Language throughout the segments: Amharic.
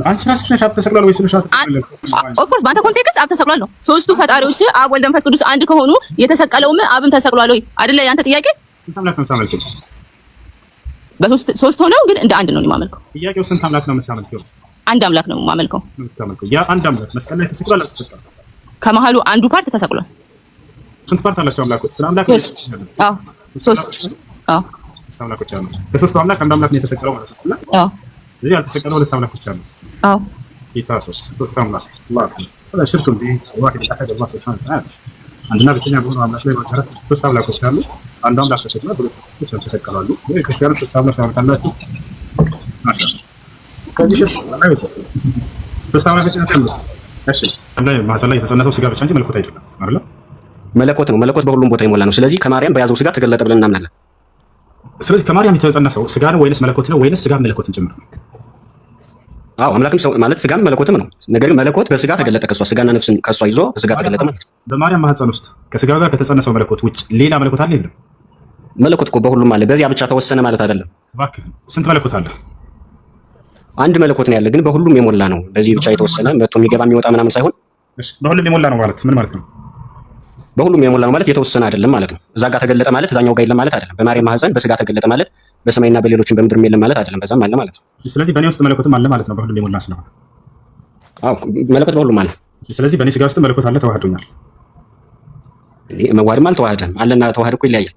አንቺ ራስሽ ነሽ አብ ተሰቅሏል ወይስ ነሽ አትሰቅሏል? ኦፍኮርስ በአንተ ኮንቴክስት አብ ተሰቅሏል ነው። ሶስቱ ፈጣሪዎች አብ ወልድ መንፈስ ቅዱስ አንድ ከሆኑ የተሰቀለውም አብም ተሰቅሏል ወይ አይደለ? ያንተ ጥያቄ ስንት አምላክ ነው የምታመልከው? ሶስት ሆነው ግን እንደ አንድ ነው የማመልከው። ጥያቄው ስንት አምላክ ነው የምታመልከው? አንድ አምላክ ነው የማመልከው። ያ አንድ አምላክ መስቀል ላይ ተሰቅሏል አልተሰቀለም? ከመሃሉ አንዱ ፓርት ተሰቅሏል። ስንት ፓርት አላቸው አምላኮች? ስለ አምላክ አዎ ሶስት አዎ አምላኮች አሉ። ከሶስቱ አምላክ አንድ አምላክ ነው የተሰቀለው ማለት ነው። አዎ ስለዚህ ያልተሰቀለው ሁለት አምላኮች አሉ። አዎ ይታሰብ ሶስት አምላክ አላህ ወላ ሽርኩን ቢ ዋሂድ አሐድ አላህ ሱብሓነሁ ወተዓላ አንድና ብቸኛ በሆነው አምላክ ላይ መሰረት ሶስት አምላኮች አሉ። አንዱ አምላክ ተሰቅሏል፣ ሁለቱ ተሰቅለዋል። ወይ ክርስቲያኖች ሶስት አምላክ ታመልካላችሁ ማለት ነው። ከዚህ ሶስት አምላኮች አሉ። እሺ አንዴ ማሰላ የተጸነሰው ስጋ ብቻ እንጂ መለኮት አይደለም አይደል? መለኮት ነው። መለኮት በሁሉም ቦታ ይሞላ ነው። ስለዚህ ከማርያም በያዘው ስጋ ተገለጠ ብለን እናምናለን። ስለዚህ ከማርያም የተጸነሰው ስጋ ነው ወይስ መለኮት ነው ወይስ ስጋ መለኮትን ጭምር ነው? አዎ አምላክም ሰው ማለት ስጋም መለኮትም ነው። ነገር ግን መለኮት በስጋ ተገለጠ፣ ከሷ ስጋና ነፍስን ከሷ ይዞ በስጋ ተገለጠ ማለት ነው። በማርያም ማህፀን ውስጥ ከስጋ ጋር ከተጸነሰው መለኮት ውጭ ሌላ መለኮት አለ የለም? መለኮት እኮ በሁሉም አለ። በዚያ ብቻ ተወሰነ ማለት አይደለም። እባክህ ስንት መለኮት አለ? አንድ መለኮት ነው ያለ፣ ግን በሁሉም የሞላ ነው። በዚህ ብቻ የተወሰነ መጥቶ የሚገባ የሚወጣ ምናምን ሳይሆን በሁሉም የሞላ ነው ማለት ምን ማለት ነው? በሁሉም የሞላ ነው ማለት የተወሰነ አይደለም ማለት ነው። እዛ ጋር ተገለጠ ማለት እዛኛው ጋር የለም ማለት አይደለም። በማርያም ማህፀን በስጋ ተገለጠ ማለት በሰማይና በሌሎችም በምድርም የለም ማለት አይደለም። በዛም አለ ማለት ነው። ስለዚህ በእኔ ውስጥ መለኮትም አለ ማለት ነው። በሁሉም የሞላ ስለሆነ አዎ መለኮት በሁሉም አለ። ስለዚህ በእኔ ስጋ ውስጥ መለኮት አለ፣ ተዋህዶኛል። መዋሃድም አልተዋህደም። አለና ተዋህድ እኮ ይለያያል።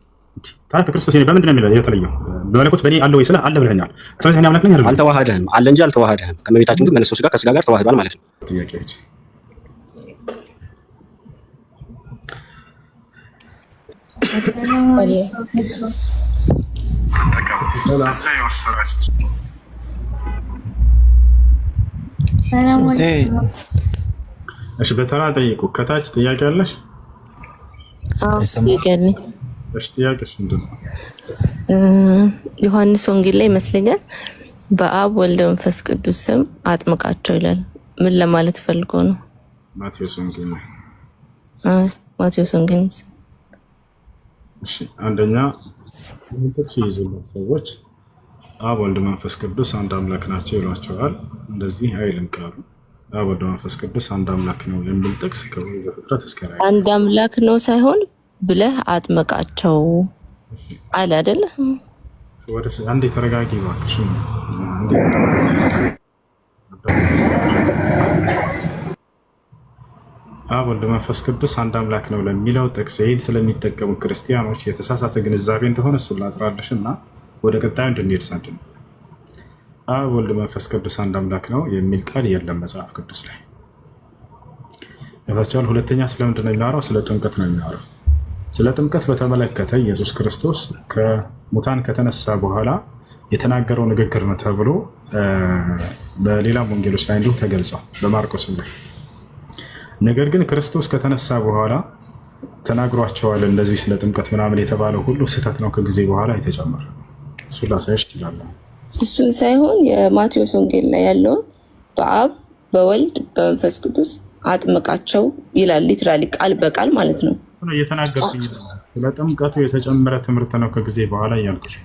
ታዲያ ከክርስቶስ እኔ በምንድን ነው የሚለው የተለየው? በመለኮት በእኔ አለ ወይ ስለ አለ ብለኛል። ስለዚህ እኔ አምላክ ነኝ አይደል? አልተዋህደህም። አለ እንጂ አልተዋህደህም። ከመቤታችን ግን በነሱ ስጋ ከስጋ ጋር ተዋህዷል ማለት ነው። ጥያቄዎች እሺ በተራ ጠይቁ። ከታች ጥያቄ አለሽ? አዎ ይገርም። እሺ ጥያቄሽ ምንድን ነው? ዮሐንስ ወንጌል ላይ ይመስለኛል በአብ ወልድ መንፈስ ቅዱስ ስም አጥምቃቸው ይላል። ምን ለማለት ፈልጎ ነው? ማቴዎስ ወንጌል ነው። ማቴዎስ ወንጌል። እሺ አንደኛ ምንተች ይዘላል ሰዎች አብ ወልድ መንፈስ ቅዱስ አንድ አምላክ ናቸው ይሏቸዋል። እንደዚህ አይልም ቃሉ። አብ ወልድ መንፈስ ቅዱስ አንድ አምላክ ነው የሚል ጥቅስ ከኦሪት ዘፍጥረት እስከ ራዕይ አንድ አምላክ ነው ሳይሆን ብለህ አጥምቃቸው አለ አይደል? ወደ አንዴ ተረጋጊ እባክሽ። አብ ወልድ መንፈስ ቅዱስ አንድ አምላክ ነው ለሚለው ጥቅስ ይህን ስለሚጠቀሙ ክርስቲያኖች የተሳሳተ ግንዛቤ እንደሆነ እሱን ላጥራልሽ እና ወደ ቀጣዩ እንድንሄድ ዘንድ ነው። አብ ወልድ መንፈስ ቅዱስ አንድ አምላክ ነው የሚል ቃል የለም መጽሐፍ ቅዱስ ላይ ያታቻል። ሁለተኛ ስለምንድን ነው የሚያወራው? ስለ ጥምቀት ነው የሚያወራው። ስለ ጥምቀት በተመለከተ ኢየሱስ ክርስቶስ ከሙታን ከተነሳ በኋላ የተናገረው ንግግር ነው ተብሎ በሌላም ወንጌሎች ላይ እንዲሁ ተገልጿል፣ በማርቆስም ላይ። ነገር ግን ክርስቶስ ከተነሳ በኋላ ተናግሯቸዋል እንደዚህ ስለ ጥምቀት ምናምን የተባለው ሁሉ ስህተት ነው፣ ከጊዜ በኋላ የተጨመረ። እሱን ላሳይሽ ትችላለህ። እሱን ሳይሆን የማቴዎስ ወንጌል ላይ ያለውን በአብ በወልድ በመንፈስ ቅዱስ አጥምቃቸው ይላል። ሊትራሊ ቃል በቃል ማለት ነው እየተናገርኩኝ። ስለ ጥምቀቱ የተጨመረ ትምህርት ነው ከጊዜ በኋላ እያልኩሽ።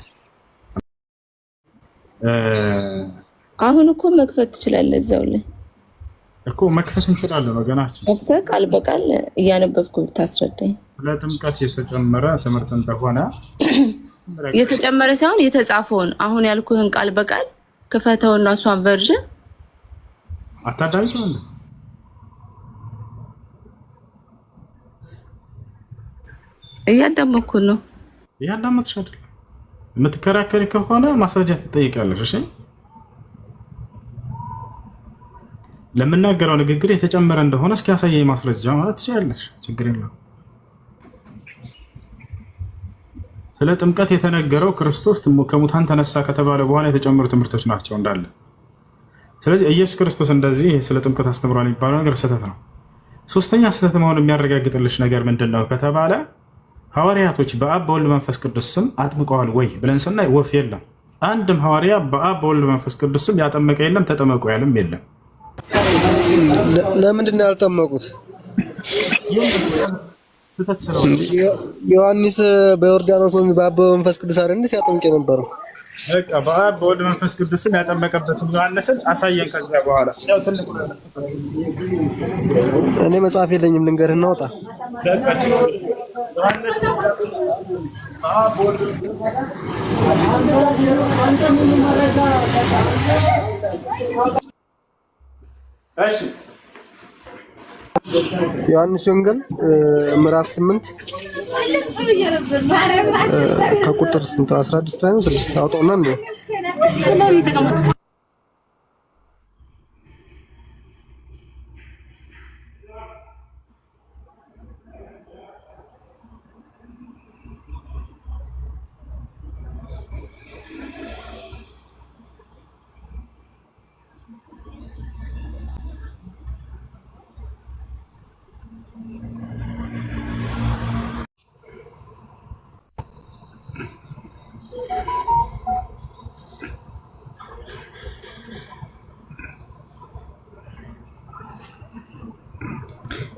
አሁን እኮ መክፈት ትችላለህ፣ እዛው ላይ እኮ መክፈት እንችላለን ወገናችን። ከፍተህ ቃል በቃል እያነበብኩ ብታስረዳኝ። ስለ ጥምቀት የተጨመረ ትምህርት እንደሆነ የተጨመረ ሳይሆን የተጻፈውን አሁን ያልኩህን ቃል በቃል ክፈተውና እሷን ቨርዥን አታዳምጪው እንዴ? እያዳመኩ ነው። እያዳመጥሽ አይደል? የምትከራከሪ ከሆነ ማስረጃ ትጠይቃለሽ። እሺ ለምናገረው ንግግር የተጨመረ እንደሆነ እስኪ ያሳየኝ ማስረጃ ማለት ትችላለሽ። ችግር የለም። ስለ ጥምቀት የተነገረው ክርስቶስ ከሙታን ተነሳ ከተባለ በኋላ የተጨመሩ ትምህርቶች ናቸው እንዳለ። ስለዚህ ኢየሱስ ክርስቶስ እንደዚህ ስለ ጥምቀት አስተምሯል የሚባለው ነገር ስህተት ነው። ሶስተኛ ስህተት መሆኑን የሚያረጋግጥልሽ ነገር ምንድን ነው ከተባለ ሐዋርያቶች በአብ በወልድ መንፈስ ቅዱስ ስም አጥምቀዋል ወይ ብለን ስናይ ወፍ የለም። አንድም ሐዋርያ በአብ በወልድ መንፈስ ቅዱስ ስም ያጠመቀ የለም፣ ተጠመቁ ያለም የለም። ለምንድን ነው ያልጠመቁት? ዮሐንስ በዮርዳኖስ ወንዝ በአብ በመንፈስ ቅዱስ አይደል ሲያጠምቅ የነበረው? በቃ በአብ በወልድ መንፈስ ቅዱስን ያጠመቀበትን ዮሐንስን አሳየን። ከዛ በኋላ ያው ትልቁ እኔ መጽሐፍ የለኝም ልንገርህ እናውጣ። ዮሐንስ እሺ ዮሐንስ ወንጌል ምዕራፍ 8 ከቁጥር 16 ላይ ነው 6 አውጣውና ነው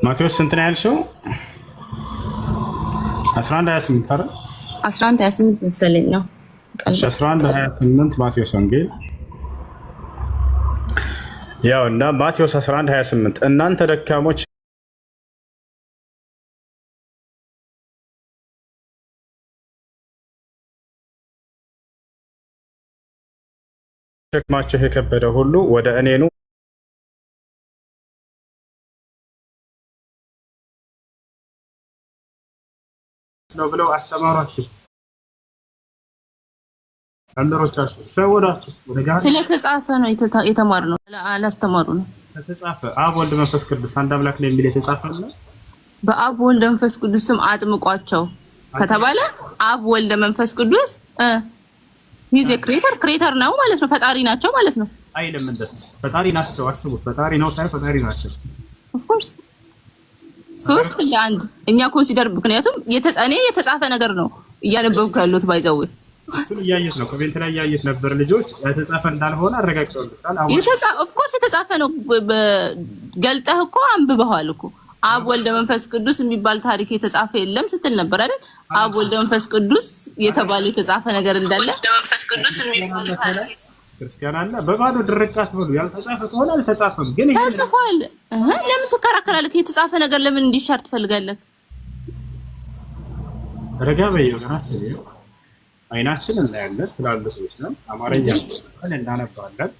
ማቴዎስ ስንት ነው ያልሽው? 11:28 አይደል? 11:28 መሰለኝ ነው። እሺ 11:28 ማቴዎስ ወንጌል ያው እና ማቴዎስ 11:28 እናንተ ደካሞች ሸክማችሁ የከበደ ሁሉ ወደ እኔ ኑ ነው ብለው አስተማሯችሁ። አንደሮቻችሁ ሸወዳችሁ። ወደ ጋር ስለተጻፈ ነው የተማርነው፣ አላስተማሩ ነው። ተጻፈ አብ ወልድ መንፈስ ቅዱስ አንድ አምላክ ነው የሚል የተጻፈ ነው። በአብ ወልድ መንፈስ ቅዱስም አጥምቋቸው ከተባለ አብ ወልድ መንፈስ ቅዱስ ሂዝ ክሬተር ነው ማለት ነው። ፈጣሪ ናቸው ማለት ነው። አይደለም እንደ ፈጣሪ ናቸው። አስቡት፣ ፈጣሪ ነው ሳይሆን ፈጣሪ ናቸው። ኦፍ ኮርስ ሶስት ለአንድ እኛ ኮንሲደር ምክንያቱም እኔ የተጻፈ ነገር ነው እያነበብኩ ያለሁት ባይዘው እሱን እያየት ነው። ኮሜንት ላይ እያየት ነበር። ልጆች የተጻፈ እንዳልሆነ አረጋግጠውልታል። ኦፍ ኮርስ የተጻፈ ነው። ገልጠህ እኮ አንብበዋል እኮ አብ ወልደ መንፈስ ቅዱስ የሚባል ታሪክ የተጻፈ የለም ስትል ነበር አይደል? አብ ወልደ መንፈስ ቅዱስ የተባለ የተጻፈ ነገር እንዳለ መንፈስ ቅዱስ የሚባል ታሪክ ክርስቲያን አለ። በባዶ ድርቃት ብሉ። ያልተጻፈ ከሆነ አልተጻፈም፣ ግን ይሄ ተጽፏል። ለምን ትከራከራለህ? የተጻፈ ነገር ለምን እንዲሻር ትፈልጋለህ? ረጋ በየው ገራችሁ አይናችን እናያለን ትላልቅ ሰዎች ነው። አማርኛ ቃል እናነባለን።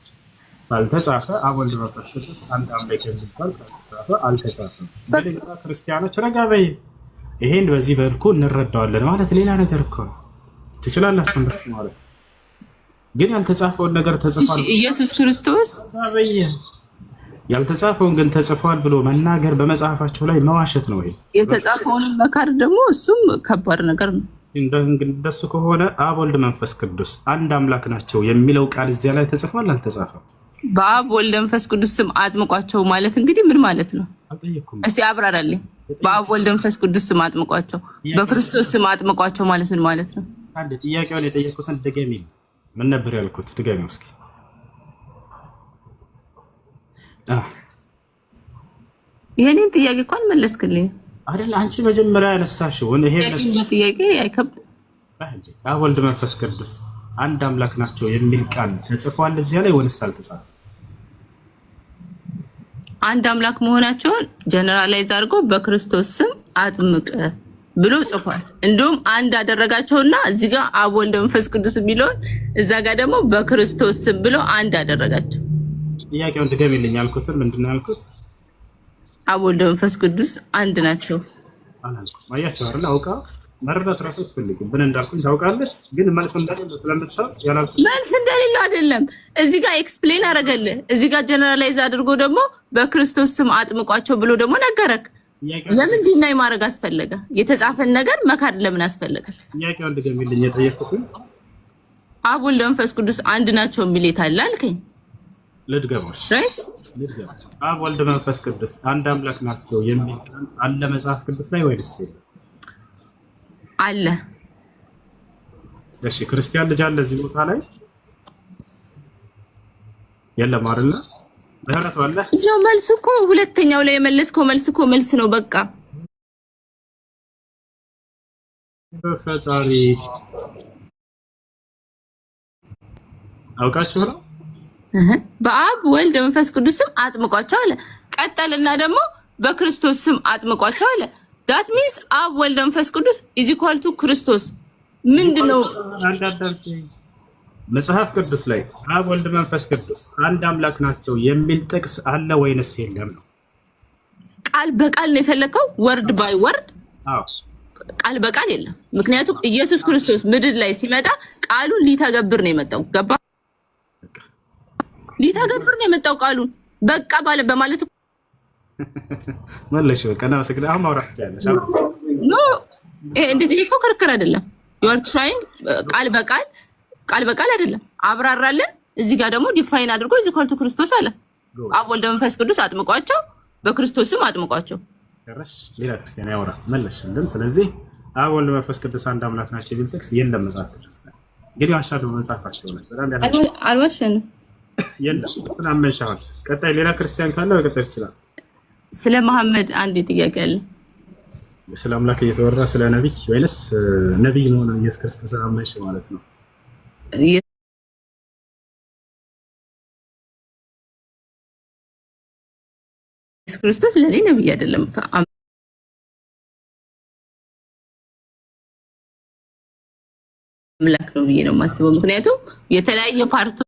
ባልተጻፈ አብ ወልድ መንፈስ ቅዱስ አንድ አምላክ የሚባል ካልተጻፈ አልተጻፈም። ስለዚህ ክርስቲያኖች ረጋ በይ። ይሄን በዚህ በልኩ እንረዳዋለን ማለት ሌላ ነገር እኮ ነው። ትችላላችሁ እንደሱ ማለት ግን ያልተጻፈውን ነገር ተጽፏል። ኢየሱስ ክርስቶስ ያልተጻፈውን ግን ተጽፏል ብሎ መናገር በመጽሐፋቸው ላይ መዋሸት ነው። ይሄ የተጻፈውን መካድ ደግሞ እሱም ከባድ ነገር ነው። እንደሱ ከሆነ አብ ወልድ መንፈስ ቅዱስ አንድ አምላክ ናቸው የሚለው ቃል እዚያ ላይ ተጽፏል አልተጻፈም? በአብ ወልድ መንፈስ ቅዱስ ስም አጥምቋቸው ማለት እንግዲህ ምን ማለት ነው? እስቲ አብራራልኝ። በአብ ወልድ መንፈስ ቅዱስ ስም አጥምቋቸው፣ በክርስቶስ ስም አጥምቋቸው ማለት ምን ማለት ነው? አንድ ጥያቄውን የጠየቁትን ድገሚ። ምን ነበር ያልኩት? ድገሚ እስኪ። የኔን ጥያቄ እንኳን መለስክልኝ አይደል? አንቺ መጀመሪያ ያነሳሽው ይሄ ጥያቄ አይከብድም። አብ ወልድ መንፈስ ቅዱስ አንድ አምላክ ናቸው የሚል ቃል ተጽፏል እዚያ ላይ ወንስ አልተጻፈም? አንድ አምላክ መሆናቸውን ጀነራላይዝ አድርጎ በክርስቶስ ስም አጥምቀ ብሎ ጽፏል። እንዲሁም አንድ አደረጋቸውና እዚህ ጋር አብ ወልድ መንፈስ ቅዱስ የሚለውን እዛ ጋር ደግሞ በክርስቶስ ስም ብሎ አንድ አደረጋቸው። ጥያቄውን ድገሚልኝ ያልኩትን ምንድን ነው ያልኩት? አብ ወልድ መንፈስ ቅዱስ አንድ ናቸው አላልኩም። አያቸው አይደል? አውቃ መረዳት ራሱ ትፈልግ ምን እንዳልኩኝ ታውቃለች፣ ግን መልስ እንደሌለው ስለምታውቅ ያላልኩት መልስ እንደሌለው አይደለም። እዚህ ጋር ኤክስፕሌን አደረገልህ። እዚህ ጋር ጀነራላይዝ አድርጎ ደግሞ በክርስቶስ ስም አጥምቋቸው ብሎ ደግሞ ነገረክ። ለምን ዲናይ ማድረግ አስፈለገ? የተጻፈን ነገር መካድ ለምን አስፈለገ? ጥያቄውን ድገሚልኝ የጠየቅኩትን። አብ ወልድ መንፈስ ቅዱስ አንድ ናቸው የሚል የታለ አልከኝ። ልድገሞሽ አብ ወልድ መንፈስ ቅዱስ አንድ አምላክ ናቸው የሚል አለ መጽሐፍ ቅዱስ ላይ ወይስ አለ? እሺ ክርስቲያን ልጅ አለ እዚህ ቦታ ላይ የለም አይደል? በህረት አለ። እኛው መልስ እኮ ሁለተኛው ላይ የመለስከው መልስ እኮ መልስ ነው። በቃ በፈጣሪ አውቃችሁ ነው። በአብ ወልድ መንፈስ ቅዱስ ስም አጥምቋቸው አለ። ቀጠልና ደግሞ በክርስቶስ ስም አጥምቋቸው አለ። ዳት ሚንስ አብ ወልድ መንፈስ ቅዱስ ኢዝ ኢኳል ቱ ክርስቶስ ምንድነው? መጽሐፍ ቅዱስ ላይ አብ ወልድ መንፈስ ቅዱስ አንድ አምላክ ናቸው የሚል ጥቅስ አለ ወይንስ የለም ነው? ቃል በቃል ነው የፈለከው? ወርድ ባይ ወርድ? አዎ ቃል በቃል የለም። ምክንያቱም ኢየሱስ ክርስቶስ ምድር ላይ ሲመጣ ቃሉን ሊተገብር ነው የመጣው። ገባ? ሊተገብር ነው የመጣው ቃሉን በቃ ባለ በማለት መለሽ በቃ ነው ሰግዳ አሁን ማውራት ትችላለሽ። ኖ እንደዚህ እኮ ክርክር አይደለም። you are trying ቃል በቃል አይደለም። አብራራለን። እዚህ ጋር ደግሞ ዲፋይን አድርጎ እዚህ ኮልቱ ክርስቶስ አለ። አብ ወልድ መንፈስ ቅዱስ አጥምቋቸው፣ በክርስቶስ ስም አጥምቋቸው። ጨረሽ። ሌላ ክርስቲያን ያወራ መለሽ ግን ስለዚህ አብ ወልድ መንፈስ ቅዱስ አንድ አምላክ ናቸው የሚል ጥቅስ የለም መጽሐፍ ቅዱስ ላይ። እንግዲህ አሻዶ መጽሐፋቸው ነው በጣም አልዋሸንም። የለም ተናመንሻል። ቀጣይ ሌላ ክርስቲያን ካለ መቀጠል ይችላል። ስለ መሐመድ አንድ ጥያቄ አለ። ስለ አምላክ እየተወራ ስለ ነብይ ወይስ ነብይ መሆኑን ኢየሱስ ክርስቶስ አመንሽ ማለት ነው? ኢየሱስ ክርስቶስ ለኔ ነብይ አይደለም አምላክ ነው ብዬ ነው የማስበው። ምክንያቱም የተለያየ ፓርቱ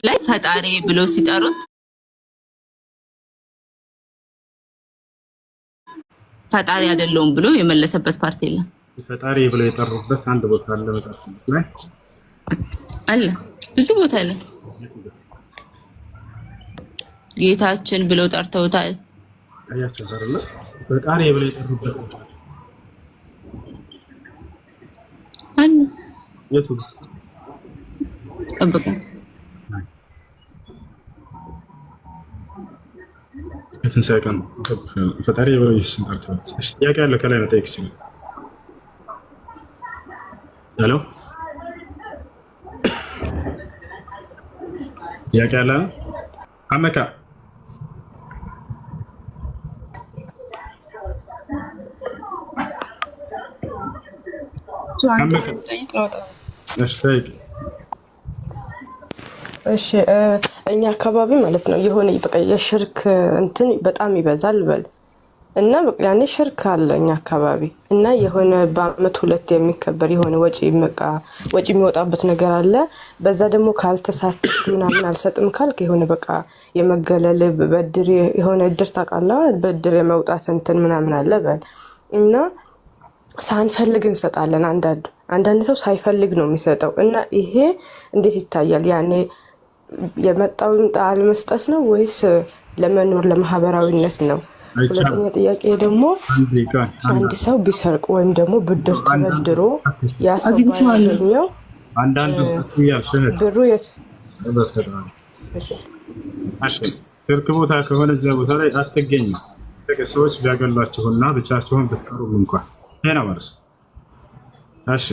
ላይ ፈጣሪ ብለው ሲጠሩት ፈጣሪ አይደለውም ብሎ የመለሰበት ፓርቲ የለም። ፈጣሪ ብለው የጠሩበት አንድ ቦታ አለ መጽሐፍ ቅዱስ ላይ አለ፣ ብዙ ቦታ አለ። ጌታችን ብለው ጠርተውታል። አያቸው አይደለ? ፈጣሪ ብለው የጠሩበት አለ። የቱ ጠብቀን የትንሣኤ ቀን ፈጣሪ ብለው ኢየሱስን ጠርተዋል። ጥያቄ ያለ ከላይ መጠየቅ ይችላል። ሄሎ ጥያቄ ያለ አመካ እሺ እኛ አካባቢ ማለት ነው የሆነ በቃ የሽርክ እንትን በጣም ይበዛል በል እና በቃ ያኔ ሽርክ አለ እኛ አካባቢ እና የሆነ በአመት ሁለት የሚከበር የሆነ ወጪ የሚወጣበት ነገር አለ። በዛ ደግሞ ካልተሳተፍ ምናምን አልሰጥም ካልክ የሆነ በቃ የመገለል በድር የሆነ እድር ታውቃለህ፣ በድር የመውጣት እንትን ምናምን አለ በል እና ሳንፈልግ እንሰጣለን። አንዳንድ ሰው ሳይፈልግ ነው የሚሰጠው እና ይሄ እንዴት ይታያል? ያኔ የመጣው ይምጣ አልመስጠት ነው ወይስ ለመኖር ለማህበራዊነት ነው? ሁለተኛ ጥያቄ ደግሞ አንድ ሰው ቢሰርቅ ወይም ደግሞ ብድር ተበድሮ ያ ሰው ባያገኘው ብሩ የት ሽርክ ቦታ ከሆነ እዚያ ቦታ ላይ አትገኝም። ሰዎች ቢያገሏችሁና ብቻችሁን ብትቀሩ እንኳን ይሄ ነው መልሱ። እሺ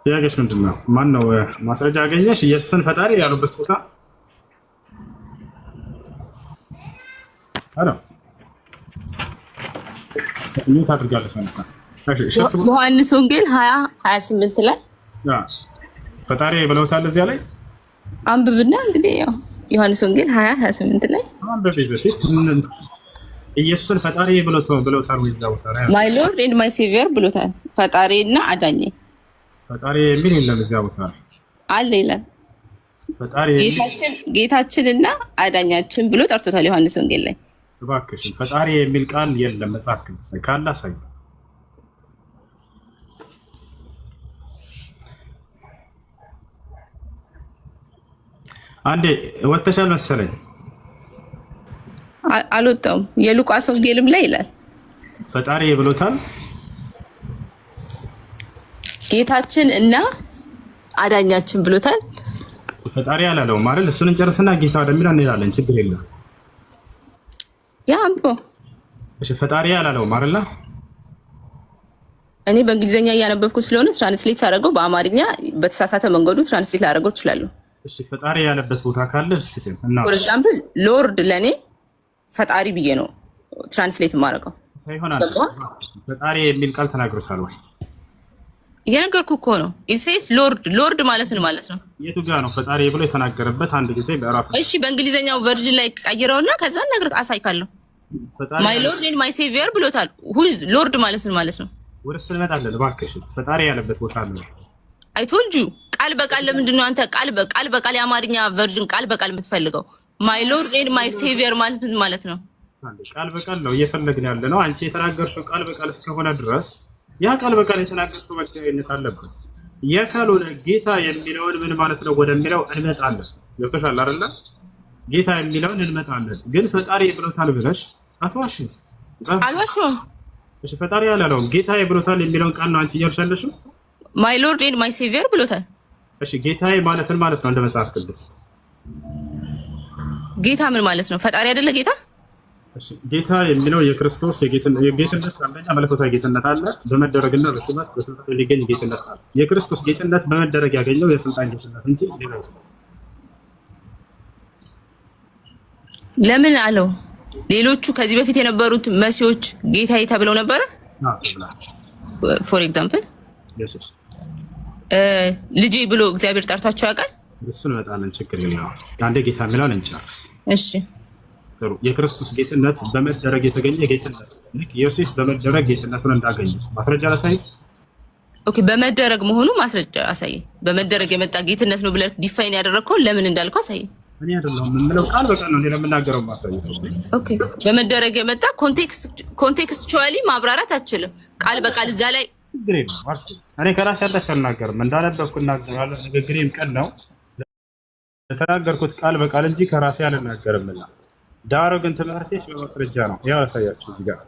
ጥያቄሽ ምንድን ነው? ማን ነው ማስረጃ አገኘሽ? ኢየሱስን ፈጣሪ ያሉበት ቦታ አረ ምን ታደርጋለሽ? ዮሐንስ ወንጌል 20:28 ላይ ፈጣሪ ብለውታል። እዚያ ላይ አንብብና እንግዲህ ያው ዮሐንስ ወንጌል 20:28 ላይ ኢየሱስን ፈጣሪ ብለውታል ወይ? እዛ ቦታ ላይ ማይ ሎርድ ኤንድ ማይ ሴቪየር ብሎታል። ፈጣሪና አዳኝ ፈጣሪ የሚል የለም እዚያ ቦታ ላይ አለ ይላል። ፈጣሪ ጌታችንና አዳኛችን ብሎ ጠርቶታል ዮሐንስ ወንጌል ላይ። እባክሽ ፈጣሪ የሚል ቃል የለም መጽሐፍ ቅዱስ ላይ ካለ አሳይ። አንዴ ወተሻል መሰለኝ። አልወጣውም። የሉቃስ ወንጌልም ላይ ይላል ፈጣሪ ብሎታል። ጌታችን እና አዳኛችን ብሎታል። ፈጣሪ አላለውም አይደል? እሱን እንጨርስና ጌታ ወደሚለው እንሄዳለን። ችግር የለም። ያ አምቦ እሺ ፈጣሪ አላለውም አይደል? እኔ በእንግሊዘኛ እያነበብኩ ስለሆነ ትራንስሌት አደረገው በአማርኛ በተሳሳተ መንገዱ ትራንስሌት አደረገው እችላለሁ። እሺ ፈጣሪ ያለበት ቦታ ካለ እና ፎር ኤግዛምፕል ሎርድ ለኔ ፈጣሪ ብዬ ነው ትራንስሌት የማደርገው። ይሆናል። ፈጣሪ የሚል ቃል ተናግሮታል ወይ? እየነገርኩህ እኮ ነው። ኢሴስ ሎርድ ማለት ምን ማለት ነው? የቱ ጋር ነው ፈጣሪ ብሎ የተናገረበት? አንድ ጊዜ በራፍ እሺ፣ በእንግሊዘኛው ቨርዥን ላይ ቀይረውና ከዛ ነገር አሳይካለሁ። ማይ ሎርድ ኤንድ ማይ ሴቪየር ብሎታል። ሁዝ ሎርድ ማለት ምን ማለት ነው? ወደ እሱ እንመጣለን። እባክሽ ፈጣሪ ያለበት ቦታ አለ። አይ ቶልድ ዩ ቃል በቃል ለምንድን ነው አንተ ቃል በቃል የአማርኛ ቨርዥን ቃል በቃል የምትፈልገው? ማይ ሎርድ ኤንድ ማይ ሴቪየር ማለት ምን ማለት ነው? ቃል በቃል ነው እየፈለግን ያለ ነው። አንቺ የተናገርሽው ቃል በቃል እስከሆነ ድረስ ያ ቃል በቃል የተናገርሽው መገኘት አለበት። የካልሆነ ጌታ የሚለውን ምን ማለት ነው ወደሚለው እንመጣለን። ይወጣሻል አይደለ? ጌታ የሚለውን እንመጣለን። ግን ፈጣሪ ብሎታል ብለሽ አትዋሽ። አልዋሽም። እሺ ፈጣሪ ያላለውን ጌታ ብሎታል የሚለውን ቃል ነው አንቺ እያልሻለሽ። ማይ ሎርድ ኤንድ ማይ ሴቪየር ብሎታል። እሺ ጌታዬ ማለት ምን ማለት ነው? እንደ መጽሐፍ ቅዱስ ጌታ ምን ማለት ነው? ፈጣሪ አይደለ ጌታ? እሺ ጌታ የሚለው የክርስቶስ የጌትነት አንደኛ መለኮታዊ ጌትነት አለ። በመደረግና በሹመት በስልጣን የሚገኝ ጌትነት አለ። የክርስቶስ ጌትነት በመደረግ ያገኘው የስልጣን ጌትነት እንጂ ሌላ ለምን አለው? ሌሎቹ ከዚህ በፊት የነበሩት መሲዎች ጌታዬ ተብለው ነበረ። ፎር ኤግዛምፕል ልጄ ብሎ እግዚአብሔር ጠርቷቸው ያውቃል? እሱን መጣለን። ችግር የለውም። አንዴ ጌታ የሚለውን እንጨርስ። እሺ የክርስቶስ ጌትነት በመደረግ የተገኘ ጌትነት ልክ ዮሴፍ በመደረግ ጌትነቱን እንዳገኘ ማስረጃ ላሳይ። ኦኬ፣ በመደረግ መሆኑ ማስረጃ አሳይ። በመደረግ የመጣ ጌትነት ነው ብለህ ዲፋይን ያደረግከው ለምን እንዳልከው አሳይ። እኔ አይደለሁም የምለው ቃል በቃል ነው ለምናገረው ማሳይ። ኦኬ፣ በመደረግ የመጣ ኮንቴክስቹዋሊ ማብራራት አትችልም። ቃል በቃል እዛ ላይ ችግር የለም። እኔ ከራሴ አልተናገርም እንዳነበብኩ እናገራለሁ። ንግግሬም ቀን ነው የተናገርኩት ቃል በቃል እንጂ ከራሴ አልናገርምና ዳሩ ግን ትምህርቴ በማስረጃ ነው። ያው ያሳያችሁ እዚህ ጋር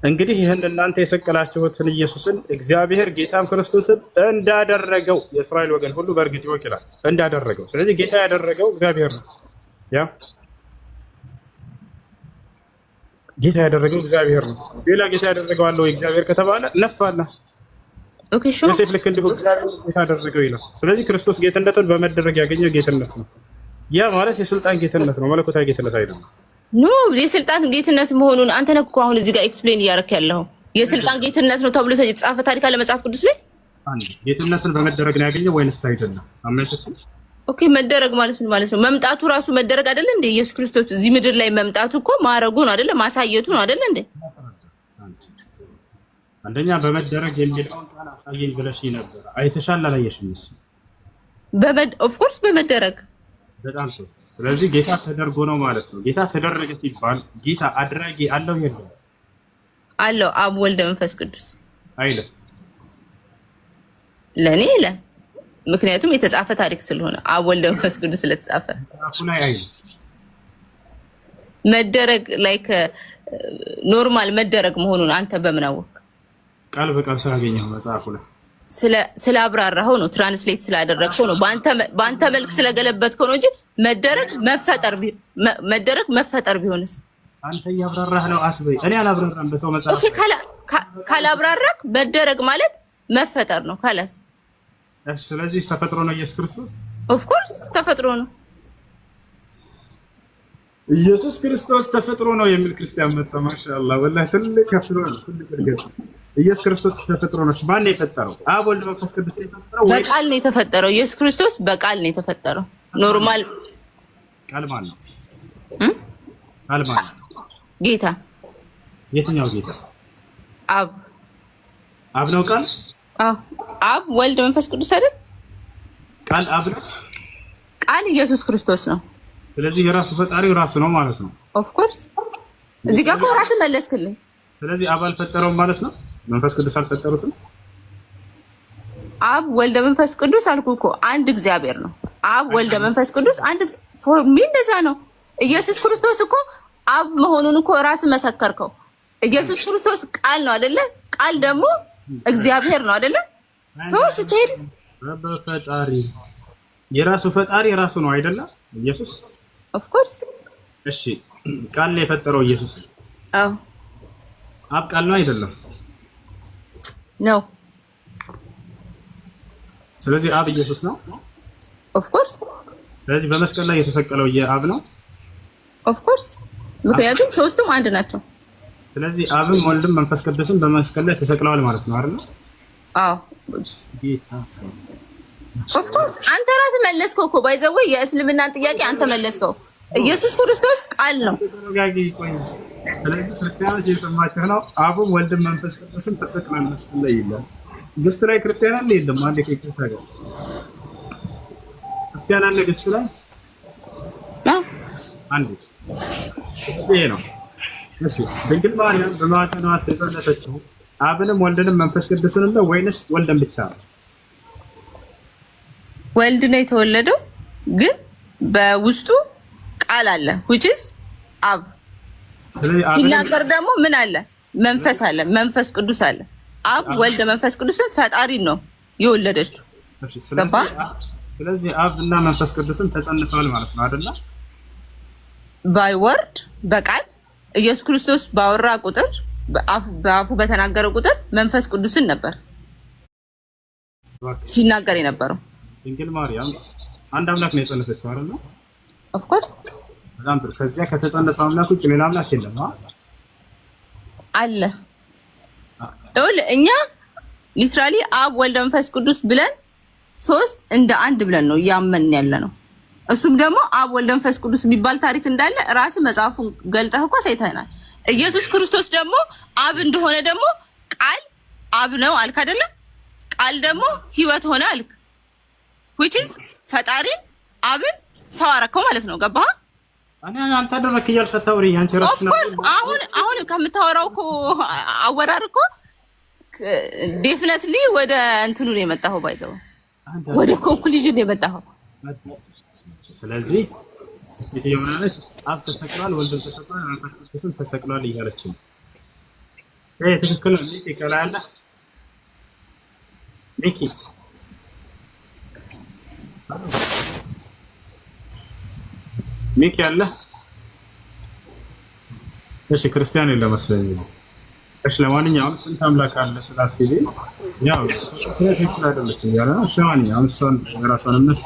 እንግዲህ ይህን እናንተ የሰቀላችሁትን ኢየሱስን እግዚአብሔር ጌታም ክርስቶስን እንዳደረገው የእስራኤል ወገን ሁሉ በእርግጥ ይወክላል። እንዳደረገው ስለዚህ ጌታ ያደረገው እግዚአብሔር ነው። ያ ጌታ ያደረገው እግዚአብሔር ነው። ሌላ ጌታ ያደረገው አለው እግዚአብሔር ከተባለ ነፋና ኦኬ ሹ ዮሴፍ ልክ እንዲሁ እግዚአብሔር ጌታ ያደረገው ይላል። ስለዚህ ክርስቶስ ጌትነትን በመደረግ ያገኘው ጌትነት ነው። ያ ማለት የስልጣን ጌትነት ነው፣ መለኮታዊ ጌትነት አይደለም። ኖ የስልጣን ጌትነት መሆኑን አንተ ነህ እኮ አሁን እዚህ ጋር ኤክስፕሌን እያደረክ ያለው። የስልጣን ጌትነት ነው ተብሎ የተጻፈ ታሪክ አለ መጽሐፍ ቅዱስ ላይ። አንዴ ጌትነትን በመደረግ ነው ያገኘው ወይንስ አይደለም? አመንሽስ? ኦኬ መደረግ ማለት ምን ማለት ነው? መምጣቱ ራሱ መደረግ አይደለ እንዴ? ኢየሱስ ክርስቶስ እዚህ ምድር ላይ መምጣቱ እኮ ማረጉ ነው አይደለ? ማሳየቱ ነው አይደለ እንዴ? አንደኛ በመደረግ የሚለውን ቃል አሳየኝ ብለሽ ነበር። አይተሻል አላየሽም? ኦፍ ኮርስ በመደረግ በጣም ጥሩ። ስለዚህ ጌታ ተደርጎ ነው ማለት ነው። ጌታ ተደረገ ሲባል ጌታ አድራጊ አለው የለም? አለው። አብ ወልድ መንፈስ ቅዱስ አይደል? ለኔ ይላል። ምክንያቱም የተጻፈ ታሪክ ስለሆነ አብ ወልድ መንፈስ ቅዱስ ስለተጻፈ ራሱ ላይ አይደል? መደረግ ላይክ ኖርማል መደረግ መሆኑን አንተ በምን አወቅ? ቃል በቃል ስላገኘው መጽሐፉ ላይ ስላብራራኸው ነው። ትራንስሌት ስላደረግከው ነው። በአንተ መልክ ስለገለበጥከው ነው እንጂ መደረግ መፈጠር ቢሆንስ? አንተ እያብራራህ ነው አትበይ። እኔ አላብራራም። በሰው መጽሐፍ ኦኬ፣ ካላብራራክ መደረግ ማለት መፈጠር ነው። ካላስ ስለዚህ ተፈጥሮ ነው ኢየሱስ ክርስቶስ። ኦፍ ኮርስ ተፈጥሮ ነው። ኢየሱስ ክርስቶስ ተፈጥሮ ነው የሚል ክርስቲያን መጣ። ማሻአላህ ወላሂ ትልቅ ከፍሮ ነው። ትልቅ እድገት። ኢየሱስ ክርስቶስ ተፈጥሮ ነው። ማን ነው የፈጠረው? አብ ወልድ መንፈስ ቅዱስ የፈጠረው ወይ? በቃል ነው የተፈጠረው። ኢየሱስ ክርስቶስ በቃል ነው የተፈጠረው። ኖርማል ቃል ማን ነው? ቃል ማን ነው? ጌታ። የትኛው ጌታ? አብ። አብ ነው ቃል? አዎ አብ ወልድ መንፈስ ቅዱስ አይደል? ቃል አብ ነው። ቃል ኢየሱስ ክርስቶስ ነው። ስለዚህ የራሱ ፈጣሪው ራሱ ነው ማለት ነው። ኦፍ ኮርስ እዚህ ጋር ኮራስ መለስክልኝ። ስለዚህ አብ አልፈጠረውም ማለት ነው። መንፈስ ቅዱስ አልፈጠሩትም። አብ ወልደ መንፈስ ቅዱስ አልኩ እኮ አንድ እግዚአብሔር ነው። አብ ወልደ መንፈስ ቅዱስ አንድ ፎር ሚ እንደዛ ነው። ኢየሱስ ክርስቶስ እኮ አብ መሆኑን እኮ ራስ መሰከርከው። ኢየሱስ ክርስቶስ ቃል ነው አይደለ? ቃል ደግሞ እግዚአብሔር ነው አይደለ? ሶ ስትሄድ በፈጣሪ የራሱ ፈጣሪ ራሱ ነው አይደለ? ኢየሱስ ኦፍ ኮርስ። እሺ ቃል ነው የፈጠረው ኢየሱስ። አዎ አብ ቃል ነው አይደለም? ነው። ስለዚህ አብ ኢየሱስ ነው። ኦፍ ኮርስ። ስለዚህ በመስቀል ላይ የተሰቀለው የአብ ነው። ኦፍ ኮርስ። ምክንያቱም ሶስቱም አንድ ናቸው። ስለዚህ አብም ወልድም መንፈስ ቅዱስም በመስቀል ላይ ተሰቅለዋል ማለት ነው አይደል? አዎ ኦፍ ኮርስ አንተ ራስህ መለስከው እኮ ባይ ዘ ወይ የእስልምናን ጥያቄ አንተ መለስከው። ኢየሱስ ክርስቶስ ቃል ነው። ስለዚህ ክርስቲያኖች እየሰማችሁ ነው። አብም ወልድም መንፈስ ቅዱስም ተሰቅለዋል መስቀል ላይ ይላል። ግስት ላይ ክርስቲያን አለ የለም? አንዴ ከይቅርታ ጋር ክርስቲያን አለ ግስት ላይ አንዴ ይሄ ነው። እሺ ድንግል ማርያም በማኅፀኗ የጸነሰችው አብንም ወልድንም መንፈስ ቅዱስንም ነው ወይንስ ወልድን ብቻ ነው? ወልድ ነው የተወለደው፣ ግን በውስጡ ቃል አለ which is አብ። ሲናገር ደግሞ ምን አለ? መንፈስ አለ፣ መንፈስ ቅዱስ አለ። አብ ወልድ መንፈስ ቅዱስን ፈጣሪ ነው የወለደችው። ስለዚህ አብ እና መንፈስ ቅዱስን ተጸንሰዋል ማለት ነው አይደል? ባይ ወርድ በቃል ኢየሱስ ክርስቶስ ባወራ ቁጥር በአፉ በተናገረ ቁጥር መንፈስ ቅዱስን ነበር ሲናገር የነበረው። ድንግል ማርያም አንድ አምላክ ነው የጸነሰችው አይደል? ኦፍ ኮርስ በጣም ጥሩ። ከዚያ ከተጸነሰው አምላክ ውጭ ሌላ አምላክ የለም አለ። እኛ ሊትራሊ አብ ወልድ መንፈስ ቅዱስ ብለን ሶስት እንደ አንድ ብለን ነው እያመንን ያለ ነው። እሱም ደግሞ አብ ወልድ መንፈስ ቅዱስ የሚባል ታሪክ እንዳለ ራስ መጽሐፉን ገልጠህ እኮ ሳይተናል። ኢየሱስ ክርስቶስ ደግሞ አብ እንደሆነ ደግሞ ቃል አብ ነው አልክ አይደለ? ቃል ደግሞ ህይወት ሆነ አልክ which is ፈጣሪን አብን ሰው አረከው ማለት ነው። ገባህ? አንተ ደረክ እያልክ ታውሪ አንቺ ራስህ ነው። አሁን ከምታወራው እኮ አወራር እኮ ዴፊኒትሊ ወደ እንትኑ ነው የመጣኸው፣ ባይዘው ወደ ኮንክሉዥን ነው የመጣኸው። ስለዚህ የሆነች አብ ተሰቅሏል፣ ወልድ ተሰቅሏል፣ መንፈስ ቅዱስም ተሰቅሏል እያለች ነው። ይሄ ትክክል ነው። ይቀላል ሚኪ ሚኪ አለ። እሺ ክርስቲያን የለም መሰለኝ። እሺ ለማንኛውም ስንት አምላክ አለ ስላት ጊዜ ያው ትክክል አይደለችም ያለ ነው። እሺ ለማንኛውም እሷን የራሷን እምነት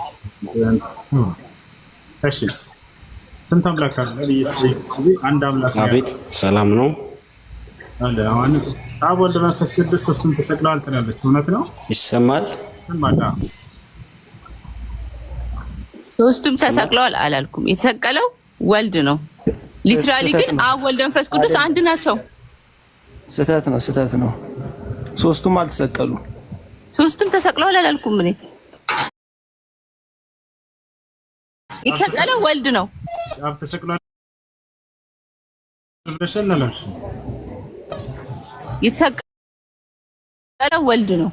እሺ ስንት አምላክ አለ? አንድ አምላክ ነው። አቤት ሰላም ነው አለ። አሁን አብ ወልድ መንፈስ ቅዱስ ሶስቱም ተሰቅለዋል ትላለች። እውነት ነው? ይሰማል? ሶስቱም ተሰቅለዋል አላልኩም። የተሰቀለው ወልድ ነው። ሊትራሊ ግን አብ ወልድ መንፈስ ቅዱስ አንድ ናቸው። ስህተት ነው። ሶስቱም አልተሰቀሉ። ሶስቱም ተሰቅለዋል አላልኩም እኔ። የተሰቀለው ወልድ ነው። አብ ተሰቅሏል ብለሽናለሽ። የተሰቀለው ወልድ ነው።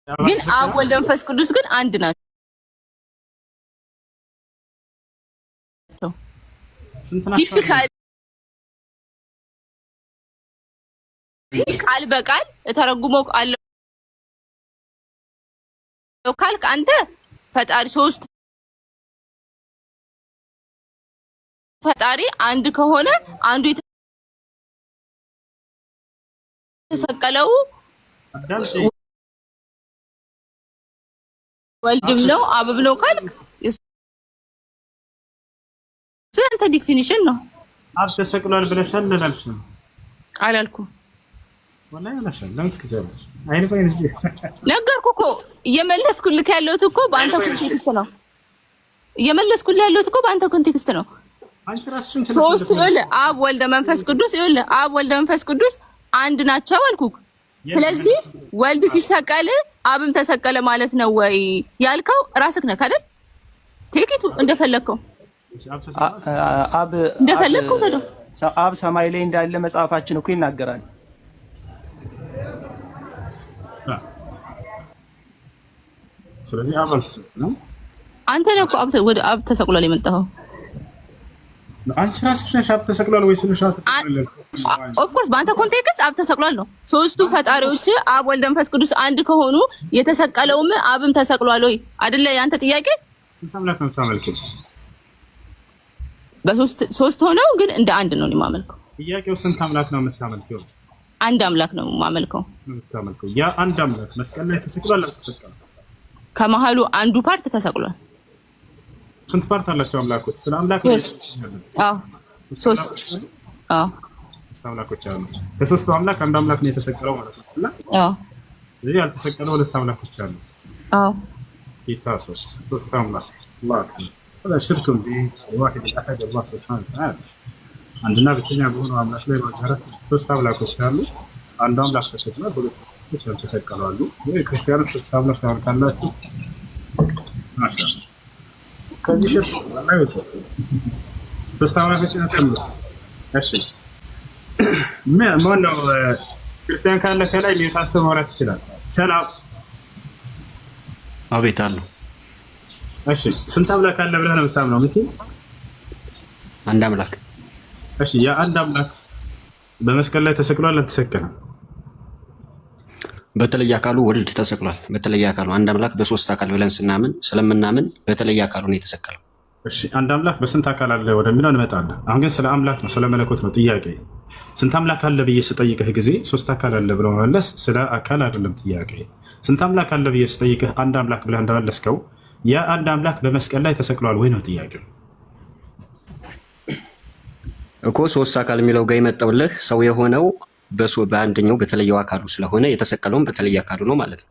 ግን አብ ወልድ መንፈስ ቅዱስ ግን አንድ ናቸው። ቲፒካል ቃል በቃል ተረጉመው አለው ካልክ አንተ ፈጣሪ ሶስት ፈጣሪ አንድ ከሆነ አንዱ የተሰቀለው ወልድም ነው አብም ነው ካልክ ስለንተ ዲፊኒሽን ነው። አብ ተሰቅሏል ብለሻል አላልሽም? አላልኩም ወላሂ አላልሽም። ለምን ትከጃለሽ? አይልፈይን እዚህ ነገርኩህ እኮ እየመለስኩልህ ያለሁት እኮ በአንተ ኮንቴክስት ነው። እየመለስኩልህ ያለሁት እኮ በአንተ ኮንቴክስት ነው። አንቺ ራስሽን ሶስት ይኸውልህ አብ ወልድ መንፈስ ቅዱስ ይኸውልህ አብ ወልድ መንፈስ ቅዱስ አንድ ናቸው አልኩህ። ስለዚህ ወልድ ሲሰቀል አብም ተሰቀለ ማለት ነው ወይ ያልከው ራስህ ነህ አይደል? ቴክቱ እንደፈለግከው እንደፈለግከው ተደው አብ ሰማይ ላይ እንዳለ መጽሐፋችን እኮ ይናገራል። ስለዚህ አብ አልተሰቀለም። አንተ ነህ እኮ ወደ አብ ተሰቅሏል የመጣኸው። አንቺ ራስሽ ነሽ አብ ተሰቅሏል ወይ ስለሽ ተሰቅሏል? ኦፍ ኮርስ በአንተ ኮንቴክስት አብ ተሰቅሏል ነው። ሶስቱ ፈጣሪዎች አብ ወልድ መንፈስ ቅዱስ አንድ ከሆኑ የተሰቀለውም አብም ተሰቅሏል ወይ አይደለ? ያንተ ጥያቄ ስንት አምላክ ነው የምታመልከው? ሶስት ሆነው ግን እንደ አንድ ነው የማመልከው። ጥያቄው ስንት አምላክ ነው የምታመልከው? አንድ አምላክ ነው የማመልከው። ያ አንድ አምላክ መስቀል ላይ ተሰቅሏል አልተሰቀለም? ከመሃሉ አንዱ ፓርት ተሰቅሏል። ስንት ፓርት አላቸው አምላኮች? ስለ አምላክ አዎ ሶስት አምላኮች አሉ። ከሶስቱ አምላክ አንዱ አምላክ ነው የተሰቀለው ማለት ነው። እና እዚህ ያልተሰቀለው ሁለት አምላኮች አሉ። ጌታ ሶስት አምላክ አላህ هذا شرك بواحد الأحد الله سبحانه وتعالى عندنا ብቸኛ በሆነው አምላክ ላይ ማጋራት ሶስት አምላኮች አሉ። አንዱ አምላክ ተሰቅሏል፣ ሁለቱ ያልተሰቀሉ አሉ። ወይ ክርስቲያኖች ሶስት አምላክ ካላችሁ ማሻአላ ከዚህ ደስ ላይ ሶስት አምላኮች ናቸው። እሺ ማን ነው ክርስቲያን ካለ ከላይ ሊታሰብ ማውራት ይችላል። ሰላም አቤት አሉ። እሺ ስንት አምላክ አለ ብለህ ነው የምታምነው? ምንድን አንድ አምላክ። እሺ ያ አንድ አምላክ በመስቀል ላይ ተሰቅሏል አልተሰቀለም? በተለየ አካሉ ወልድ ተሰቅሏል። በተለየ አካሉ አንድ አምላክ በሶስት አካል ብለን ስለምናምን በተለየ አካሉ ነው የተሰቀለው። እሺ አንድ አምላክ በስንት አካል አለ ወደሚለው እንመጣለን። አሁን ግን ስለ አምላክ ነው፣ ስለ መለኮት ነው ጥያቄ። ስንት አምላክ አለ ብዬ ስጠይቅህ ጊዜ ሶስት አካል አለ ብሎ መመለስ ስለ አካል አይደለም ጥያቄ። ስንት አምላክ አለ ብዬ ስጠይቅህ አንድ አምላክ ብለህ እንደመለስከው ያ አንድ አምላክ በመስቀል ላይ ተሰቅሏል ወይ ነው ጥያቄ እኮ። ሶስት አካል የሚለው ጋር የመጣውልህ ሰው የሆነው በአንደኛው በተለየው አካሉ ስለሆነ የተሰቀለውም በተለየ አካሉ ነው ማለት ነው።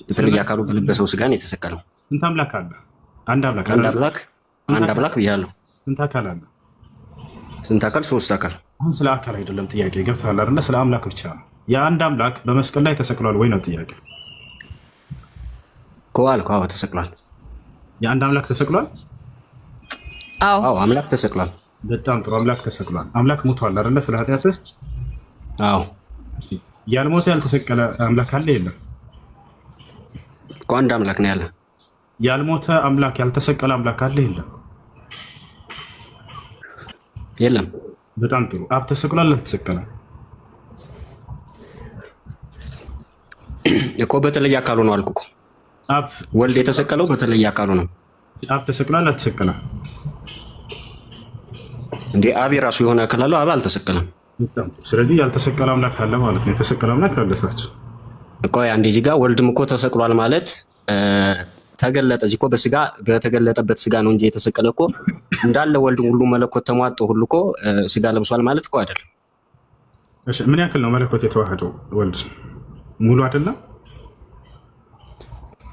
በተለየ አካሉ በለበሰው ስጋ ነው የተሰቀለው። ስንት አምላክ አለ? አንድ አምላክ ብያለሁ። ስንት አካል አለ? ስንት አካል? ሶስት አካል። አሁን ስለ አካል አይደለም ጥያቄ፣ ገብቶሃል አይደለ? ስለ አምላክ ብቻ ነው። የአንድ አምላክ በመስቀል ላይ ተሰቅሏል ወይ ነው ጥያቄ እኮ አልኩ። አዎ ተሰቅሏል። የአንድ አምላክ ተሰቅሏል? አዎ አምላክ ተሰቅሏል። በጣም ጥሩ። አምላክ ተሰቅሏል። አምላክ ሞቷል አይደለ? ስለ ኃጢአትህ። አዎ ያልሞተ ያልተሰቀለ አምላክ አለ የለም? እኮ አንድ አምላክ ነው ያለ። ያልሞተ አምላክ ያልተሰቀለ አምላክ አለ የለም? የለም። በጣም ጥሩ። አብ ተሰቅሏል አልተሰቀለም? እኮ በተለየ አካሉ ነው አልኩ እኮ። አብ ወልድ የተሰቀለው በተለየ አካሉ ነው። አብ ተሰቅሏል አልተሰቀለም? እንዴ አብ የራሱ የሆነ አካል አለው። አብ አልተሰቀለም። ስለዚህ ያልተሰቀለ አምላክ አለ ማለት ነው። የተሰቀለ አምላክ አለታች እኮ አንዴ እዚህ ጋር ወልድም እኮ ተሰቅሏል ማለት ተገለጠ። እዚህ እኮ በስጋ በተገለጠበት ስጋ ነው እንጂ የተሰቀለ እኮ እንዳለ ወልድ ሁሉ መለኮት ተሟጦ ሁሉ እኮ ስጋ ለብሷል ማለት እኮ አይደለም። እሺ ምን ያክል ነው መለኮት የተዋህደው? ወልድ ሙሉ አይደለም?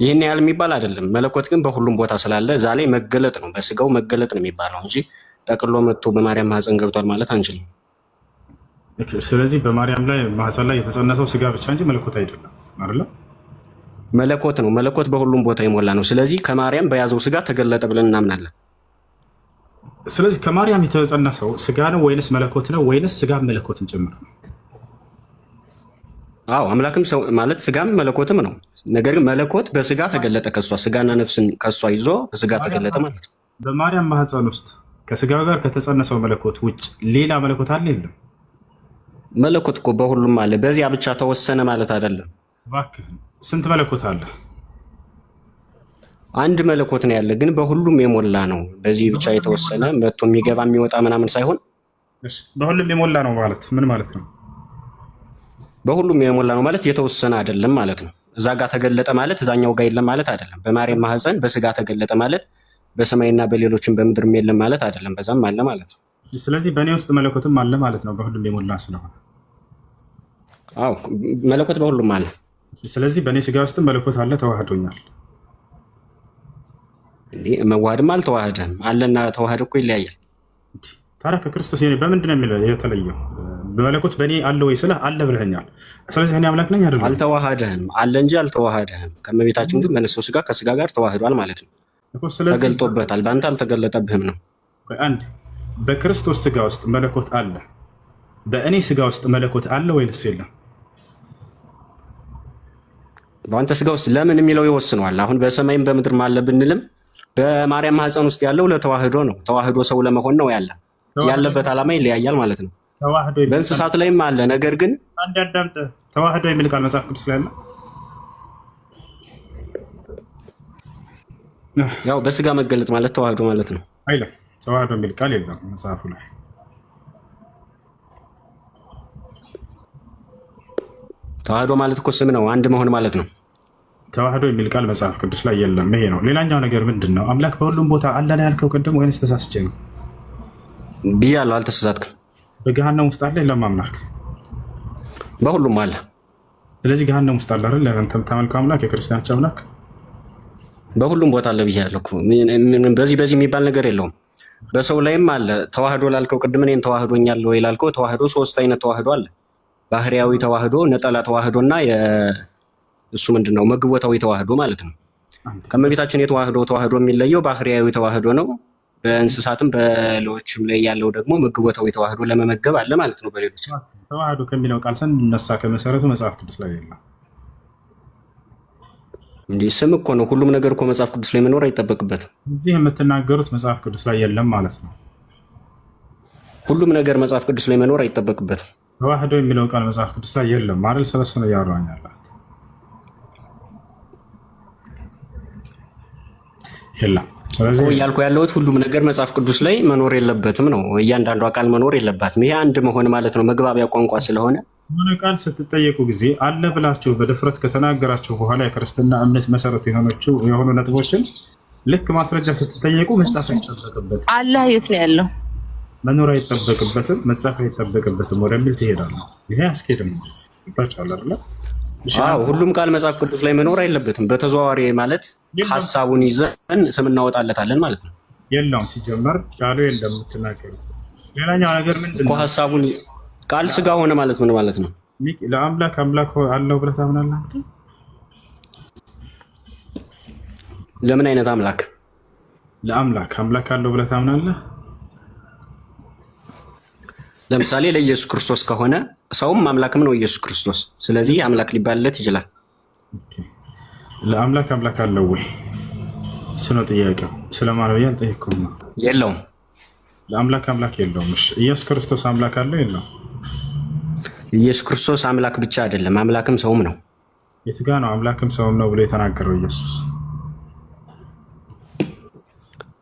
ይህን ያህል የሚባል አይደለም። መለኮት ግን በሁሉም ቦታ ስላለ እዛ ላይ መገለጥ ነው፣ በስጋው መገለጥ ነው የሚባለው እንጂ ጠቅሎ መጥቶ በማርያም ማህፀን ገብቷል ማለት አንችልም። ስለዚህ በማርያም ላይ ማህፀን ላይ የተጸነሰው ስጋ ብቻ እንጂ መለኮት አይደለም አይደለ? መለኮት ነው። መለኮት በሁሉም ቦታ የሞላ ነው። ስለዚህ ከማርያም በያዘው ስጋ ተገለጠ ብለን እናምናለን። ስለዚህ ከማርያም የተጸነሰው ስጋ ነው ወይንስ መለኮት ነው ወይንስ ስጋ መለኮትን ጭምር ነው? አዎ አምላክም ሰው ማለት ስጋም መለኮትም ነው። ነገር ግን መለኮት በስጋ ተገለጠ፣ ከሷ ስጋና ነፍስን ከሷ ይዞ በስጋ ተገለጠ ማለት ነው። በማርያም ማህፀን ውስጥ ከስጋው ጋር ከተጸነሰው መለኮት ውጭ ሌላ መለኮት አለ የለም? መለኮት እኮ በሁሉም አለ። በዚያ ብቻ ተወሰነ ማለት አይደለም። እባክህ ስንት መለኮት አለ? አንድ መለኮት ነው ያለ፣ ግን በሁሉም የሞላ ነው። በዚህ ብቻ የተወሰነ መጥቶ የሚገባ የሚወጣ ምናምን ሳይሆን በሁሉም የሞላ ነው ማለት ምን ማለት ነው? በሁሉም የሞላ ነው ማለት የተወሰነ አይደለም ማለት ነው። እዛ ጋር ተገለጠ ማለት እዛኛው ጋር የለም ማለት አይደለም። በማርያም ማህፀን በስጋ ተገለጠ ማለት በሰማይና በሌሎችም በምድርም የለም ማለት አይደለም። በዛም አለ ማለት ነው። ስለዚህ በእኔ ውስጥ መለኮትም አለ ማለት ነው፣ በሁሉም የሞላ ስለሆነ። አዎ መለኮት በሁሉም አለ። ስለዚህ በእኔ ስጋ ውስጥም መለኮት አለ፣ ተዋህዶኛል። እንዴ መዋሃድም አልተዋህደም። አለና ተዋህድ እኮ ይለያያል። ታዲያ ከክርስቶስ በምንድን ነው የተለየው? በመለኮት በእኔ አለ ወይ ስለ አለ ብለኸኛል። ስለዚህ እኔ አምላክ ነኝ አይደለም? አልተዋሃደህም፣ አለ እንጂ አልተዋሃደህም። ከእመቤታችን ግን በነሰው ስጋ ከስጋ ጋር ተዋህዷል ማለት ነው። ተገልጦበታል። በአንተ አልተገለጠብህም ነው። አንድ በክርስቶስ ስጋ ውስጥ መለኮት አለ፣ በእኔ ስጋ ውስጥ መለኮት አለ ወይንስ የለም? በአንተ ስጋ ውስጥ ለምን የሚለው ይወስነዋል። አሁን በሰማይም በምድርም አለ ብንልም በማርያም ማህፀን ውስጥ ያለው ለተዋህዶ ነው። ተዋህዶ ሰው ለመሆን ነው ያለበት ዓላማ ይለያያል ማለት ነው። በእንስሳት ላይም አለ። ነገር ግን አንድ አዳምጥ። ተዋህዶ የሚል ቃል መጽሐፍ ቅዱስ ላይ አለ? ያው በስጋ መገለጥ ማለት ተዋህዶ ማለት ነው አይደል? ተዋህዶ የሚል ቃል የለም መጽሐፉ ላይ። ተዋህዶ ማለት እኮ ስም ነው፣ አንድ መሆን ማለት ነው። ተዋህዶ የሚል ቃል መጽሐፍ ቅዱስ ላይ የለም። ይሄ ነው። ሌላኛው ነገር ምንድን ነው? አምላክ በሁሉም ቦታ አለ ነው ያልከው ቅድም ወይንስ ተሳስቼ ነው? ብያለሁ። አልተሳሳትክም። በገሃነም ውስጥ አለ የለም አምላክ? በሁሉም አለ። ስለዚህ ገሃነም ውስጥ አለ አይደል? አንተም ታመልከው አምላክ የክርስቲያኖች አምላክ በሁሉም ቦታ አለ ብያለሁ እኮ። በዚህ የሚባል ነገር የለውም። በሰው ላይም አለ። ተዋህዶ ላልከው ቅድም እኔን ተዋህዶኛል ወይ ላልከው ተዋህዶ 3 አይነት ተዋህዶ አለ። ባህሪያዊ ተዋህዶ፣ ነጠላ ተዋህዶና እሱ ምንድነው መግቦታዊ ተዋህዶ ማለት ነው። ከመቤታችን ተዋህዶ የሚለየው ባህሪያዊ ተዋህዶ ነው። በእንስሳትም በሌሎችም ላይ ያለው ደግሞ መግቦታዊ ተዋህዶ ለመመገብ አለ ማለት ነው። በሌሎች ተዋህዶ ከሚለው ቃል ስንነሳ ከመሰረቱ መጽሐፍ ቅዱስ ላይ የለም። እንዴ ስም እኮ ነው። ሁሉም ነገር እኮ መጽሐፍ ቅዱስ ላይ መኖር አይጠበቅበትም። እዚህ የምትናገሩት መጽሐፍ ቅዱስ ላይ የለም ማለት ነው። ሁሉም ነገር መጽሐፍ ቅዱስ ላይ መኖር አይጠበቅበትም። ተዋህዶ የሚለው ቃል መጽሐፍ ቅዱስ ላይ የለም ማለት ስለሱ ነው እያወራኝ ያለሁት። የለም። ስለዚህ እያልኩ ያለሁት ሁሉም ነገር መጽሐፍ ቅዱስ ላይ መኖር የለበትም ነው። እያንዳንዱ ቃል መኖር የለባትም። ይሄ አንድ መሆን ማለት ነው፣ መግባቢያ ቋንቋ ስለሆነ ሆነ ቃል ስትጠየቁ ጊዜ አለ ብላችሁ በድፍረት ከተናገራችሁ በኋላ የክርስትና እምነት መሰረት የሆኑ ነጥቦችን ልክ ማስረጃ ስትጠየቁ መጻፍ አይጠበቅበትም። አላህ የት ነው ያለው? መኖር አይጠበቅበትም፣ መጻፍ አይጠበቅበትም ወደሚል ትሄዳለህ። ይሄ አስኬድም ይባቻል አይደል? ሁሉም ቃል መጽሐፍ ቅዱስ ላይ መኖር አይለበትም። በተዘዋዋሪ ማለት ሐሳቡን ይዘን ስም እናወጣለታለን ማለት ነው። የለውም ሲጀመር ቃሉ የለም የምትናገሩት። ሌላኛው ነገር ምንድን ነው? ሐሳቡን ቃል ስጋ ሆነ ማለት ምን ማለት ነው? ለአምላክ አምላክ አለው ብለህ ታምናለህ አንተ? ለምን አይነት አምላክ? ለአምላክ አምላክ አለው ብለህ ታምናለህ? ለምሳሌ ለኢየሱስ ክርስቶስ ከሆነ ሰውም አምላክም ነው ኢየሱስ ክርስቶስ። ስለዚህ አምላክ ሊባልለት ይችላል። ለአምላክ አምላክ አለው ወይ? እሱ ነው ጥያቄው። ስለማለት አልጠየቅኩም ነው። የለውም። ለአምላክ አምላክ የለውም። እሺ ኢየሱስ ክርስቶስ አምላክ አለው የለውም? ኢየሱስ ክርስቶስ አምላክ ብቻ አይደለም፣ አምላክም ሰውም ነው። የት ጋ ነው አምላክም ሰውም ነው ብሎ የተናገረው ኢየሱስ?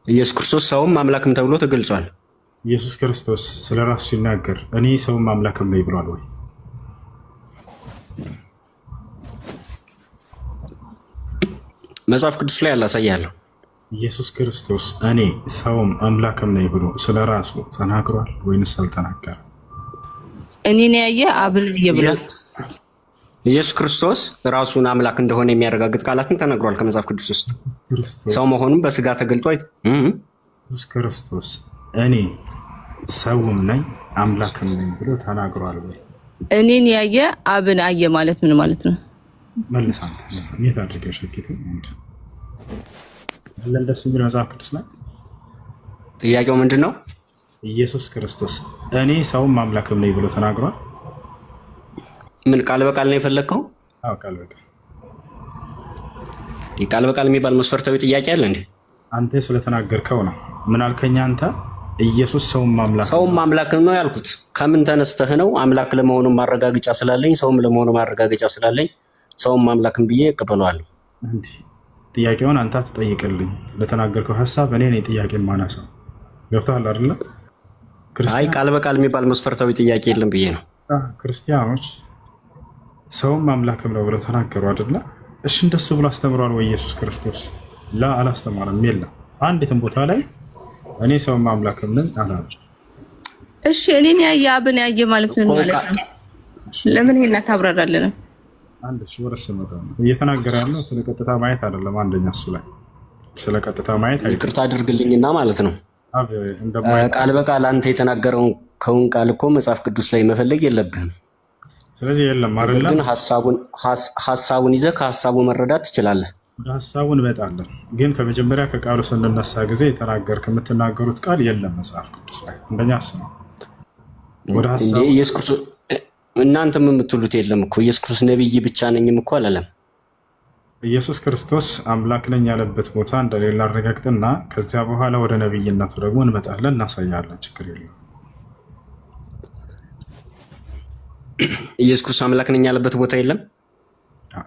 ኢየሱስ ክርስቶስ ሰውም አምላክም ተብሎ ተገልጿል። ኢየሱስ ክርስቶስ ስለ ራሱ ሲናገር እኔ ሰውም አምላክም ነኝ ብሏል ወይ? መጽሐፍ ቅዱስ ላይ አላሳያለሁ። ኢየሱስ ክርስቶስ እኔ ሰውም አምላክም ነኝ ብሎ ስለ ራሱ ተናግሯል ወይንስ አልተናገረም? እኔን ያየ አብን ይብላል። ኢየሱስ ክርስቶስ ራሱን አምላክ እንደሆነ የሚያረጋግጥ ቃላትን ተናግሯል ከመጽሐፍ ቅዱስ ውስጥ። ሰው መሆኑን በስጋ ተገልጦ ኢየሱስ ክርስቶስ እኔ ሰውም ነኝ አምላክም ነኝ ብሎ ተናግሯል ወይ? እኔን ያየ አብን አየ ማለት ምን ማለት ነው? መልሳት የት አድርገው ሸኪቱ ለእንደሱ ግን መጽሐፍ ቅዱስ ላይ ጥያቄው ምንድን ነው? ኢየሱስ ክርስቶስ እኔ ሰውም አምላክም ነኝ ብሎ ተናግሯል? ምን ቃል በቃል ነው የፈለግከው? አዎ ቃል በቃል። ቃል በቃል የሚባል መስፈርታዊ ጥያቄ አለ እንዴ? አንተ ስለተናገርከው ነው። ምን አልከኝ አንተ? ኢየሱስ ሰውም አምላክም ነው ያልኩት። ከምን ተነስተህ ነው? አምላክ ለመሆኑ ማረጋገጫ ስላለኝ፣ ሰውም ለመሆኑ ማረጋገጫ ስላለኝ ሰውም አምላክም ብዬ እቀበለዋለሁ። እንዴ ጥያቄውን አንተ ትጠይቅልኝ። ለተናገርከው ሐሳብ እኔ ነኝ ጥያቄ ማነሳው። ገብቶሃል አይደለ? አይ ቃል በቃል የሚባል መስፈርታዊ ጥያቄ የለም ብዬ ነው። ክርስቲያኖች ሰውም አምላክም ነው ብለው ተናገሩ አይደለ? እሺ እንደሱ ብሎ አስተምሯል ወይ ኢየሱስ ክርስቶስ? ላ አላስተማረም። የለም አንዲትም ቦታ ላይ እኔ ሰውም አምላክም ነኝ አላለም። እሺ እኔን ያየ አብን ያየ ማለት ምን ማለት ነው? ለምን ይሄን ታብራራለህ? አንድ ሺህ ወረስ መጣ እየተናገረ ያለው ስለ ቀጥታ ማየት አይደለም። አንደኛ እሱ ላይ ስለ ቀጥታ ማየት ይቅርታ አድርግልኝና ማለት ነው ቃል በቃል አንተ የተናገረውን ከውን ቃል እኮ መጽሐፍ ቅዱስ ላይ መፈለግ የለብህም። ስለዚህ የለም አይደለም፣ ግን ሐሳቡን ይዘህ ከሐሳቡ መረዳት ትችላለህ። ወደ ሐሳቡ እንመጣለን። ግን ከመጀመሪያ ከቃሉ ስንነሳ ጊዜ የምትናገሩት ቃል የለም መጽሐፍ ቅዱስ ላይ። አንደኛ እሱ ነው። ወደ ሐሳቡ ኢየሱስ ክርስቶስ እናንተም የምትሉት የለም እኮ ኢየሱስ ክርስቶስ ነብይ ብቻ ነኝም እኮ አላለም። ኢየሱስ ክርስቶስ አምላክ ነኝ ያለበት ቦታ እንደሌላ አረጋግጥና ከዚያ በኋላ ወደ ነብይነቱ ደግሞ እንመጣለን፣ እናሳያለን። ችግር የለም። ኢየሱስ ክርስቶስ አምላክ ነኝ ያለበት ቦታ የለም።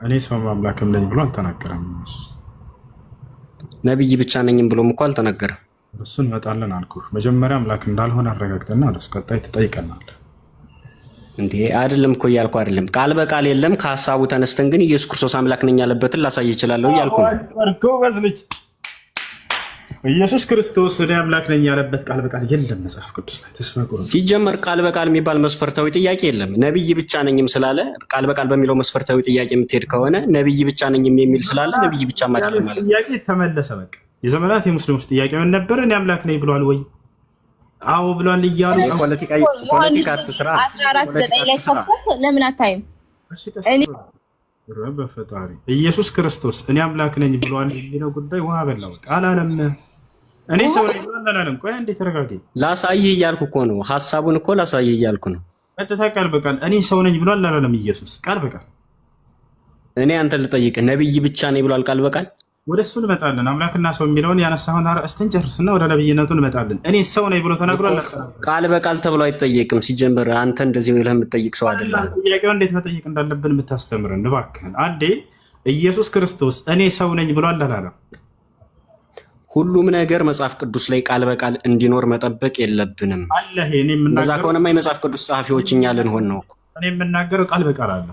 እኔ ሰው አምላክም ነኝ ብሎ አልተናገረም። ነብይ ብቻ ነኝም ብሎም እኮ አልተናገረም። እሱ እንመጣለን አልኩህ። መጀመሪያ አምላክ እንዳልሆነ አረጋግጥና ወደሱ ቀጣይ ትጠይቀናለህ። እንዴ አይደለም እኮ እያልኩ አይደለም። ቃል በቃል የለም። ከሐሳቡ ተነስተን ግን ኢየሱስ ክርስቶስ አምላክ ነኝ ያለበትን ላሳይ እችላለሁ እያልኩ ነው። ኢየሱስ ክርስቶስ እኔ አምላክ ነኝ ያለበት ቃል በቃል የለም መጽሐፍ ቅዱስ ላይ ተስፋ ቁርጥ። ሲጀመር ቃል በቃል የሚባል መስፈርታዊ ጥያቄ የለም። ነብይ ብቻ ነኝም ስላለ ቃል በቃል በሚለው መስፈርታዊ ጥያቄ የምትሄድ ከሆነ ነብይ ብቻ ነኝም የሚል ስላለ ነብይ ብቻ ማለት ነው። ጥያቄ ተመለሰ። በቃ የዘመናት የሙስሊሞች ጥያቄ ምን ነበር? እኔ አምላክ ነኝ ብሏል ወይ? አዎ ብሏል እያሉ ፖለቲካ አትስራ። 14:9 ላይ ከፈተ ለምን አታይም? እኔ በፈጣሪ ኢየሱስ ክርስቶስ እኔ አምላክ ነኝ ብሏል የሚለው ጉዳይ ውሃ በላው። በቃ አላለም። እኔ ሰው ነኝ ብሏል አላለም። ቆይ እንዴ ተረጋጊ። ላሳይህ እያልኩ እኮ ነው። ሐሳቡን እኮ ላሳይህ እያልኩ ነው። ቀጥታ ቃል በቃል እኔ ሰው ነኝ ብሏል አላለም ኢየሱስ? ቃል በቃል እኔ አንተ ልጠይቅህ ነብይ ብቻ ነኝ ብሏል ቃል በቃል? ወደ እሱ እንመጣለን። አምላክና ሰው የሚለውን ያነሳውን አርእስትን ጨርስና ወደ ነብይነቱ እንመጣለን። እኔ ሰው ነኝ ብሎ ተናግሯል። ቃል በቃል ተብሎ አይጠየቅም። ሲጀምር አንተ እንደዚህ ብለህ የምትጠይቅ ሰው አይደለም። ጥያቄውን እንዴት መጠየቅ እንዳለብን የምታስተምረን እባክህን። አንዴ ኢየሱስ ክርስቶስ እኔ ሰው ነኝ ብሏል አላለም? ሁሉም ነገር መጽሐፍ ቅዱስ ላይ ቃል በቃል እንዲኖር መጠበቅ የለብንም። እንደዛ ከሆነማ የመጽሐፍ ቅዱስ ጸሐፊዎች እኛ ልንሆን ነው። እኔ የምናገረው ቃል በቃል አለ።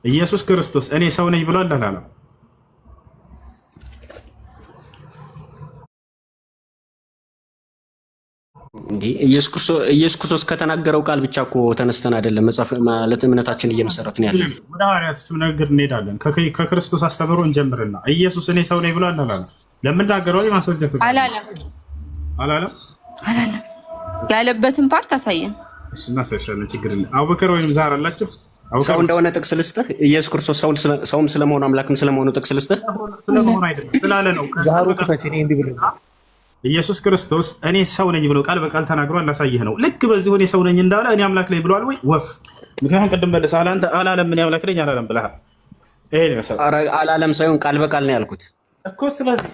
ኢየሱስ ክርስቶስ እኔ ሰው ነኝ ብሏል አላለም? እንዴ ኢየሱስ ክርስቶስ ከተናገረው ቃል ብቻ እኮ ተነስተን አይደለም መጽሐፍ ማለት እምነታችን እየመሰረትን ያለን። ወደ ሐዋርያቶች ንግግር እንሄዳለን። ከክርስቶስ አስተምሮ እንጀምርና ኢየሱስ እኔ ሰው ነኝ ብሏል አላለም? ለምናገረው ማስወጀት አላለም ያለበትን ፓርት አሳየን። እናሳይሻለን። ችግር የለም። አቡበከር ወይም ዛር አላችሁ? ሰው እንደሆነ ጥቅስ ልስጥህ። ኢየሱስ ክርስቶስ ሰውም ስለመሆኑ አምላክም ስለመሆኑ ጥቅስ ልስጥህ። ስለመሆኑ አይደለም ስላለ ነው። ዛሩ ከፈች እኔ እንዲህ ብሎ ኢየሱስ ክርስቶስ እኔ ሰው ነኝ ብሎ ቃል በቃል ተናግሯል። ላሳይህ ነው። ልክ በዚህ እኔ ሰው ነኝ እንዳለ እኔ አምላክ ነኝ ብሏል ወይ? ወፍ ምክንያቱም ቅድም መልሰሃል አንተ። አላለም እኔ አምላክ ነኝ አላለም ብለሃል። ይሄ ነው አላለም ሳይሆን ቃል በቃል ነው ያልኩት እኮ። ስለዚህ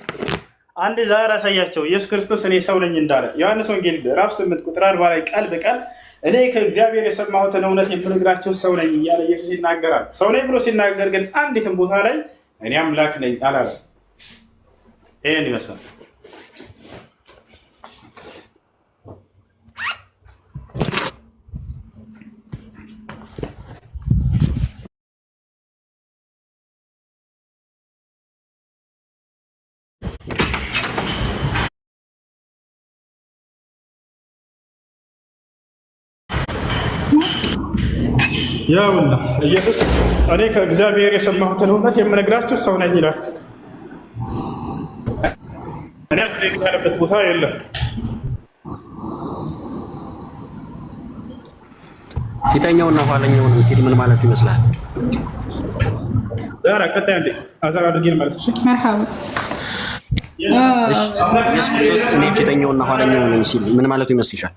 አንድ ዛሬ አሳያቸው ኢየሱስ ክርስቶስ እኔ ሰው ነኝ እንዳለ ዮሐንስ ወንጌል ምዕራፍ 8 ቁጥር 40 ላይ ቃል በቃል እኔ ከእግዚአብሔር የሰማሁትን እውነት የምነግራቸው ሰው ነኝ እያለ ኢየሱስ ይናገራል። ሰው ነኝ ብሎ ሲናገር ግን አንዲትም ቦታ ላይ እኔ አምላክ ነኝ አላለም። ይሄን ይመስላል። ያውና ኢየሱስ እኔ ከእግዚአብሔር የሰማሁትን እውነት የምነግራችሁ ሰው ነኝ ይላል። እኔ ያለበት ቦታ የለም። ፊተኛውና ኋለኛውን ሲል ምን ማለት ይመስላል? ዛሬ ቀጣይ እንዴ አዛር አድርጌ ማለት እሺ። መርሐባ ኢየሱስ ክርስቶስ እኔ ፊተኛውና ኋለኛውን ሲል ምን ማለቱ ይመስልሻል?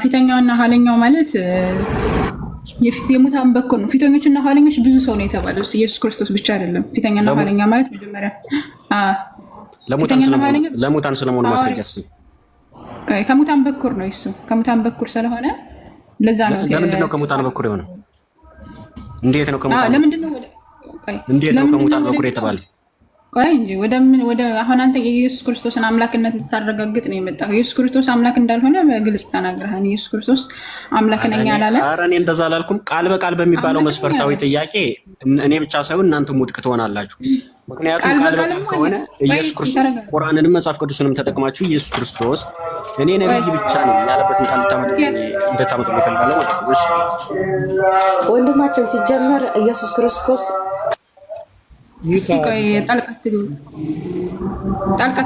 ፊተኛውና ኋለኛው ማለት የሙታን በኩር ነው። ፊተኞችና ኋለኞች ብዙ ሰው ነው የተባለው፣ ኢየሱስ ክርስቶስ ብቻ አይደለም። ፊተኛና ኋለኛ ማለት መጀመሪያ ለሙታን ስለመሆኑ ማስረጃስ ከሙታን በኩር ነው። እሱ ከሙታን በኩር ስለሆነ ለዛ ነው። ለምንድን ነው ከሙታን በኩር የሆነው? እንዴት ነው ከሙታን በኩር የተባለ? ቆይ እንጂ ወደ አሁን አንተ የኢየሱስ ክርስቶስን አምላክነት ልታረጋግጥ ነው የመጣው። ኢየሱስ ክርስቶስ አምላክ እንዳልሆነ በግልጽ ተናግረሃል። ኢየሱስ ክርስቶስ አምላክ ነኝ አላለ። ኧረ እኔ እንደዛ አላልኩም። ቃል በቃል በሚባለው መስፈርታዊ ጥያቄ እኔ ብቻ ሳይሆን እናንተም ውድቅ ትሆናላችሁ። ምክንያቱም ቃል በቃል ከሆነ ኢየሱስ ክርስቶስ ቁርአንንም መጽሐፍ ቅዱስንም ተጠቅማችሁ ኢየሱስ ክርስቶስ እኔ ነብይ ብቻ ነኝ ያለበትን ቃል እንድታመጡ እፈልጋለሁ ማለት ነው። እሺ ወንድማችን ሲጀመር ኢየሱስ ክርስቶስ ቆይ ጣልቃት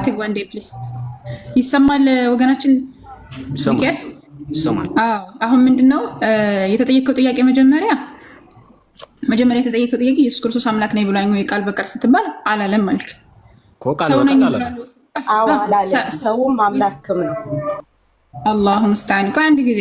ግባ እንዴ ፕሊስ። ይሰማል ወገናችን? ይሰማል። አሁን ምንድነው የተጠየቀው ጥያቄ? መጀመሪያ የተጠየቀው ጥያቄ ኢየሱስ ክርስቶስ አምላክ ነኝ ብሏል ወይ ቃል በቃል ስትባል አላለም አልክ። ሰውም አምላክም ነው። አላሁ ሙስተዓን። ቆይ አንድ ጊዜ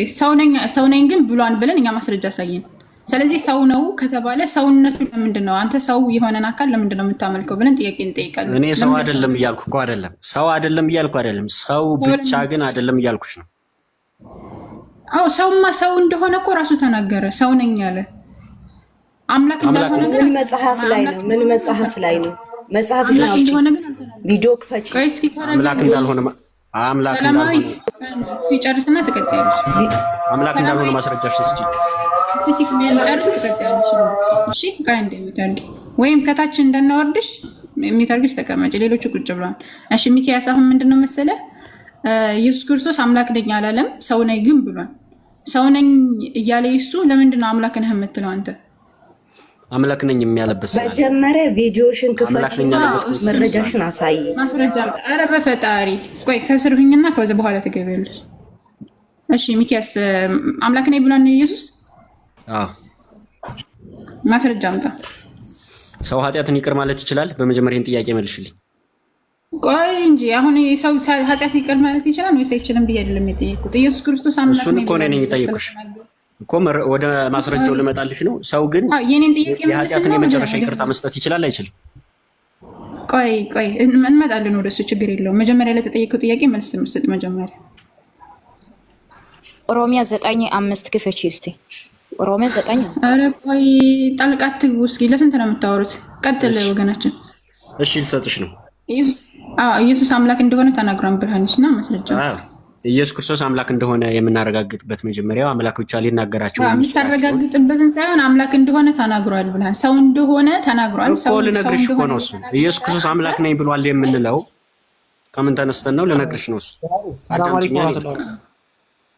ሰው ነኝ ግን ብሏን ብለን እኛ ማስረጃ አሳየን። ስለዚህ ሰው ነው ከተባለ ሰውነቱ ለምንድን ነው? አንተ ሰው የሆነን አካል ለምንድን ነው የምታመልከው ብለን ጥያቄ እንጠይቃለን። እኔ ሰው አይደለም እያልኩ እኮ አይደለም። ሰው አይደለም እያልኩ አይደለም። ሰው ብቻ ግን አይደለም እያልኩሽ ነው። አዎ ሰውማ ሰው እንደሆነ እኮ ራሱ ተናገረ። ሰው ነኝ ያለ አምላክ እንዳልሆነ ግን መጽሐፍ ላይ ነው። ምን መጽሐፍ ላይ ነው? መጽሐፍ ላይ ቪዲዮ ክፈች። አምላክ እንዳልሆነ ሲጨርስና ተቀጣያለች። አምላክ እንዳልሆነ ማስረጃሽ እስኪ ሲጨርስ ተቀጣያለች። እሺ ጋር እንደሚታል ወይም ከታች እንዳናወርድሽ የሚታርግሽ ተቀመጭ። ሌሎቹ ቁጭ ብለዋል። እሺ ሚኪያስ አሁን ምንድነው መሰለ ኢየሱስ ክርስቶስ አምላክ ነኝ አላለም፣ ሰው ነኝ ግን ብሏል። ሰው ነኝ እያለ እሱ ለምንድን ነው አምላክ ነህ የምትለው አንተ? አምላክ ነኝ የሚያለበት ሰዓት መጀመሪያ ቪዲዮሽን ክፈትና መረጃሽን አሳይ። ማስረጃ ኧረ በፈጣሪ ቆይ ከስር ሁኝና ከዛ በኋላ ትገቢያለሽ። እሺ ሚኪያስ አምላክ ነኝ ብሏል ነው ኢየሱስ? አዎ ማስረጃ አምጣ። ሰው ኃጢአትን ይቅር ማለት ይችላል? በመጀመሪያ ይህን ጥያቄ መልሽልኝ። ቆይ እንጂ አሁን ሰው ኃጢአት ይቅር ማለት ይችላል ወይስ አይችልም ብዬ አይደለም የጠየኩት። ኢየሱስ ክርስቶስ አምላክ ነኝ እኮ ነኝ የጠየኩሽ እኮ ወደ ማስረጃው ልመጣልሽ ነው። ሰው ግን የኃጢአትን የመጨረሻ ይቅርታ መስጠት ይችላል አይችልም? ቆይ እንመጣለን ወደሱ፣ ችግር የለውም። መጀመሪያ ላይ ተጠየቀው ጥያቄ መልስ ስጥ መጀመሪያ። ኦሮሚያ 9:5 ክፈች እስቲ። ኦሮሚያ 9። ኧረ ቆይ ጣልቃ አትግቡ እስኪ። ለስንት ነው የምታወሩት? ቀጥል ወገናችን። እሺ ልሰጥሽ ነው። ኢየሱስ አምላክ እንደሆነ ተናግሯን ብርሃንሽና ማስረጃ። ኢየሱስ ክርስቶስ አምላክ እንደሆነ የምናረጋግጥበት መጀመሪያው አምላክ ብቻ ሊናገራቸው የምታረጋግጥበትን ሳይሆን አምላክ እንደሆነ ተናግሯል ብለሃል። ሰው እንደሆነ ተናግሯል እኮ ልነግርሽ እኮ ነው እሱ። ኢየሱስ ክርስቶስ አምላክ ነኝ ብሏል የምንለው ከምን ተነስተን ነው? ልነግርሽ ነው እሱ።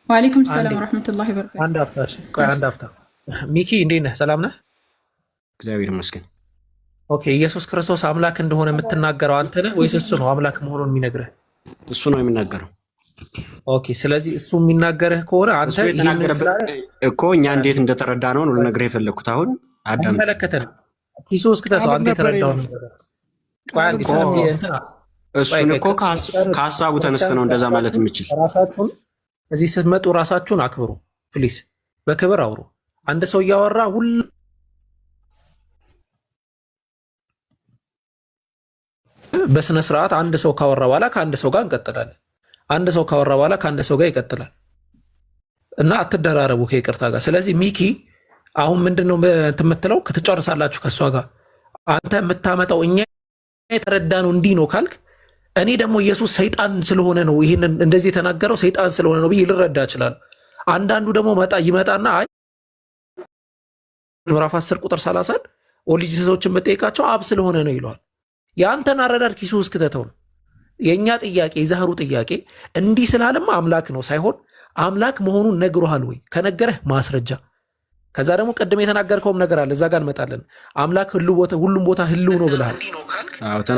ወአለይኩም ሰላም ወራህመቱላሂ ወበረካቱ። አንድ አፍታ ሚኪ እንዴት ነህ? ሰላም ነህ? እግዚአብሔር ይመስገን። ኦኬ ኢየሱስ ክርስቶስ አምላክ እንደሆነ የምትናገረው አንተ ነህ ወይስ እሱ ነው አምላክ መሆኑን የሚነግርህ? እሱ ነው የሚናገረው። ኦኬ ስለዚህ እሱ የሚናገርህ ከሆነ አንተ እኮ እኛ እንዴት እንደተረዳ ነው ልነግርህ የፈለግኩት። አሁን አዳም ተመለከተን ኪሱ ውስጥ ከተው አንተ የተረዳው ነው። እሱን እኮ ከሀሳቡ ተነስተ ነው እንደዛ ማለት የምችል። ራሳችሁን እዚህ ስትመጡ ራሳችሁን አክብሩ ፕሊስ፣ በክብር አውሩ። አንድ ሰው እያወራ በስነ ስርዓት አንድ ሰው ካወራ በኋላ ከአንድ ሰው ጋር እንቀጥላለን። አንድ ሰው ካወራ በኋላ ከአንድ ሰው ጋር ይቀጥላል እና አትደራረቡ ከይቅርታ ጋር። ስለዚህ ሚኪ አሁን ምንድነው የምትለው? ክትጨርሳላችሁ ከእሷ ጋር አንተ የምታመጣው እኛ የተረዳነው እንዲህ ነው ካልክ፣ እኔ ደግሞ ኢየሱስ ሰይጣን ስለሆነ ነው ይህንን እንደዚህ የተናገረው ሰይጣን ስለሆነ ነው ብዬ ልረዳ እችላለሁ። አንዳንዱ ደግሞ ይመጣና አይ ምዕራፍ 10 ቁጥር 30 ኦሊጅ ሰዎችን መጠየቃቸው አብ ስለሆነ ነው ይለዋል። የአንተን አረዳድ ኪሱ ውስጥ ከተተው ነው። የእኛ ጥያቄ የዛህሩ ጥያቄ እንዲህ ስላለማ አምላክ ነው ሳይሆን አምላክ መሆኑን ነግሮሃል ወይ? ከነገረህ ማስረጃ። ከዛ ደግሞ ቅድም የተናገርከውም ነገር አለ፣ እዛ ጋር እንመጣለን። አምላክ ሁሉም ቦታ ህልው ነው ብለሃል፣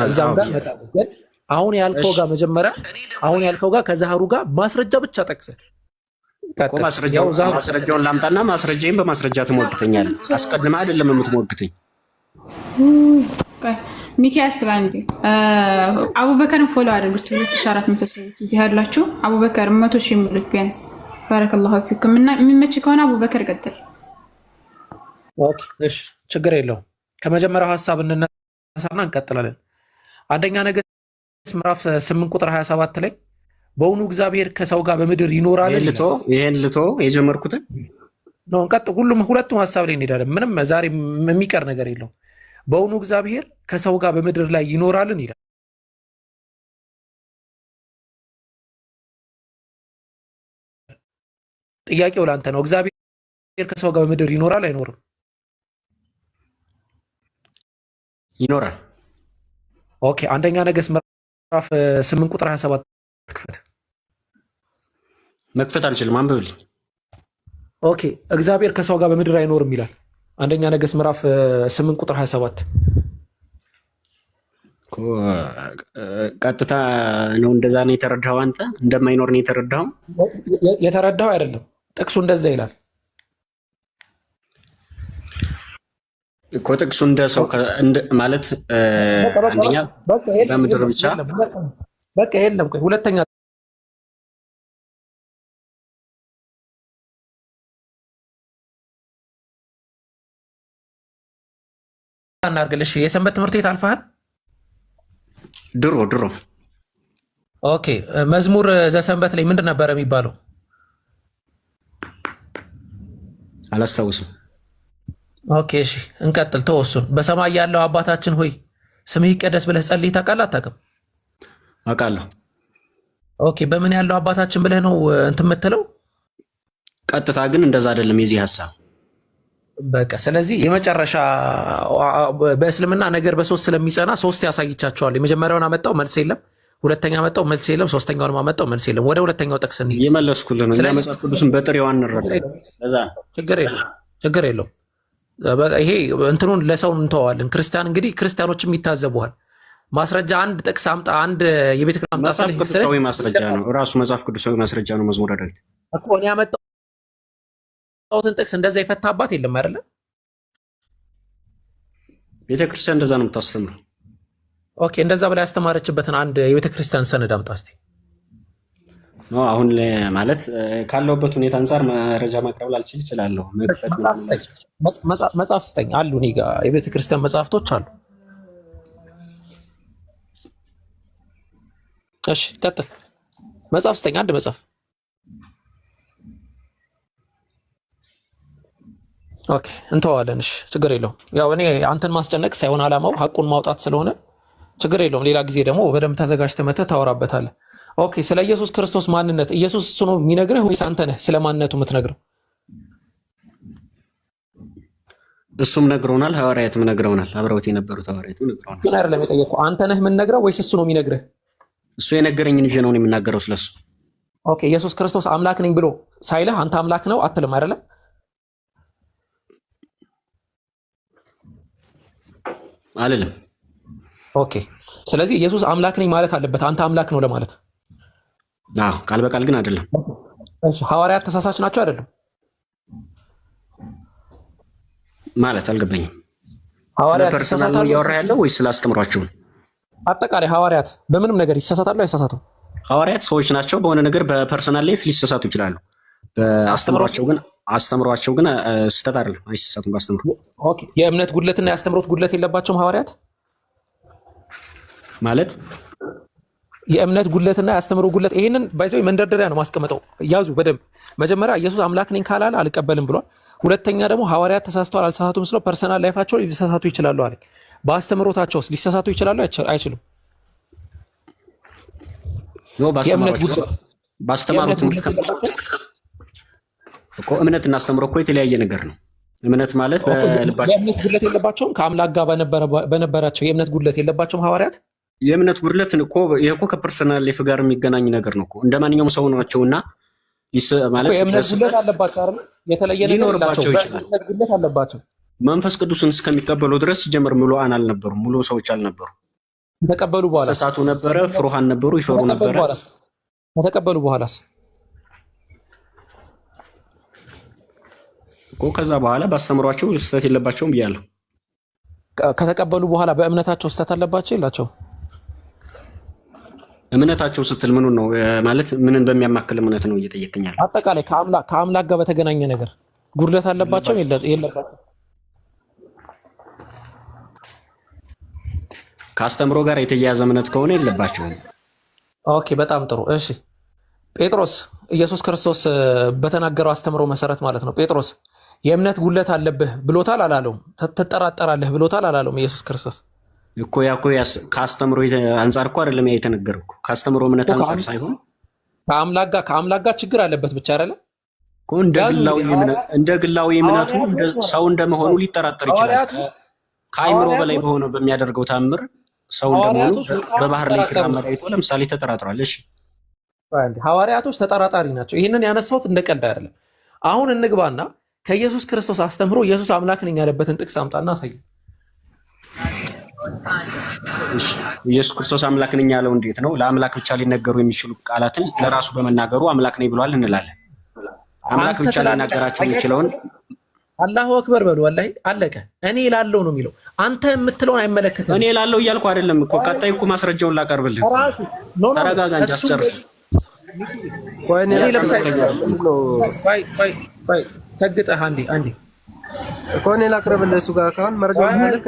እዛም ጋር እንመጣለን። አሁን ያልከው ጋር መጀመሪያ አሁን ያልከው ጋር ከዛህሩ ጋር ማስረጃ ብቻ ጠቅሰህ ማስረጃውን ላምጣና ማስረጃዬን በማስረጃ ትሞግተኛለህ። አስቀድመህ አይደለም የምትሞግተኝ። ሚኪያስ ጋር እንዴ አቡበከርን ፎሎ አድርጉት። 2400 ሰዎች እዚህ ያላችሁ አቡበከር 100,000 ሙሉት ቢያንስ። ባረከላሁ ፊኩም እና የሚመች ከሆነ አቡበከር ቀጥል። ኦኬ እሺ ችግር የለውም። ከመጀመሪያው ሀሳብ እንነሳና እንቀጥላለን። አንደኛ ነገሥት ምዕራፍ 8 ቁጥር 27 ላይ በእውኑ እግዚአብሔር ከሰው ጋር በምድር ይኖራል? ይሄን ልቶ የጀመርኩትን ነው እንቀጥ ሁለቱም ሀሳብ ላይ እንሄዳለን። ምንም ዛሬ የሚቀር ነገር የለውም። በእውኑ እግዚአብሔር ከሰው ጋር በምድር ላይ ይኖራልን ይላል። ጥያቄው ላንተ ነው። እግዚአብሔር ከሰው ጋር በምድር ይኖራል አይኖርም? ይኖራል። ኦኬ አንደኛ ነገሥት ምዕራፍ 8 ቁጥር 27 ክፈት። መክፈት አልችልም፣ አንብብልኝ። ኦኬ እግዚአብሔር ከሰው ጋር በምድር አይኖርም ይላል። አንደኛ ነገሥት ምዕራፍ 8 ቁጥር 27 ቀጥታ ነው። እንደዛ ነው የተረዳኸው አንተ? እንደማይኖር ነው የተረዳኸው? የተረዳኸው አይደለም፣ ጥቅሱ እንደዛ ይላል እኮ። ጥቅሱ እንደ ሰው ማለት አንደኛ በምድር ብቻ በቃ የለም። ቆይ ሁለተኛ እናርግልሽ። የሰንበት ትምህርት ቤት አልፈሃል? ድሮ ኦኬ መዝሙር ዘሰንበት ላይ ምንድን ነበረ የሚባለው? አላስታውስም። ኦኬ እሺ እንቀጥል። ተወሱን። በሰማይ ያለው አባታችን ሆይ ስምህ ይቀደስ ብለህ ጸልይ ታውቃለህ አታውቅም? አውቃለሁ። ኦኬ በምን ያለው አባታችን ብለህ ነው እንትን የምትለው? ቀጥታ ግን እንደዛ አይደለም የዚህ ሀሳብ። በቃ ስለዚህ የመጨረሻ በእስልምና ነገር በሶስት ስለሚጸና ሶስት ያሳይቻቸዋል። የመጀመሪያውን አመጣው መልስ የለም፣ ሁለተኛ አመጣው መልስ የለም፣ ሶስተኛውን አመጣው መልስ የለም። ወደ ሁለተኛው ጥቅስ እንሂድ። የመለስኩልህ ነው። መጽሐፍ ቅዱስን በጥሬው አንረዳም። ለዛ ችግር የለውም። ይሄ እንትኑን ለሰው እንተዋለን። ክርስቲያን እንግዲህ ክርስቲያኖችም ይታዘቡሃል። ማስረጃ አንድ ጥቅስ አምጣ፣ አንድ የቤተ ክርስቲያን መጽሐፍ ቅዱሳዊ ማስረጃ ነው። ራሱ መጽሐፍ ቅዱሳዊ ማስረጃ ነው። መዝሙረ ዳዊት እኮ እኔ ያመጣሁትን ጥቅስ እንደዛ ይፈታባት የለም አይደለ? ቤተ ክርስቲያን እንደዛ ነው የምታስተምረው። ኦኬ፣ እንደዛ ብላ ያስተማረችበትን አንድ የቤተ ክርስቲያን ሰነድ አምጣ እስቲ። አሁን ማለት ካለውበት ሁኔታ አንፃር መረጃ ማቅረብ ላልችል እችላለሁ። መጽሐፍ ስጠኝ አሉ። እኔ ጋር የቤተ ክርስቲያን መጽሐፍቶች አሉ። እሺ ቀጥል። መጽሐፍ ስጠኝ፣ አንድ መጽሐፍ። ኦኬ እንተዋለን። እሺ ችግር የለውም። ያው እኔ አንተን ማስጨነቅ ሳይሆን አላማው ሐቁን ማውጣት ስለሆነ ችግር የለውም። ሌላ ጊዜ ደግሞ በደንብ ተዘጋጅተህ መተህ ታወራበታለህ። ኦኬ ስለ ኢየሱስ ክርስቶስ ማንነት ኢየሱስ እሱ ነው የሚነግርህ ወይስ አንተ ነህ ስለ ማንነቱ የምትነግረው? እሱም ነግረውናል፣ ሐዋርያትም ነግረውናል፣ አብረውት የነበሩት ሐዋርያትም ነግረውናል። ግን አይደለም የጠየቅኩህ፣ አንተ ነህ የምንነግረው ወይስ እሱ ነው የሚነግርህ? እሱ የነገረኝን ይዤ ነው የምናገረው ስለሱ። ኦኬ ኢየሱስ ክርስቶስ አምላክ ነኝ ብሎ ሳይልህ አንተ አምላክ ነው አትልም አይደለም? አልልም። ኦኬ ስለዚህ ኢየሱስ አምላክ ነኝ ማለት አለበት አንተ አምላክ ነው ለማለት። አዎ ቃል በቃል ግን አይደለም። እሺ ሐዋርያት ተሳሳች ናቸው አይደለም? ማለት አልገባኝም። ሐዋርያት ፐርሰናል ነው እያወራ ያለው ወይስ ስላስተምሯቸው? አጠቃላይ ሐዋርያት በምንም ነገር ይሳሳታሉ አይሳሳቱም? ሐዋርያት ሰዎች ናቸው። በሆነ ነገር በፐርሰናል ላይፍ ሊሳሳቱ ይችላሉ። በአስተምሯቸው ግን ስህተት አይደለም፣ አይሳሳቱም በአስተምሮ። ኦኬ የእምነት ጉድለትና የአስተምሮት ጉድለት የለባቸውም ሐዋርያት ማለት? የእምነት ጉድለትና የአስተምሮ ጉድለት ይሄንን ባይዘው መንደርደሪያ ነው ማስቀመጠው። ያዙ በደንብ። መጀመሪያ ኢየሱስ አምላክ ነኝ ካላለ አልቀበልም ብሏል። ሁለተኛ ደግሞ ሐዋርያት ተሳስተዋል አልተሳሳቱም ስለው ፐርሰናል ላይፋቸው ሊሳሳቱ ይችላሉ አለ። በአስተምሮታቸውስ ሊሳሳቱ ይችላሉ አይችሉም? ባስተማሩት ትምህርት እኮ እምነትና አስተምሮ እኮ የተለያየ ነገር ነው። እምነት ማለት በልባቸው የእምነት ጉድለት የለባቸውም። ከአምላክ ጋር በነበራቸው የእምነት ጉድለት የለባቸውም ሐዋርያት። የእምነት ጉድለት እኮ ይሄ እኮ ከፐርሰናል ላይፍ ጋር የሚገናኝ ነገር ነው እኮ። እንደማንኛውም ሰው ናቸውና ማለት የእምነት ጉድለት አለባቸው አይደል? የተለየ ነገር ሊኖርባቸው ይችላል። የእምነት ጉድለት አለባቸው። መንፈስ ቅዱስን እስከሚቀበሉ ድረስ ሲጀምር ሙሉአን አልነበሩም። ሙሉ ሰዎች አልነበሩም። ከተቀበሉ በኋላ ተሳሳቱ ነበረ፣ ፍሩሃን ነበሩ፣ ይፈሩ ነበረ። ከተቀበሉ በኋላስ እኮ ከዛ በኋላ ባስተምሯቸው ስህተት የለባቸውም ብያለሁ። ከተቀበሉ በኋላ በእምነታቸው ስህተት አለባቸው የላቸውም? እምነታቸው ስትል ምኑን ነው ማለት? ምንን በሚያማክል እምነት ነው እየጠየቅኛል? አጠቃላይ ከአምላክ ጋር በተገናኘ ነገር ጉድለት አለባቸው የለባቸው? ከአስተምሮ ጋር የተያያዘ እምነት ከሆነ የለባቸውም። ኦኬ በጣም ጥሩ። እሺ ጴጥሮስ ኢየሱስ ክርስቶስ በተናገረው አስተምሮ መሰረት ማለት ነው። ጴጥሮስ የእምነት ጉድለት አለብህ ብሎታል አላለውም? ትጠራጠራለህ ብሎታል አላለውም? ኢየሱስ ክርስቶስ እኮ ከአስተምሮ አንጻር እኮ አይደለም የተነገረው እኮ ከአስተምሮ እምነት አንጻር ሳይሆን ከአምላክ ጋር ችግር አለበት ብቻ አይደለም እኮ እንደ ግላዊ እምነቱ ሰው እንደመሆኑ ሊጠራጠር ይችላል። ከአይምሮ በላይ በሆነ በሚያደርገው ታምር ሰው እንደመሆኑ በባህር ላይ ሲራመድ አይቶ ለምሳሌ ተጠራጥሯል። እሺ ሐዋርያቶች ተጠራጣሪ ናቸው። ይህንን ያነሳሁት እንደ ቀልድ አይደለም። አሁን እንግባና ከኢየሱስ ክርስቶስ አስተምሮ ኢየሱስ አምላክ ነኝ ያለበትን ጥቅስ አምጣና አሳይ። ኢየሱስ ክርስቶስ አምላክ ነኝ ያለው እንዴት ነው? ለአምላክ ብቻ ሊነገሩ የሚችሉ ቃላትን ለራሱ በመናገሩ አምላክ ነኝ ብሏል እንላለን። አምላክ ብቻ ሊናገራቸው የሚችለውን አላሁ አክበር በሉ። ወላሂ አለቀ። እኔ ላለው ነው የሚለው። አንተ የምትለውን አይመለከትም። እኔ ላለው እያልኩ አይደለም እኮ። ቀጣይ እኮ ማስረጃውን ላቀርብልህ። ተረጋጋ እንጂ አስጨርስ። ሰግጠህ አንዴ እኮ እኔ ላቅርብልህ። እሱ ጋር ካሁን መረጃውን ከፈለክ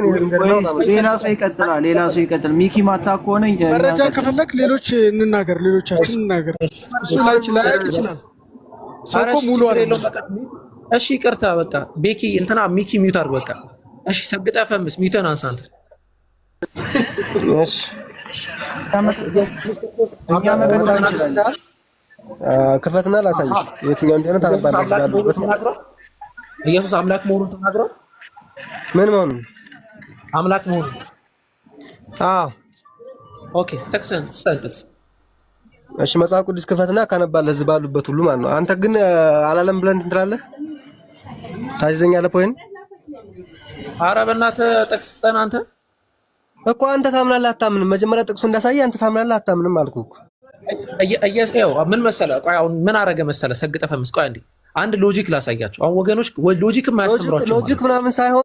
ሌላ ሰው ይቀጥላል። ሌላ ሰው ይቀጥል። ሚኪ ማታ ከሆነ መረጃ ከፈለክ ሌሎቻችን እንናገር። እሱ ላይ ይችላል። ሰው እኮ ሙሉ አይደለም። እሺ ይቅርታ በቃ ቤኪ እንትና ሚኪ ሚውት አድርግ በቃ። እሺ ሰግጠህ ፈምስ ሚውትን አንሳ አንተ። እሺ ክፈትና ላሳይሽ የትኛው እንደሆነ ታነባለሽ። ኢየሱስ አምላክ መሆኑን ተናግሯል። ምን መሆኑን? አምላክ መሆኑን። አዎ ኦኬ። ጥቅስን ጥቅስ እሺ፣ መጽሐፍ ቅዱስ ክፈትና ካነባለህ ህዝብ ባሉበት ሁሉ ማለት ነው። አንተ ግን አላለም ብለን እንትን ትላለህ፣ ታዝዘኛለህ። ፖይን ኧረ በእናትህ ጥቅስ ስጠን አንተ እኮ። አንተ ታምናለህ አታምንም? መጀመሪያ ጥቅሱ እንዳሳየህ አንተ ታምናለህ አታምንም አልኩህ እኮ። ምን መሰለህ? ቆይ አሁን ምን አረገ መሰለህ? ሰግጠ ፈምስ። ቆይ አንድ ሎጂክ ላሳያቸው። አሁን ወገኖች ሎጂክ የማያስተምሯቸው ሎጂክ ምናምን ሳይሆን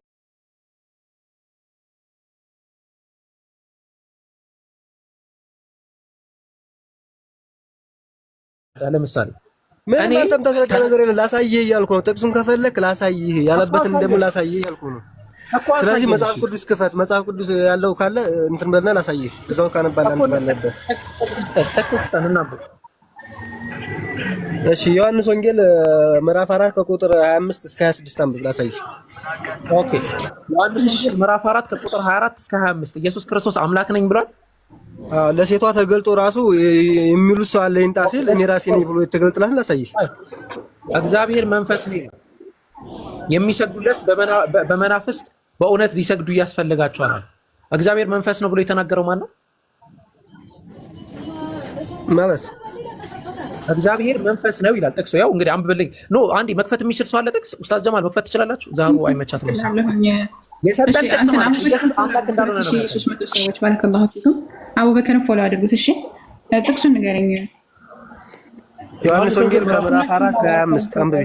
ለምሳሌ ምን አንተም ተረዳ ነገር የለም። ላሳይህ እያልኩ ነው። ጥቅሱን ከፈለክ ላሳይህ፣ ያለበትን ደግሞ ላሳይህ እያልኩ ነው። ስለዚህ መጽሐፍ ቅዱስ ክፈት። መጽሐፍ ቅዱስ ያለው ካለ እንትን በልና ላሳይህ። እዛው ካነባለህ አንተ ባለበት ጥቅስ ስጠንና። እሺ ዮሐንስ ወንጌል ምዕራፍ 4 ከቁጥር 25 እስከ 26 አንብብ ላሳይህ። ኦኬ ዮሐንስ ወንጌል ምዕራፍ 4 ከቁጥር 24 እስከ 25 ኢየሱስ ክርስቶስ አምላክ ነኝ ብሏል። ለሴቷ ተገልጦ ራሱ የሚሉት ሰው አለ ይንጣ ሲል እኔ ራሴ ነኝ ብሎ የተገልጠላት ላሳይህ። እግዚአብሔር መንፈስ ነው፣ የሚሰግዱለት በመናፍስት በእውነት ሊሰግዱ ያስፈልጋቸዋል። እግዚአብሔር መንፈስ ነው ብሎ የተናገረው ማን ነው? ማለት እግዚአብሔር መንፈስ ነው ይላል ጥቅሱ። ያው እንግዲህ አንብብልኝ። ኖ አንዴ መክፈት የሚችል ሰው አለ ጥቅስ? ኡስታዝ ጀማል መክፈት ትችላላችሁ? ዛሩ አይመቻትም። የሰጠን ጥቅስ ማለት ኢየሱስ አምላክ እንዳልሆነ ነው። 300 ሰዎች ባረከላሁ ፊኩም። አቡበከርን ፎሎ አድርጉት። እሺ ጥቅሱን ንገረኝ። ዮሐንስ ወንጌል ከምዕራፍ 4 ከ25 አንብቢ።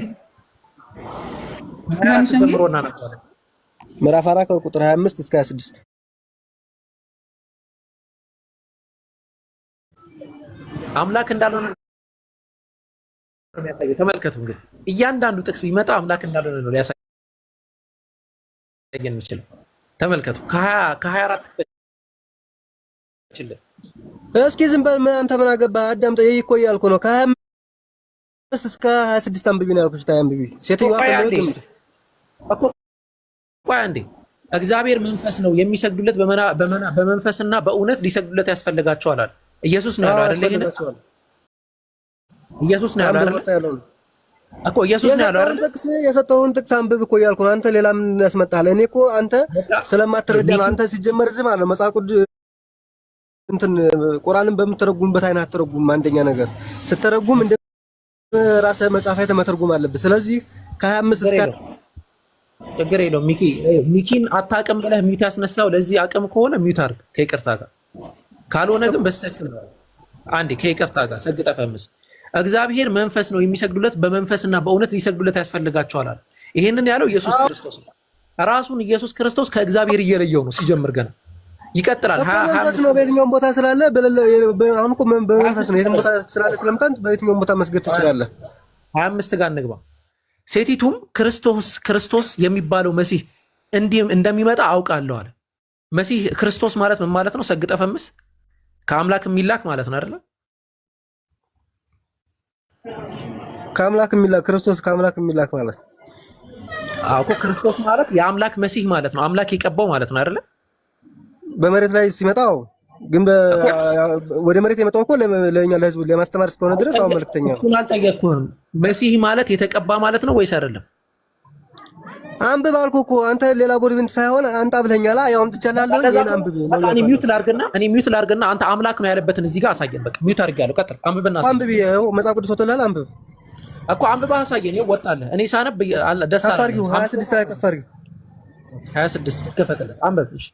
ምዕራፍ 4 ከቁጥር 25 እስከ 26 አምላክ እንዳልሆነ የሚያሳየው ተመልከቱ። እንግዲህ እያንዳንዱ ጥቅስ ቢመጣ አምላክ እንዳልሆነ ነው ሊያሳየን የሚችለው። ተመልከቱ ከ24 እስኪ ዝም በል አንተ ምን አገባህ? አዳምጠኝ እኮ እያልኩ ነው። ከ25 እስከ 26 አንብቢ ነው ያልኩሽ። ታይ አንብቢ ሴትዮዋ እኮ ቆይ አንዴ። እግዚአብሔር መንፈስ ነው፣ የሚሰግዱለት በመንፈስና በእውነት ሊሰግዱለት ያስፈልጋቸዋል አለ። ኢየሱስ ነው ያለው አይደል? ይሄን ኢየሱስ ነው ያለው አይደል? እኮ ኢየሱስ ነው ያለው አይደል? ጥቅስ የሰጠውን ጥቅስ አንብብ እኮ እያልኩ ነው። አንተ ሌላ ምን ያስመጣሃል? እኔ እኮ አንተ ስለማትረዳ ነው። አንተ ሲጀመር ዝም አለ መጽሐፍ ቅዱስ እንትን ቁርአንን በምትተረጉምበት አይነት አትተረጉም። አንደኛ ነገር ስትተረጉም እንደ ራስህ መጽሐፍ አይተህ መተርጎም አለብህ። ስለዚህ ከ25 እስከ ችግር የለውም። ሚኪን አታውቅም ብለህ ሚውት ያስነሳው ለዚህ አቅም ከሆነ ሚውት አድርግ ከይቅርታ ጋር፣ ካልሆነ ግን በስተክል ነው። አንዴ ከይቅርታ ጋር ሰግጠህ ፈምስ። እግዚአብሔር መንፈስ ነው፣ የሚሰግዱለት በመንፈስና በእውነት ሊሰግዱለት ያስፈልጋቸዋል አለ። ይሄንን ያለው ኢየሱስ ክርስቶስ ነው። ራሱን ኢየሱስ ክርስቶስ ከእግዚአብሔር እየለየው ነው ሲጀምር ገና ይቀጥላል። መንፈስ ነው በየትኛውም ቦታ ስላለ አሁን እኮ በመንፈስ ነው የትም ቦታ ስላለ ስለምታንት በየትኛውም ቦታ መስገድ ትችላለህ። 25 ጋር እንግባ። ሴቲቱም ክርስቶስ የሚባለው መሲህ እንደሚመጣ አውቃለሁ አለ። መሲህ ክርስቶስ ማለት ምን ማለት ነው? ሰግጠ ፈምስ ከአምላክ የሚላክ ማለት ነው አይደለ? ከአምላክ የሚላክ ክርስቶስ ከአምላክ የሚላክ ማለት አዎ እኮ ክርስቶስ ማለት የአምላክ መሲህ ማለት ነው። አምላክ የቀባው ማለት ነው አይደለ? በመሬት ላይ ሲመጣው ግን ወደ መሬት የመጣው እኮ ለኛ ለህዝቡ ለማስተማር እስከሆነ ድረስ አሁን መልክተኛ ነው። አልጠየቅኩህም። መሲህ ማለት የተቀባ ማለት ነው ወይስ አይደለም? አንብብ አልኩህ እኮ አንተ ሌላ ቦዲቪንት ሳይሆን አንተ አብለኛላ። ያው አምጥቻለሁ ይሄን አንብብ ነው። እኔ ሚውት ላድርግና አንተ አምላክ ነው ያለበትን እዚህ ጋር አሳየን። በቃ ሚውት አድርጌያለሁ። ቀጥል። አንብብና አንብብ። ይኸው መጽሐፍ ቅዱስ ወጥቷል። አንብብ እኮ አንብባ አሳየን። ይኸው ወጣለህ። እኔ ሳነብ ደስ አለ። 26 ከፈርጊው 26 ከፈተለ አንብብ። እሺ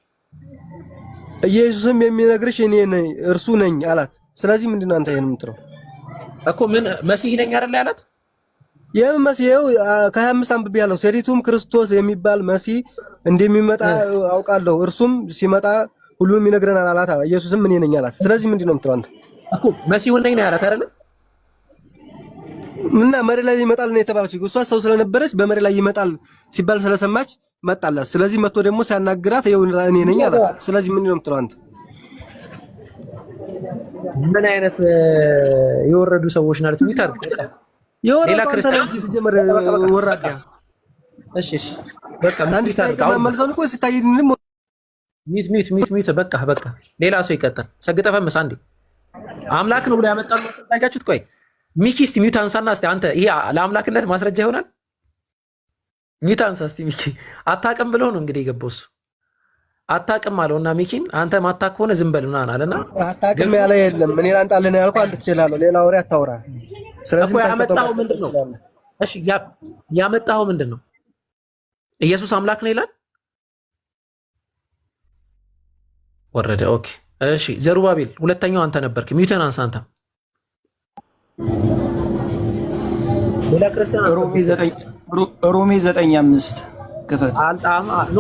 ኢየሱስም የሚነግርሽ እኔ ነኝ እርሱ ነኝ አላት። ስለዚህ ምንድነው አንተ ይሄን የምትለው እኮ? ምን መሲህ ነኝ አይደል ያላት? የመሲው ከ25 አንብቤ ያለው ሴቲቱም ክርስቶስ የሚባል መሲህ እንደሚመጣ አውቃለሁ፣ እርሱም ሲመጣ ሁሉንም ይነግረናል አላት። ኢየሱስም እኔ ነኝ አላት። ስለዚህ ምንድነው የምትለው አንተ እኮ? መሲሁ ነኝ ነው ያላት አይደል? እና መሬት ላይ ይመጣል ነው የተባለችው። እሷ ሰው ስለነበረች በመሬት ላይ ይመጣል ሲባል ስለሰማች መጣላት። ስለዚህ መጥቶ ደግሞ ሲያናግራት ይኸው እኔ ነኝ አላት። ስለዚህ ምንድነው የምትለው አንተ? ምን አይነት የወረዱ ሰዎች ናቸው? ሚታርክ ሌላ ክርስቲያን ሲጀመር ወራዳ። እሺ በቃ ሚት በቃ ሌላ ሰው ይቀጥል። ሰግጠ ፈምስ አንዴ አምላክ ነው ብሎ ያመጣሉ ማስጠንቀቂያችሁት። ቆይ ሚኪ እስቲ ሚውት አንሳና እስቲ አንተ ይሄ ለአምላክነት ማስረጃ ይሆናል? ሚታንሳ እስቲ ሚኪ አታውቅም ብሎ ነው እንግዲህ የገባው እሱ አታውቅም አለውና ሚኪን አንተ ማታውቅ ከሆነ ዝም በል ምናምን አለና አታውቅም ያለ የለም። እኔ ላንጣልህ ያልኩህ አንተ ትችላለህ፣ ሌላ ወሬ አታውራ። ስለዚህ ያመጣው ምንድነው? እሺ ያመጣው ምንድነው? ኢየሱስ አምላክ ነው ይላል ወረደ። ኦኬ እሺ ዘሩባቤል ሁለተኛው አንተ ነበርክ። ሚውተን አንሳ አንተ ሌላ ክርስቲያን ሮሜ 9:5 ክፈት። ኖ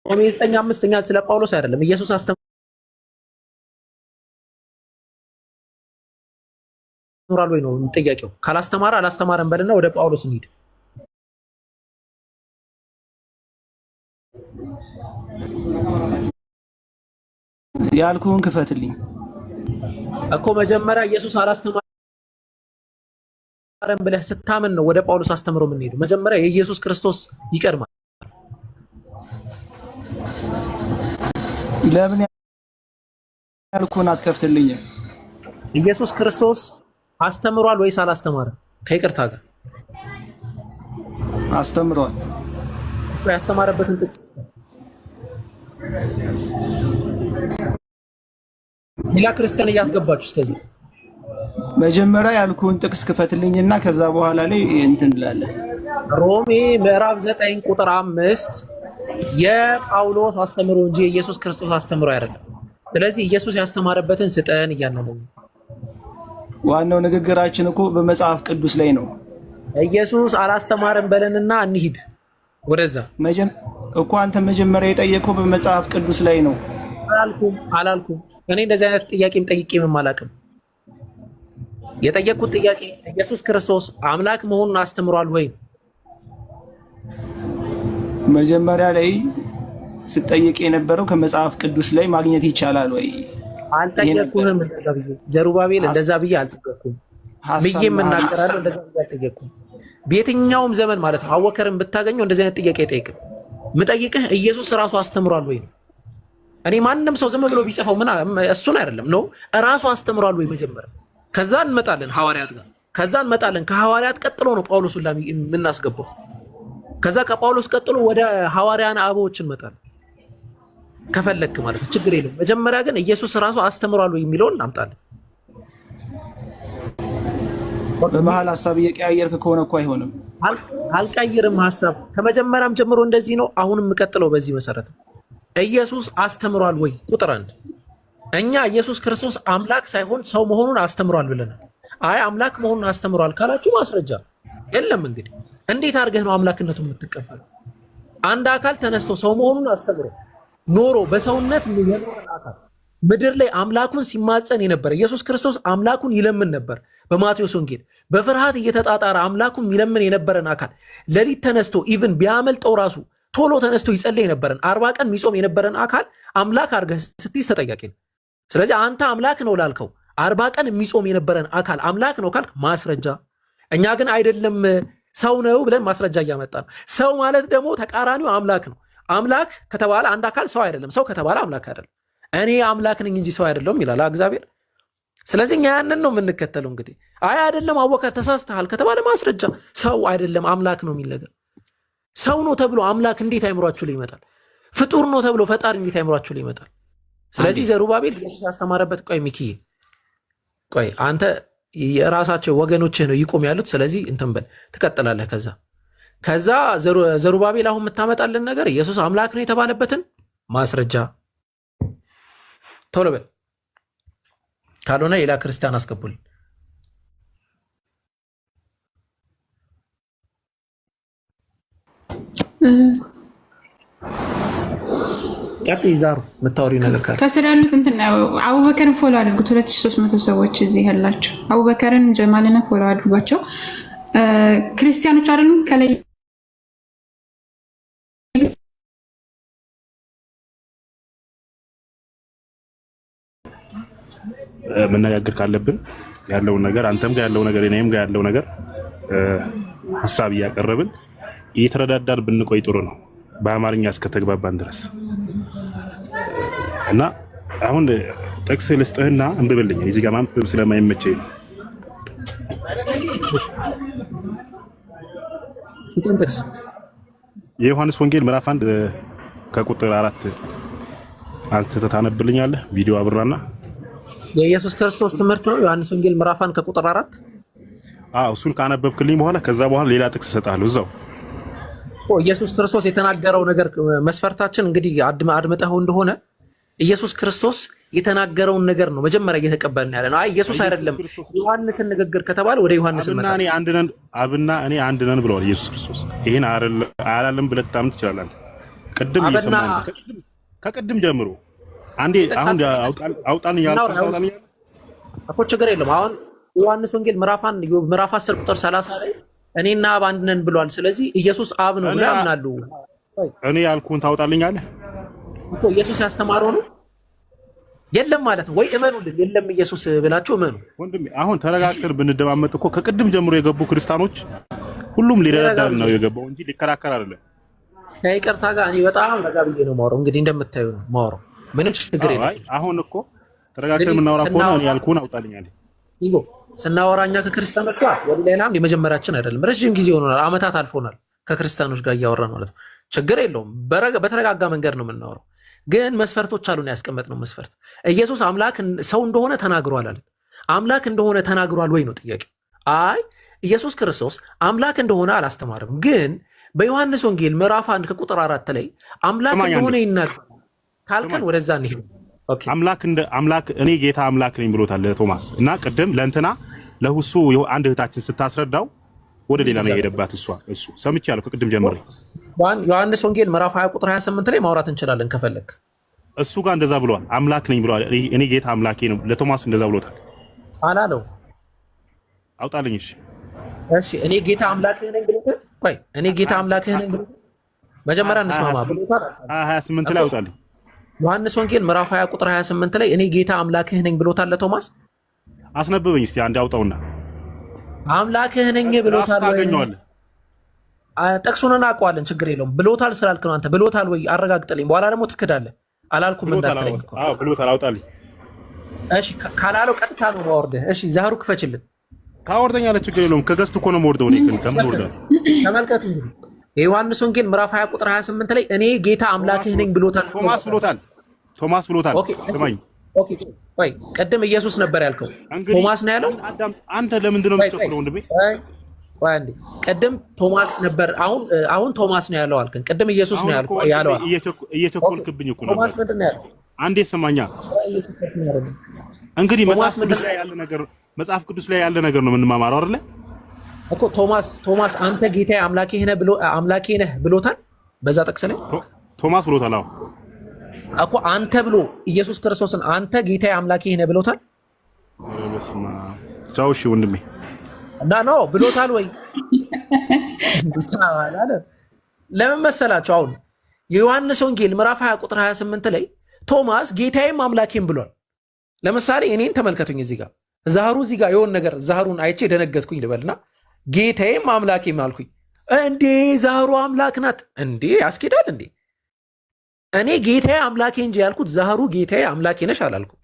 ሮሜ 9:5 እኛ ስለ ጳውሎስ አይደለም ኢየሱስ አስተምሯል ወይ ነው ጥያቄው። ካላስተማረ አላስተማረም በልና ወደ ጳውሎስ እንሂድ። ያልኩህን ክፈትልኝ እኮ መጀመሪያ ኢየሱስ አላስተማረም ብለህ ስታምን ነው ወደ ጳውሎስ አስተምሮ የምንሄደው። መጀመሪያ የኢየሱስ ክርስቶስ ይቀድማል። ለምን ያልኩህን አትከፍትልኝም? ኢየሱስ ክርስቶስ አስተምሯል ወይስ አላስተማረም? ከይቅርታ ጋር አስተምሯል። ያስተማረበትን ጥቅስ ሌላ ክርስቲያን እያስገባችሁ እስከዚህ መጀመሪያ ያልኩህን ጥቅስ ክፈትልኝና ከዛ በኋላ ላይ እንትን እንላለን። ሮሜ ምዕራፍ 9 ቁጥር 5 የጳውሎስ አስተምሮ እንጂ የኢየሱስ ክርስቶስ አስተምሮ አይደለም። ስለዚህ ኢየሱስ ያስተማረበትን ስጠን እያልን ነው። ዋናው ንግግራችን እኮ በመጽሐፍ ቅዱስ ላይ ነው። ኢየሱስ አላስተማረም በለንና እንሂድ ወደዛ። እኮ አንተ መጀመሪያ የጠየቀው በመጽሐፍ ቅዱስ ላይ ነው። አላልኩም። እኔ እንደዚህ አይነት ጥያቄም ጠይቄም አላውቅም። የጠየቅኩት ጥያቄ ኢየሱስ ክርስቶስ አምላክ መሆኑን አስተምሯል ወይ? መጀመሪያ ላይ ስጠይቅ የነበረው ከመጽሐፍ ቅዱስ ላይ ማግኘት ይቻላል ወይ? አልጠየቅኩህም። እንደዛ ብዬ ዘሩባቤል እንደዛ ብዬ አልጠየቅኩም። ብዬ የምናገራለሁ እንደዛ ብዬ አልጠየቅኩም። በየትኛውም ዘመን ማለት ነው አወከርን ብታገኘው እንደዚህ አይነት ጥያቄ አይጠይቅም። ምጠይቅህ ኢየሱስ ራሱ አስተምሯል ወይ? እኔ ማንም ሰው ዝም ብሎ ቢጽፈው ምን እሱን አይደለም ነው ራሱ አስተምሯል ወይ መጀመሪያ። ከዛ እንመጣለን ሐዋርያት ጋር። ከዛ እንመጣለን ከሐዋርያት ቀጥሎ ነው ጳውሎስን የምናስገባው። ከዛ ከጳውሎስ ቀጥሎ ወደ ሐዋርያን አበዎች እንመጣለን ከፈለክ ማለት ነው፣ ችግር የለም። መጀመሪያ ግን ኢየሱስ ራሱ አስተምሯል ወይ የሚለውን እናምጣለን። በመሀል ሀሳብ እየቀያየርክ ከሆነ እኮ አይሆንም። አልቀይርም ሀሳብ። ከመጀመሪያም ጀምሮ እንደዚህ ነው። አሁንም የምቀጥለው በዚህ መሰረት ኢየሱስ አስተምሯል ወይ? ቁጥር 1 እኛ ኢየሱስ ክርስቶስ አምላክ ሳይሆን ሰው መሆኑን አስተምሯል ብለናል። አይ አምላክ መሆኑን አስተምሯል ካላችሁ ማስረጃ የለም። እንግዲህ እንዴት አድርገህ ነው አምላክነቱን የምትቀበለው? አንድ አካል ተነስቶ ሰው መሆኑን አስተምሮ ኖሮ በሰውነት የኖረን አካል ምድር ላይ አምላኩን ሲማጸን የነበረ ኢየሱስ ክርስቶስ አምላኩን ይለምን ነበር። በማቴዎስ ወንጌል በፍርሃት እየተጣጣረ አምላኩን ይለምን የነበረን አካል ሌሊት ተነስቶ ኢቭን ቢያመልጠው ራሱ ቶሎ ተነስቶ ይጸልይ የነበረን 40 ቀን የሚጾም የነበረን አካል አምላክ አድርገህ ስትይዝ ተጠያቂ ነው። ስለዚህ አንተ አምላክ ነው ላልከው 40 ቀን የሚጾም የነበረን አካል አምላክ ነው ካልክ ማስረጃ። እኛ ግን አይደለም ሰው ነው ብለን ማስረጃ እያመጣ ነው። ሰው ማለት ደግሞ ተቃራኒው አምላክ ነው። አምላክ ከተባለ አንድ አካል ሰው አይደለም፣ ሰው ከተባለ አምላክ አይደለም። እኔ አምላክ ነኝ እንጂ ሰው አይደለም ይላል እግዚአብሔር። ስለዚህ እኛ ያንን ነው የምንከተለው። እንግዲህ አይ አይደለም አወከ ተሳስተሃል ከተባለ ማስረጃ። ሰው አይደለም አምላክ ነው የሚል ነገር ሰው ነው ተብሎ አምላክ እንዴት አይምሯችሁ ላይ ይመጣል? ፍጡር ነው ተብሎ ፈጣሪ እንዴት አይምሯችሁ ላይ ይመጣል? ስለዚህ ዘሩባቤል ኢየሱስ ያስተማረበት ቆይ ሚኪዬ ቆይ አንተ የራሳቸው ወገኖችህ ነው ይቆም ያሉት። ስለዚህ እንትን በል ትቀጥላለህ። ከዛ ዘሩባቤል አሁን የምታመጣልን ነገር ኢየሱስ አምላክ ነው የተባለበትን ማስረጃ ቶሎ በል፣ ካልሆነ ሌላ ክርስቲያን አስገቡልን። ዛሩ የምታወሪው ነገር ካለ ከስር ያሉት እንትን አቡበከርን ፎሎ አድርጉት። 2300 ሰዎች እዚህ ያላቸው አቡበከርን ጀማልን ፎሎ አድርጓቸው። ክርስቲያኖች አይደሉም ከላይ መነጋገር ካለብን ያለውን ነገር አንተም ጋር ያለው ነገር እኔም ጋር ያለው ነገር ሐሳብ እያቀረብን እየተረዳዳን ብንቆይ ጥሩ ነው፣ በአማርኛ እስከተግባባን ድረስ እና አሁን ጥቅስ ልስጥህና እንብብልኝ። እዚህ ጋር ማንበብ ስለማይመቸኝ ነው። ጥቅስ የዮሐንስ ወንጌል ምዕራፍ 1 ከቁጥር 4 አንስተህ ታነብልኛለህ? ቪዲዮ አብራና የኢየሱስ ክርስቶስ ትምህርት ነው። ዮሐንስ ወንጌል ምዕራፍ 1 ከቁጥር 4 እሱን ካነበብክልኝ በኋላ ከዛ በኋላ ሌላ ጥቅስ እሰጥሃለሁ እዛው። ኢየሱስ ክርስቶስ የተናገረው ነገር መስፈርታችን እንግዲህ አድምጠው እንደሆነ ኢየሱስ ክርስቶስ የተናገረውን ነገር ነው መጀመሪያ እየተቀበልን ያለ ነው። አይ ኢየሱስ አይደለም ዮሐንስን ንግግር ከተባለ ወደ ዮሐንስ መጣ። አብና እኔ አንድ ነን ብለዋል ኢየሱስ ክርስቶስ። ይሄን አላለም ብለህ ልታምን ትችላለህ አንተ። ቅድም እየሰማን ከቅድም ጀምሮ አንዴ አሁን አውጣን ያልኩት እኮ ችግር የለም። አሁን ዮሐንስ ወንጌል ምዕራፍ 10 ቁጥር 30 ላይ እኔና አብ አንድ ነን ብሏል። ስለዚህ ኢየሱስ አብ ነው ብለው ያምናሉ። እኔ ያልኩህን ታውጣልኛለህ እኮ ኢየሱስ ያስተማረው ነው የለም ማለት ነው ወይ? እመኑልን የለም ኢየሱስ ብላችሁ እመኑ። ወንድሜ አሁን ተረጋግተን ብንደማመጥ እኮ ከቅድም ጀምሮ የገቡ ክርስቲያኖች ሁሉም ሊረዳን ነው የገባው እንጂ ሊከራከር አይደለም። ከይቅርታ ጋር እኔ በጣም ረጋ ብዬ ነው የማወራው። እንግዲህ እንደምታዩ ነው የማወራው። ምንም ችግር የለም። አሁን እኮ ተረጋግተን የምናወራ ከሆነ እኔ ያልኩህን አውጣልኛለህ። ይጎ ስናወራኛ ከክርስቲያኖች ጋር ወደ ሌላም የመጀመሪያችን አይደለም። ረጅም ጊዜ ሆኖናል፣ አመታት አልፎናል ከክርስቲያኖች ጋር እያወራን ማለት ነው። ችግር የለውም። በተረጋጋ መንገድ ነው የምናወራው። ግን መስፈርቶች አሉን ያስቀመጥነው መስፈርት። ኢየሱስ አምላክ ሰው እንደሆነ ተናግሯል አለ። አምላክ እንደሆነ ተናግሯል ወይ ነው ጥያቄ። አይ ኢየሱስ ክርስቶስ አምላክ እንደሆነ አላስተማርም። ግን በዮሐንስ ወንጌል ምዕራፍ 1 ከቁጥር 4 ላይ አምላክ እንደሆነ ይናገራል ካልከን ወደዛ እንሂድ። ኦኬ አምላክ እኔ ጌታ አምላክ ነኝ ብሎታል ለቶማስ እና ቅድም ለእንትና ለሁሱ አንድ እህታችን ስታስረዳው ወደ ሌላ ነው የሄደባት። እሱ ሰምቻለሁ ከቅድም ጀምሬ። ዮሐንስ ወንጌል ምዕራፍ 20 ቁጥር 28 ላይ ማውራት እንችላለን ከፈለክ። እሱ ጋር እንደዛ ብሏል። አምላክ ነኝ ብሏል። እኔ ጌታ አምላኬ ነው ለቶማስ እንደዛ ብሎታል አላለው? አውጣልኝ። እሺ እኔ ጌታ አምላክህ ነኝ ብሎታል? ቆይ እኔ ጌታ አምላክህ ነኝ ብሎታል? መጀመሪያ እንስማማ ብሎታል። 28 ላይ አውጣልኝ። ዮሐንስ ወንጌል ምዕራፍ 20 ቁጥር 28 ላይ እኔ ጌታ አምላክህ ነኝ ብሎታል ለቶማስ? አስነብበኝ እስቲ አንዴ አውጣውና። አምላክህ ነኝ ብሎታል ወይ? ጥቅሱን እናውቀዋለን፣ ችግር የለውም። ብሎታል ስላልክ ነው አንተ። ብሎታል ወይ አረጋግጥልኝ፣ በኋላ ደግሞ ትክዳለህ። አላልኩም እንዳትለኝ እኮ። አዎ ብሎታል፣ አውጣልኝ። እሺ ካላለው ቀጥታ ነው ማወርደህ። እሺ ዛህሩ ክፈችልን። ታወርደኛለህ፣ ችግር የለውም። ከገዝት እኮ ነው የምወርደው እኔ። ከምን ወርዳለሁ? ተመልከቱ እንግዲህ የዮሐንስ ወንጌል ምዕራፍ 20 ቁጥር 28 ላይ እኔ ጌታ አምላክህ ነኝ ብሎታል። ቶማስ ብሎታል። ስማኝ። ኦኬ ቆይ ቅድም ኢየሱስ ነበር ያልከው፣ ቶማስ ነው ያለው? አንተ ለምንድን ነው የምትጨክነው ወንድሜ? ቆይ አንዴ፣ ቅድም ቶማስ ነበር፣ አሁን ቶማስ ነው ያለው አልከን። ቅድም ኢየሱስ ነው ያለው። እየቸኮልክብኝ እኮ ነው። ቶማስ ምንድን ነው ያለው? አንዴ ሰማኛ። እንግዲህ መጽሐፍ ቅዱስ ላይ ያለ ነገር ነው የምንማማረው አይደለ እኮ። ቶማስ አንተ ጌታዬ አምላኬ ነህ ብሎታል በዛ ጥቅስ ላይ። ቶማስ ብሎታል። አዎ እኮ አንተ ብሎ ኢየሱስ ክርስቶስን አንተ ጌታዬ አምላኬ ነህ ብሎታል። ቻው እሺ ወንድሜ እና ነው ብሎታል ወይ? ለምን መሰላችሁ? አሁን የዮሐንስ ወንጌል ምዕራፍ 20 ቁጥር 28 ላይ ቶማስ ጌታዬም አምላኬም ብሏል። ለምሳሌ እኔን ተመልከቱኝ። እዚህ ጋር ዛህሩ እዚህ ጋር የሆነ ነገር ዛህሩን አይቼ ደነገጥኩኝ ልበልና ጌታዬም አምላኬም አልኩኝ። እንዴ ዛህሩ አምላክ ናት እንዴ? ያስኬዳል እንዴ? እኔ ጌታዬ አምላኬ እንጂ ያልኩት ዛህሩ ጌታዬ አምላኬ ነሽ አላልኩም።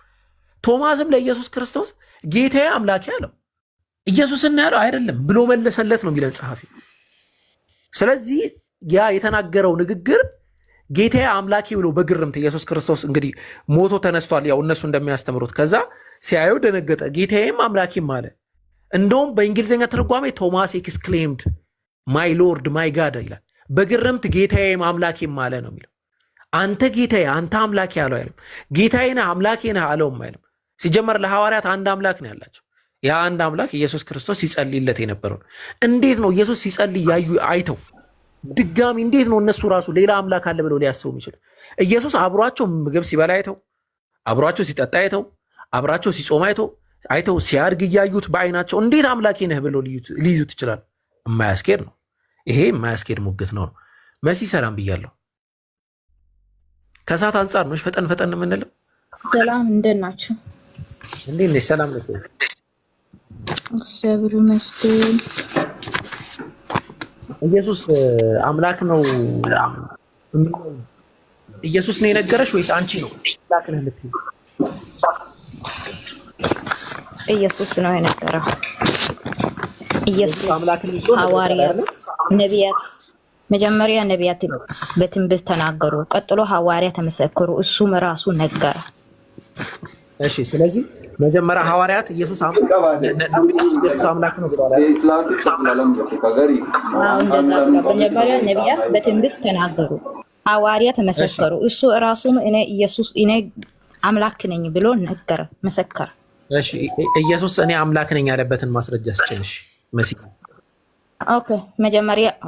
ቶማስም ለኢየሱስ ክርስቶስ ጌታዬ አምላኬ አለው። ኢየሱስና ያለው አይደለም ብሎ መለሰለት ነው የሚለን ጸሐፊ። ስለዚህ ያ የተናገረው ንግግር ጌታዬ አምላኬ ብሎ በግርምት ኢየሱስ ክርስቶስ እንግዲህ ሞቶ ተነስቷል፣ ያው እነሱ እንደሚያስተምሩት። ከዛ ሲያየው ደነገጠ፣ ጌታዬም አምላኬም አለ። እንደውም በእንግሊዝኛ ትርጓሜ ቶማስ ኤክስክሌምድ ማይ ሎርድ ማይ ጋድ ይላል። በግርምት ጌታዬም አምላኬም አለ ነው የሚለው። አንተ ጌታዬ አንተ አምላኬ አለው አይልም። ጌታዬ ነህ አምላኬ ነህ አለውም አይልም። ሲጀመር ለሐዋርያት አንድ አምላክ ነው ያላቸው። ያ አንድ አምላክ ኢየሱስ ክርስቶስ ሲጸልይለት የነበረው። እንዴት ነው ኢየሱስ ሲጸልይ ያዩ አይተው ድጋሚ እንዴት ነው እነሱ ራሱ ሌላ አምላክ አለ ብለው ሊያስቡ የሚችል? ኢየሱስ አብሯቸው ምግብ ሲበላ አይተው፣ አብሯቸው ሲጠጣ አይተው፣ አብራቸው ሲጾም አይተው ሲያድግ እያዩት በአይናቸው እንዴት አምላኬ ነህ ብለው ሊይዙት ይችላል? የማያስኬድ ነው ይሄ፣ የማያስኬድ ሙግት ነው። መሲ ሰላም ብያለሁ። ከሰዓት አንጻር ነው ፈጠን የምንለው። ሰላም እንደት ናችሁ? እንዴት ነሽ? ሰላም ነሽ? እግዚአብሔር ይመስገን። ኢየሱስ አምላክ ነው ኢየሱስ ነው የነገረሽ ወይስ አንቺ ነው አምላክ ነህ የምትይው? ኢየሱስ ነው የነገረው። ኢየሱስ ሐዋርያት፣ ነቢያት መጀመሪያ ነቢያት በትንቢት ተናገሩ፣ ቀጥሎ ሐዋርያ ተመሰከሩ፣ እሱም ራሱ ነገረ። እሺ ስለዚህ መጀመሪያ ሐዋርያት ኢየሱስ አምላክ ነው ብለዋል። መጀመሪያ ነቢያት በትንቢት ተናገሩ፣ ሐዋርያ ተመሰከሩ፣ እሱ ራሱም እኔ አምላክ ነኝ ብሎ ነገረ፣ መሰከረ። እሺ ኢየሱስ እኔ አምላክ ነኝ ያለበትን ማስረጃ ስጭንሽ መሲ። ኦኬ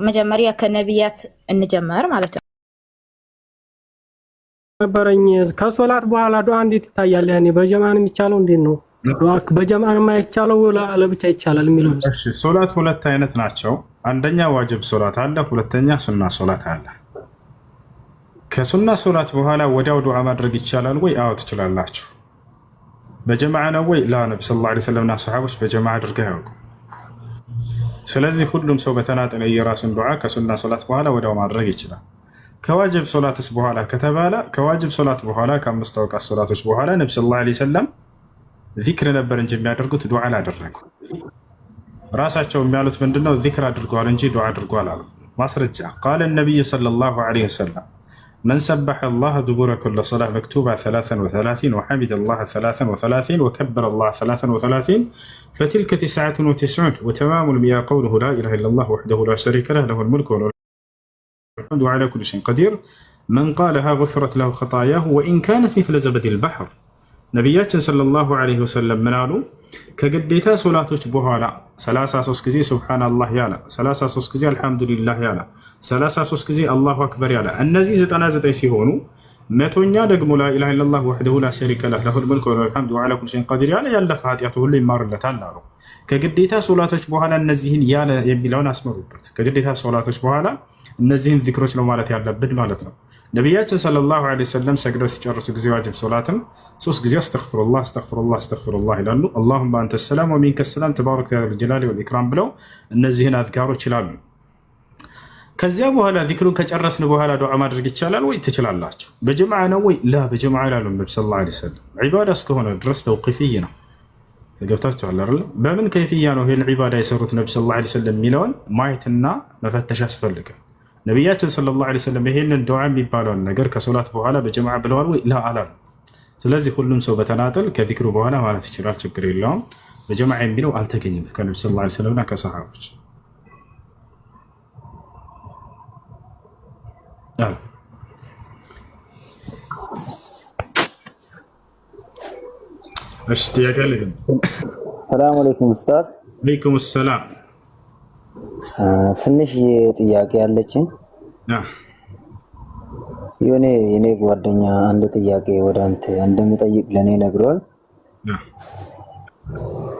መጀመሪያ ከነቢያት እንጀምር ማለት ነው። ነበረኝ ከሶላት በኋላ ዱዓ እንዴት ይታያል? ያኔ በጀማዓ የሚቻለው እንዴት ነው? ዱዓ በጀማዓ የማይቻለው ለብቻ ይቻላል የሚለው? እሺ ሶላት ሁለት አይነት ናቸው። አንደኛ ዋጅብ ሶላት አለ፣ ሁለተኛ ሱና ሶላት አለ። ከሱና ሶላት በኋላ ወዲያው ዱዓ ማድረግ ይቻላል ወይ? አዎ ትችላላችሁ። በጀማዓ ነው ወይ? ላ ነብዩ ሰለላሁ ዐለይሂ ወሰለምና ሰሃቦች በጀማዓ አድርገው ያውቁ። ስለዚህ ሁሉም ሰው በተናጠለ የራሱን ዱዓ ከሱና ሶላት በኋላ ወዲያው ማድረግ ይችላል። ከዋጅብ ሶላትስ በኋላ ከተባለ ከዋጅብ ሶላት በኋላ ከአምስት አውቃት ሶላቶች በኋላ ነብዩ ሰለላሁ ዐለይሂ ወሰለም ዚክር ነበር እንጂ የሚያደርጉት ዱዓ አላደረጉ። ራሳቸው የሚያሉት ምንድነው? ዚክር አድርጓል እንጂ ዱዓ አድርጓል አሉ። ማስረጃ ቃለ ነብዩ ሰለላሁ ዐለይሂ ወሰለም من سبح الله دبور كل صلاة مكتوبة 33 وحمد الله 33 وكبر الله 33 فتلك 99 وتمام المئة قوله لا إله إلا الله وحده لا شريك له له الملك وله الحمد على كل شيء قدير من قالها غفرت له خطاياه وإن كانت مثل زبد البحر. ነቢያችን ሰለላሁ ዐለይሂ ወሰለም ምን አሉ? ከግዴታ ሶላቶች በኋላ 33 ጊዜ ሱብሃንአላህ ያለ፣ 33 ጊዜ አልሐምዱሊላህ ያለ፣ 33 ጊዜ አላሁ አክበር ያለ፣ እነዚህ 99 ሲሆኑ መቶኛ ደግሞ ላኢላሃ ኢለላህ ወህደሁ ላ ሸሪከ ለህ ለሁል ሙልኩ ወለሁል ሐምዱ ወዐላ ኩሊ ሸይኢን ቀዲር ያለ ያለፈ ኃጢአቱ ሁሉ ይማርለታል አሉ። ከግዴታ ሶላቶች በኋላ እነዚህን ያለ የሚለውን አስመሩበት። ከግዴታ ሶላቶች በኋላ እነዚህን ዚክሮች ነው ማለት ያለብን ማለት ነው። ነቢያችን ሰለላሁ ዐለይሂ ወሰለም ሰግደው ሲጨርሱ ጊዜ ዋጅብ ሶላትም 3 ጊዜ አስተግፊሩላህ አስተግፊሩላህ አስተግፊሩላህ ይላሉ። አላሁመ አንተ ሰላም ወሚንከ ሰላም ተባረክተ ያ ዘል ጀላሊ ወል ኢክራም ብለው እነዚህን አዝካሮች ይላሉ። ከዚያ በኋላ ዚክሩን ከጨረስን በኋላ ዱዓ ማድረግ ይቻላል ወይ? ትችላላችሁ። በጀማዓ ነው ወይ? ላ በጀማዓ ይላሉ ነብዩ ሰለላሁ ዐለይሂ ወሰለም። ዒባዳ እስከሆነ ድረስ ተውቂፍይ ነው። ተገብታችኋል አይደል? በምን ከይፍያ ነው ይሄን ዒባዳ የሰሩት ነብዩ ሰለላሁ ዐለይሂ ወሰለም የሚለውን ማየትና መፈተሽ ያስፈልጋል። ነቢያችን ሰለላሁ ዐለይሂ ወሰለም ይሄንን ዱዓ የሚባለውን ነገር ከሶላት በኋላ በጀማዓ ብለዋል ወይ? ላ አላሉ። ስለዚህ ሁሉም ሰው በተናጠል ከዚክሩ በኋላ ማለት ይችላል፣ ችግር የለውም። በጀማዓ የሚለው አልተገኘም ከነብዩ ሰለላሁ ዐለይሂ ወሰለምና ከሰሃቦች። እሺ ጥያቄ አለ? ሰላም አለይኩም ኡስታዝ። ወአለይኩም ሰላም። ትንሽ ጥያቄ ያለችኝ የኔ ጓደኛ አንድ ጥያቄ ወደ አንተ እንደምጠይቅ ለኔ ነግሯል።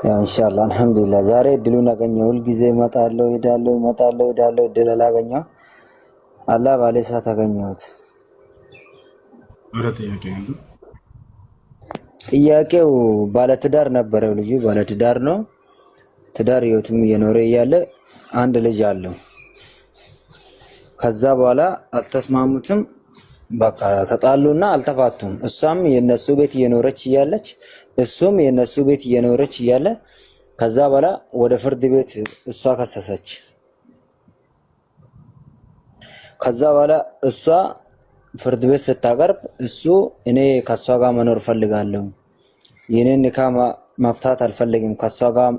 ያው ኢንሻአላህ አልহামዱሊላህ ዛሬ እድሉን አገኘሁ። ሁልጊዜ እመጣለሁ እሄዳለሁ እመጣለሁ እሄዳለሁ፣ እድል አላገኘሁ። አላህ ባለ ሰዓት አገኘሁት። ጥያቄው ባለትዳር ነበረ። ልጁ ባለትዳር ነው። ትዳር ህይወቱም እየኖረ እያለ አንድ ልጅ አለው። ከዛ በኋላ አልተስማሙትም፣ በቃ ተጣሉና አልተፋቱም። እሷም የነሱ ቤት እየኖረች እያለች እሱም የነሱ ቤት እየኖረች እያለ ከዛ በኋላ ወደ ፍርድ ቤት እሷ ከሰሰች። ከዛ በኋላ እሷ ፍርድ ቤት ስታቀርብ እሱ እኔ ከሷ ጋር መኖር ፈልጋለሁ፣ የኔን ኒካ መፍታት አልፈልግም፣ ከሷ ጋር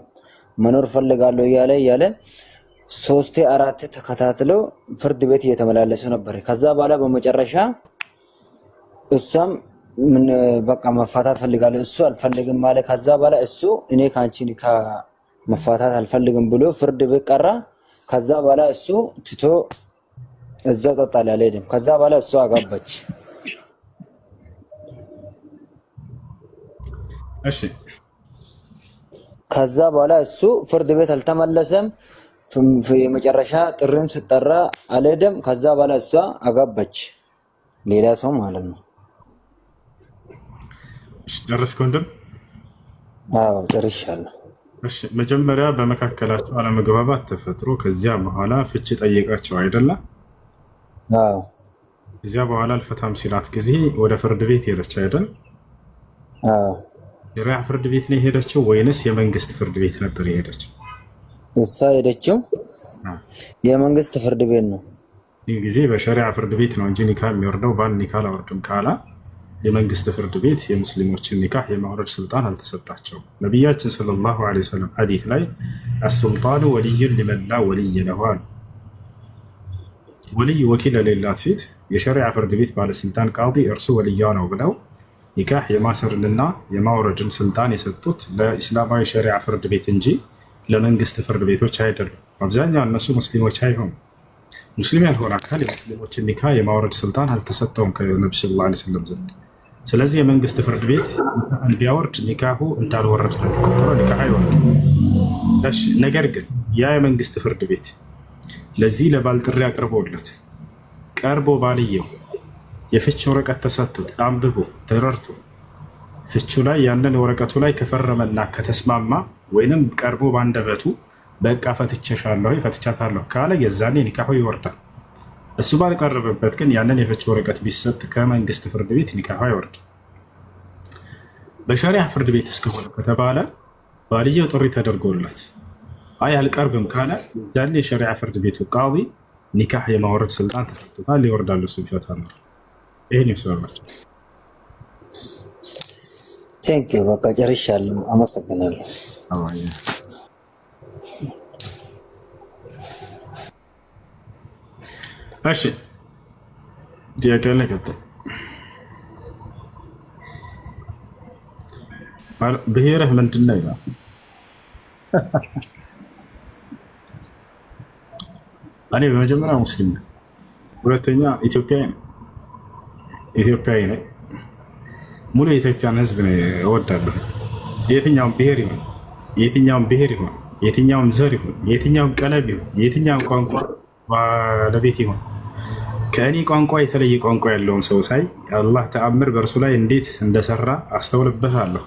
መኖር ፈልጋለሁ እያለ 3 4 ተከታትለው ፍርድ ቤት እየተመላለሱ ነበር። ከዛ በኋላ በመጨረሻ እሷም ምን በቃ መፋታት ፈልጋለሁ እሱ አልፈልግም ማለት። ከዛ በኋላ እሱ እኔ ካንቺ ኒካ መፋታት አልፈልግም ብሎ ፍርድ ቤት ቀራ። ከዛ በኋላ እሱ ትቶ እዛው ተጣላ አልሄድም። ከዛ በኋላ እሱ አጋባች። እሺ ከዛ በኋላ እሱ ፍርድ ቤት አልተመለሰም። የመጨረሻ ጥሪም ስጠራ አልሄደም። ከዛ በኋላ እሷ አጋባች ሌላ ሰው ማለት ነው። እሺ ጨረስከው እንዴ? አዎ ጨርሻለሁ። እሺ መጀመሪያ በመካከላቸው አለመግባባት ተፈጥሮ ከዚያ በኋላ ፍቺ ጠየቃቸው አይደለም? አዎ። ከዚያ በኋላ አልፈታም ሲላት ጊዜ ወደ ፍርድ ቤት ሄደች አይደል? አዎ። የራያ ፍርድ ቤት ነው የሄደችው ወይንስ የመንግስት ፍርድ ቤት ነበር የሄደችው? እሷ ሄደችው የመንግስት ፍርድ ቤት ነው። ይህ ጊዜ በሸሪዓ ፍርድ ቤት ነው እንጂ ኒካ የሚወርደው ባል ኒካ አላወርድም ካላ የመንግስት ፍርድ ቤት የሙስሊሞችን ኒካህ የማውረድ ስልጣን አልተሰጣቸውም። ነቢያችን ሰለላሁ ዐለይሂ ወሰለም ሐዲስ ላይ አስሱልጣኑ ወልዩን ሊመን ላ ወልይ ለሁ አሉ። ወልይ ወኪል የሌላት ሴት የሸሪዓ ፍርድ ቤት ባለስልጣን ቃዲ እርሱ ወልያ ነው ብለው ኒካህ የማሰርንና የማውረድን ስልጣን የሰጡት ለኢስላማዊ ሸሪዓ ፍርድ ቤት እንጂ ለመንግስት ፍርድ ቤቶች አይደሉም። አብዛኛው እነሱ ሙስሊሞች አይሆኑም። ሙስሊም ያልሆነ አካል የሙስሊሞችን ኒካህ የማውረድ ስልጣን አልተሰጠውም ከነቢ ሰለላሁ ዐለይሂ ወሰለም ዘንድ። ስለዚህ የመንግስት ፍርድ ቤት ኒካህን ቢያወርድ ኒካሁ እንዳልወረደ ነው የሚቆጠረው፣ ኒካህ አይወርድም። ነገር ግን ያ የመንግስት ፍርድ ቤት ለዚህ ለባል ጥሪ አቅርቦለት ቀርቦ ባልየው የፍች ወረቀት ተሰጥቶት አንብቦ ተረድቶ ፍቹ ላይ ያንን ወረቀቱ ላይ ከፈረመና ከተስማማ ወይንም ቀርቦ ባንደበቱ በቃ ፈትቼሻለሁ ፈትቻታለሁ ካለ የዛኔ ኒካሁ ይወርዳል። እሱ ባልቀረበበት ግን ያንን የፍች ወረቀት ቢሰጥ ከመንግስት ፍርድ ቤት ኒካሁ አይወርድም። በሸሪዓ ፍርድ ቤት እስከሆነ ከተባለ ባልየው ጥሪ ተደርጎለት አይ አልቀርብም ካለ የዛኔ የሸሪዓ ፍርድ ቤቱ ቃዲ ኒካህ የማውረድ ስልጣን ተሰጥቶታል፣ ይወርዳል። እሱ ይፈታል። ይሄን ይመስላል። ቴንኪው በቃ ጨርሻለሁ። አመሰግናለሁ። እሺ ጥያቄ ላይ ቀጥል። ብሔርህ ምንድን ነው ይላል። እኔ በመጀመሪያ ሙስሊም ነኝ፣ ሁለተኛ ኢትዮጵያዊ ነኝ። ኢትዮጵያዊ ነኝ። ሙሉ የኢትዮጵያን ሕዝብ እወዳለሁ። የትኛውም ብሔር ይሁን የትኛውም ብሔር ይሁን የትኛውም ዘር ይሁን የትኛውም ቀለም ይሁን የትኛውም ቋንቋ ባለቤት ይሁን ከእኔ ቋንቋ የተለየ ቋንቋ ያለውን ሰው ሳይ አላህ ተአምር በእርሱ ላይ እንዴት እንደሰራ አስተውልበታለሁ።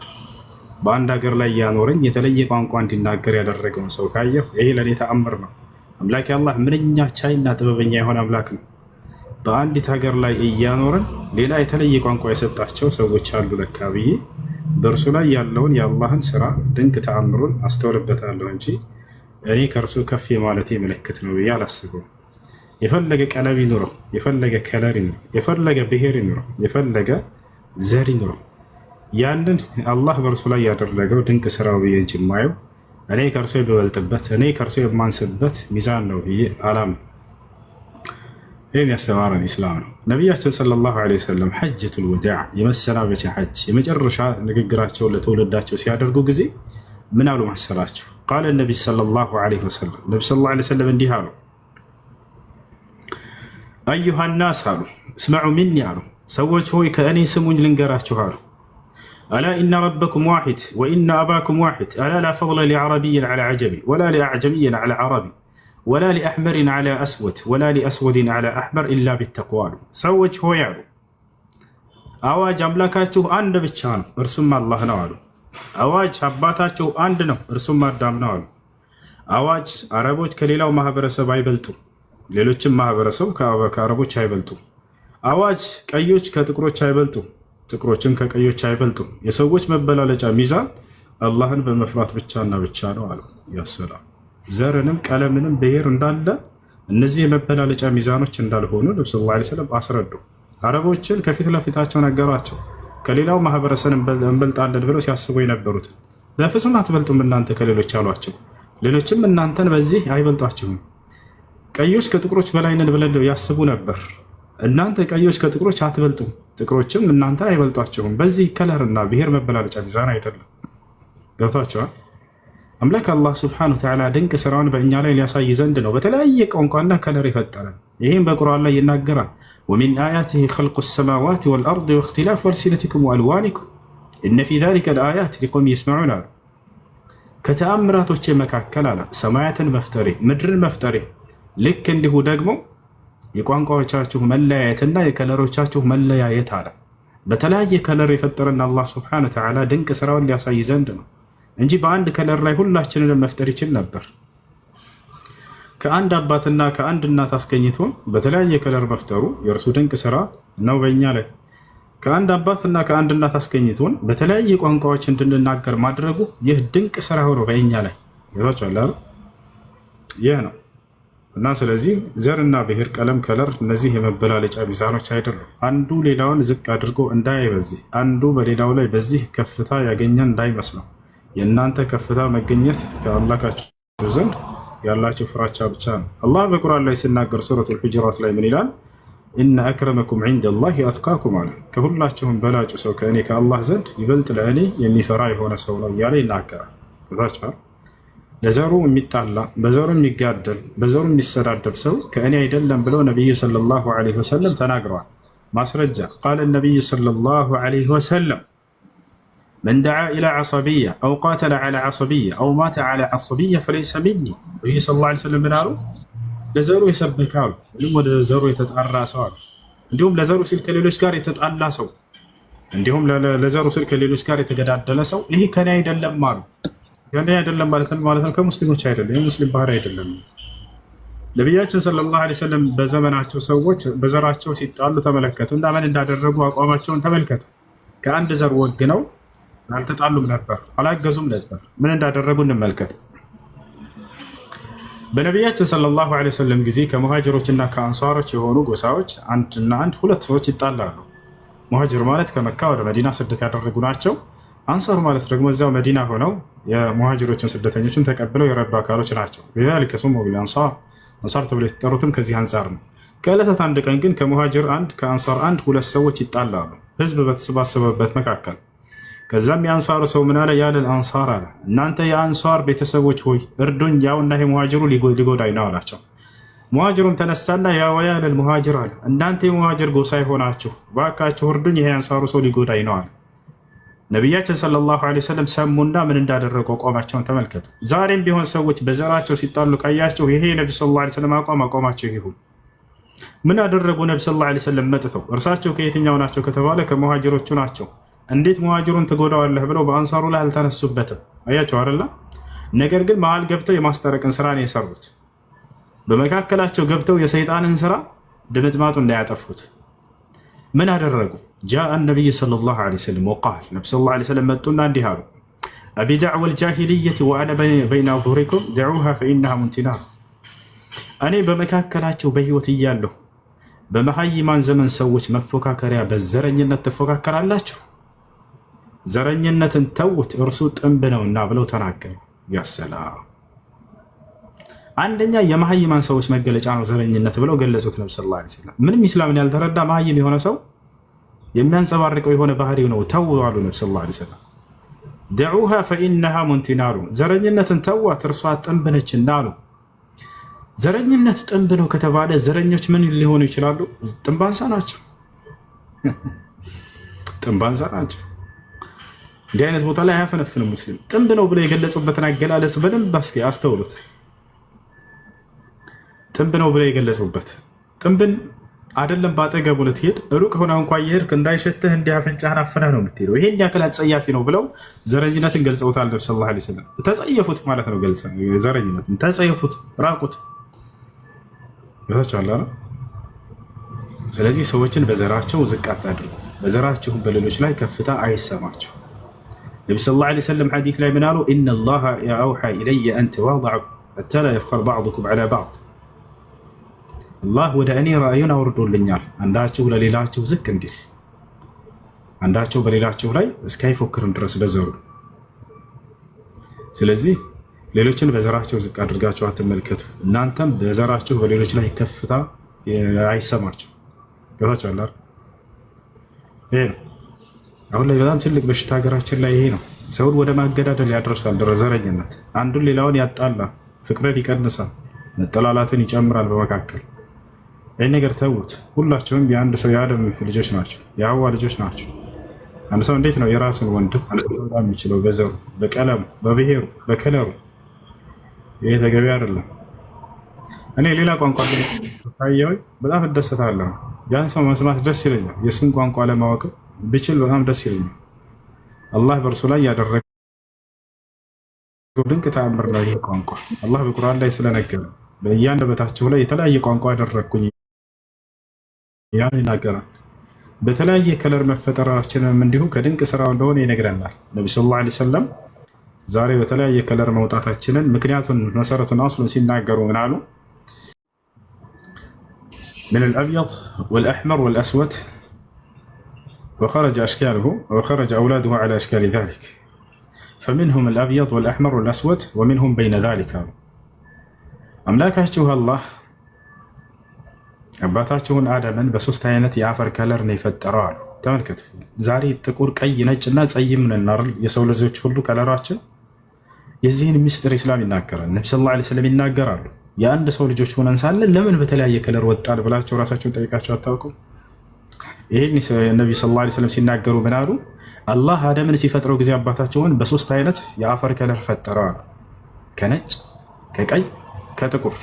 በአንድ ሀገር ላይ እያኖረኝ የተለየ ቋንቋ እንዲናገር ያደረገውን ሰው ካየሁ ይሄ ለእኔ ተአምር ነው። አምላክ አላህ ምንኛ ቻይና ጥበበኛ የሆነ አምላክ ነው። በአንዲት ሀገር ላይ እያኖረን ሌላ የተለየ ቋንቋ የሰጣቸው ሰዎች አሉ ለካ ብዬ በእርሱ ላይ ያለውን የአላህን ስራ ድንቅ ተአምሩን አስተውልበታለሁ እንጂ እኔ ከእርሱ ከፍ የማለቴ ምልክት ነው ብዬ አላስበውም። የፈለገ ቀለም ይኑረው፣ የፈለገ ከለር ይኑረው፣ የፈለገ ብሔር ይኑረው፣ የፈለገ ዘር ይኑረው፣ ያንን አላህ በእርሱ ላይ ያደረገው ድንቅ ስራው ብዬ እንጂ የማየው እኔ ከእርሱ የምበልጥበት እኔ ከእርሱ የማንስበት ሚዛን ነው ብዬ አላምንም። ይህን ያስተማረን ኢስላም ነው። ነቢያችን ሰለላሁ ዐለይሂ ወሰለም ሐጀቱል ወዳዕ የመሰናበቻ ሐጅ የመጨረሻ ንግግራቸውን ለተወለዳቸው ሲያደርጉ ጊዜ ምን አሉ መሰላችሁ? ቃለ ነቢይ ሰለላሁ ዐለይሂ ወሰለም ነቢ ሰለላሁ ዐለይሂ ወሰለም እንዲህ አሉ። አዩሃ ናስ አሉ፣ እስመዑ ሚኒ አሉ፣ ሰዎች ሆይ ከእኔ ስሙኝ ልንገራችሁ አሉ። አላ ኢነ ረበኩም ዋሒድ ወኢነ አባኩም ዋሒድ አላ ላ ፈضለ ሊዐረቢይን ዐላ ዐጀሚ ወላ ሊአዕጀሚይን ዐላ ዐረቢ ወላ ሊአሕመሪን ዐላ አስወድ ወላ ሊአስወድን ዐላ አሕመር ኢላ ቢተቅዋ አሉ። ሰዎች ሆይ አሉ፣ አዋጅ አምላካችሁ አንድ ብቻ ነው እርሱም አላህ ነው አሉ። አዋጅ አባታችሁ አንድ ነው እርሱም አዳም ነው አሉ። አዋጅ አረቦች ከሌላው ማህበረሰብ አይበልጡም፣ ሌሎችም ማህበረሰብ ከአረቦች አይበልጡም። አዋጅ ቀዮች ከጥቁሮች አይበልጡም፣ ጥቁሮችም ከቀዮች አይበልጡም። የሰዎች መበላለጫ ሚዛን አላህን በመፍራት ብቻና ብቻ ነው አሉ። ያሰላም ዘርንም ቀለምንም ብሔር እንዳለ እነዚህ የመበላለጫ ሚዛኖች እንዳልሆኑ ነብዩ ሰለላሁ ዐለይሂ ወሰለም አስረዱ። አረቦችን ከፊት ለፊታቸው ነገሯቸው። ከሌላው ማህበረሰብ እንበልጣለን ብለው ሲያስቡ የነበሩትን በፍጹም አትበልጡም እናንተ ከሌሎች አሏቸው። ሌሎችም እናንተን በዚህ አይበልጧችሁም። ቀዮች ከጥቁሮች በላይ ነን ብለው ያስቡ ነበር። እናንተ ቀዮች ከጥቁሮች አትበልጡም፣ ጥቁሮችም እናንተን አይበልጧችሁም። በዚህ ከለርና ብሔር መበላለጫ ሚዛን አይደለም። ገብቷቸዋል። አምላክ አላህ ሱብሓነሁ ወተዓላ ድንቅ ስራውን በእኛ ላይ ሊያሳይ ዘንድ ነው በተለያየ ቋንቋና ከለር የፈጠረን። ይህም በቁርአን ላይ ይናገራል። ወሚን አያቲሂ ኸልቁ ሰማዋቲ ወልአርድ ወእኽቲላፉ አልሲነቲኩም ወአልዋኒኩም ኢነ ፊ ዛሊከ ለአያት ሊቀውሚን የስመዑን አለ። ከተአምራቶቼ መካከል አለ ሰማያትን መፍጠሬ ምድርን መፍጠሬ፣ ልክ እንዲሁ ደግሞ የቋንቋዎቻችሁ መለያየትና የከለሮቻችሁ መለያየት አለ። በተለያየ ከለር የፈጠረን አላህ ሱብሓነሁ ወተዓላ ድንቅ ስራውን ሊያሳይ ዘንድ ነው እንጂ በአንድ ከለር ላይ ሁላችንንም መፍጠር ይችል ነበር። ከአንድ አባትና ከአንድ እናት አስገኝቶን በተለያየ ከለር መፍጠሩ የእርሱ ድንቅ ስራ ነው በእኛ ላይ። ከአንድ አባትና ከአንድ እናት አስገኝቶን በተለያየ ቋንቋዎች እንድንናገር ማድረጉ ይህ ድንቅ ስራ ሆኖ በእኛ ላይ ይሮጫል። ይህ ነው እና ስለዚህ ዘርና ብሔር፣ ቀለም፣ ከለር እነዚህ የመበላለጫ ሚዛኖች አይደሉም። አንዱ ሌላውን ዝቅ አድርጎ እንዳይበዚህ፣ አንዱ በሌላው ላይ በዚህ ከፍታ ያገኘን እንዳይመስለው። የእናንተ ከፍታ መገኘት ከአምላካችሁ ዘንድ ያላችሁ ፍራቻ ብቻ ነው። አላህ በቁርአን ላይ ሲናገር ሱረቱል ሁጁራት ላይ ምን ይላል? ኢነ አክረመኩም ዒንደላሂ አትቃኩም አለ። ከሁላችሁም በላጩ ሰው ከእኔ ከአላህ ዘንድ ይበልጥ ለእኔ የሚፈራ የሆነ ሰው ነው እያለ ይናገራል። ከታችኋል ለዘሩ የሚጣላ በዘሩ የሚጋደል በዘሩ የሚሰዳደብ ሰው ከእኔ አይደለም ብለው ነቢዩ ሰለላሁ ዐለይሂ ወሰለም ተናግረዋል። ማስረጃ ቃለ ነቢዩ ሰለላሁ ዐለይሂ ወሰለም መን ደዓ ኢላ ዐሰቢያ አው ቃተለ ዐላ ዐሰቢያ አው ማተ ዐላ ዐሰቢያ ፈለይሰ ሚኒ። ነቢዩ ሰለላሁ ዐለይሂ ወሰለም ምን አሉ? ለዘሩ የሰበከ አሉ፣ ወይም ወደ ዘሩ የተጣራ ሰው አሉ፣ እንዲሁም ለዘሩ ሲል ከሌሎች ጋር የተጣላ ሰው፣ እንዲሁም ለዘሩ ሲል ከሌሎች ጋር የተገዳደለ ሰው ይሄ ከኔ አይደለም አሉ። ከኔ አይደለም ማለት ነው ከሙስሊሞች አይደለም፣ የሙስሊም ባህሪ አይደለም። ነቢያችን ሰለላሁ ዐለይሂ ወሰለም በዘመናቸው ሰዎች በዘራቸው ሲጣሉ ተመለከቱ እና ምን እንዳደረጉ አቋማቸውን ተመልከቱ። ከአንድ ዘር ወግነው አልተጣሉም ነበር፣ አላገዙም ነበር። ምን እንዳደረጉ እንመልከት። በነቢያችን ሰለላሁ ዐለይሂ ወሰለም ጊዜ ከሙሃጅሮችና ከአንሷሮች የሆኑ ጎሳዎች ሁለት ሰዎች ይጣላሉ። ሙሃጅር ማለት ከመካ ወደ መዲና ስደት ያደረጉ ናቸው። አንሷር ማለት ደግሞ እዚያው መዲና ሆነው የሙሃጅሮችን ስደተኞችን ተቀብለው የረዱ አካሎች ናቸው። ሊከ ሱሙ ቢልአንሷር፣ አንሷር ተብለው የተጠሩትም ከዚህ አንጻር ነው። ከዕለታት አንድ ቀን ግን ከሙሃጅር አንድ ከአንሷር አንድ ሁለት ሰዎች ይጣላሉ፣ ህዝብ በተሰባሰበበት መካከል። ከዛም የአንሷሩ ሰው ምን አለ? ያለል አንሷር አለ፣ እናንተ የአንሷር ቤተሰቦች ሆይ እርዱኝ፣ ያውና ይሄ ሙሃጅሩ ሊጎዳኝ ነው አላቸው። ሙሃጅሩም ተነሳና ያወያለል ሙሃጅር አለ፣ እናንተ የሙሃጅር ጎሳ የሆናችሁ እባካችሁ እርዱኝ፣ ይሄ የአንሷሩ ሰው ሊጎዳኝ ነው አለ። ነቢያችን ሰለላሁ ዐለይሂ ወሰለም ሰሙና ምን እንዳደረጉ አቋማቸውን ተመልከቱ። ዛሬም ቢሆን ሰዎች በዘራቸው ሲጣሉ ካያቸው ይሄ የነቢ ሰለላሁ ዐለይሂ ወሰለም አቋማቸው ይሁን። ምን አደረጉ? ነቢ ሰለላሁ ዐለይሂ ወሰለም መጥተው እርሳቸው ከየትኛው ናቸው ከተባለ ከሙሃጅሮቹ ናቸው። እንዴት ሙሃጅሩን ትጎዳዋለህ ብለው በአንሳሩ ላይ አልተነሱበትም። አያቸው አይደለ? ነገር ግን መሀል ገብተው የማስታረቅን ስራ ነው የሰሩት። በመካከላቸው ገብተው የሰይጣንን ስራ ድምጥማጡ እንዳያጠፉት ምን አደረጉ? ጃአ ነቢይ ሰለላሁ ዐለይሂ ወሰለም ወቃል፣ ነቢ ሰለላሁ ዐለይሂ ወሰለም መጡና እንዲህ አሉ፣ አቢ ዳዕወል ጃሂልየት ወአነ በይነ አዙሪኩም ደዑሃ ፈኢነሃ ሙንቲናር። እኔ በመካከላቸው በህይወት እያለሁ በመሀይማን ዘመን ሰዎች መፎካከሪያ በዘረኝነት ትፎካከራላችሁ፣ ዘረኝነትን ተውት እርሱ ጥንብ ነውና ብለው ተናገሩ። ያሰላም አንደኛ የመሀይማን ሰዎች መገለጫ ነው ዘረኝነት ብለው ገለጹት ነብዩ ሰለላሁ ዐለይሂ ወሰለም። ምንም ኢስላምን ያልተረዳ መሀይም የሆነ ሰው የሚያንጸባርቀው የሆነ ባህሪው ነው ተው አሉ ነብዩ ሰለላሁ ዐለይሂ ወሰለም። ደዑሃ ፈኢነሃ ሙንቲናሩ፣ ዘረኝነትን ተዋት እርሷ ጥንብ ነችና አሉ። ዘረኝነት ጥንብ ነው ከተባለ ዘረኞች ምን ሊሆኑ ይችላሉ? ጥንባንሳ ናቸው። ጥንባንሳ ናቸው። እንዲህ አይነት ቦታ ላይ አያፈነፍንም ሙስሊም። ጥንብ ነው ብለው የገለጹበትን አገላለጽ በደንብ እስኪ አስተውሉት። ጥንብ ነው ብለው የገለጹበት ጥንብን አይደለም በአጠገቡ ልትሄድ ሩቅ ሆነ እንኳ እየሄድክ እንዳይሸትህ እንዲህ አፍንጫህን አፍነህ ነው የምትሄደው። ይሄን ያክል አጸያፊ ነው ብለው ዘረኝነትን ገልጸውታል ነብዩ ሰለላሁ ዐለይሂ ወሰለም። ተጸየፉት ማለት ነው። ዘረኝነትን ተጸየፉት፣ ራቁት ይሆቻል። ስለዚህ ሰዎችን በዘራቸው ዝቅ አታድርጉ፣ በዘራችሁ በሌሎች ላይ ከፍታ አይሰማችሁ። ነብዩ ሰለላሁ ዐለይሂ ወሰለም ሐዲስ ላይ ምን አሉ? ኢነላሃ አውሐ ኢለየ አን ተዋضዑ ሐታ ላ የፍኸር ባዕዱኩም ዐላ ባዕድ። አላህ ወደ እኔ ራእዩን አውርዶልኛል አንዳችሁ ለሌላችሁ ዝቅ እንዲል፣ አንዳቸው በሌላቸው ላይ እስካይፎክርም ድረስ በዘሩ። ስለዚህ ሌሎችን በዘራቸው ዝቅ አድርጋችሁ አትመልከቱ። እናንተም በዘራችሁ በሌሎች ላይ ከፍታ አይሰማችሁ። ገባችኋል? ይሄ ነው አሁን ላይ በጣም ትልቅ በሽታ ሀገራችን ላይ ይሄ ነው። ሰውን ወደ ማገዳደል ያደርሳል። ዘረኝነት አንዱን ሌላውን ያጣላ፣ ፍቅርን ይቀንሳል፣ መጠላላትን ይጨምራል በመካከል። ይህ ነገር ተዉት። ሁላቸውም የአንድ ሰው የአደም ልጆች ናቸው፣ የሐዋ ልጆች ናቸው። አንድ ሰው እንዴት ነው የራሱን ወንድም የሚችለው? በዘሩ፣ በቀለሙ፣ በብሔሩ፣ በከለሩ። ይሄ ተገቢ አይደለም። እኔ ሌላ ቋንቋ ታየው በጣም እደሰታለሁ። ያን ሰው መስማት ደስ ይለኛል። የእሱን ቋንቋ ለማወቅ ብችል በጣም ደስ ይለኛል። አላህ በእርሱ ላይ ያደረገው ድንቅ ተአምር ነው። ይህ ቋንቋ አላህ በቁርአን ላይ ስለነገረ በእያንደበታቸው ላይ የተለያየ ቋንቋ ያደረግኩኝ ያን ይናገራል። በተለያየ ከለር መፈጠራችንም እንዲሁ ከድንቅ ስራው እንደሆነ ይነግረናል ነብዩ ሰለላሁ ዐለይሂ ወሰለም። ዛሬ በተለያየ ከለር መውጣታችንን ምክንያቱን መሰረቱን አስሉን ሲናገሩ ምን አሉ? من الأبيض والأحمر والأسود وخرج أشكاله وخرج أولاده على أشكال ذلك فمنهم الأبيض والأحمر والأسود ومنهم بين ذلك أملاكه الله አባታችሁን አደምን በሶስት አይነት የአፈር ከለር ነው የፈጠረው አሉ። ተመልከቱ። ዛሬ ጥቁር፣ ቀይ፣ ነጭና ጸይም ነን አይደል? የሰው ልጆች ሁሉ ከለራችን። የዚህን ምስጢር ኢስላም ይናገራል። ነብዩ ሰለላሁ ዐለይሂ ወሰለም ይናገራሉ። የአንድ ሰው ልጆች ሆነን ሳለ ለምን በተለያየ ከለር ወጣን ብላችሁ ራሳችሁን ጠይቃችሁ አታውቁም? ይሄን ነብዩ ሰለላሁ ዐለይሂ ወሰለም ሲናገሩ ምን አሉ? አላህ አደምን ሲፈጥረው ጊዜ አባታቸውን በሶስት አይነት የአፈር ከለር ፈጠረው አሉ። ከነጭ፣ ከቀይ፣ ከጥቁር።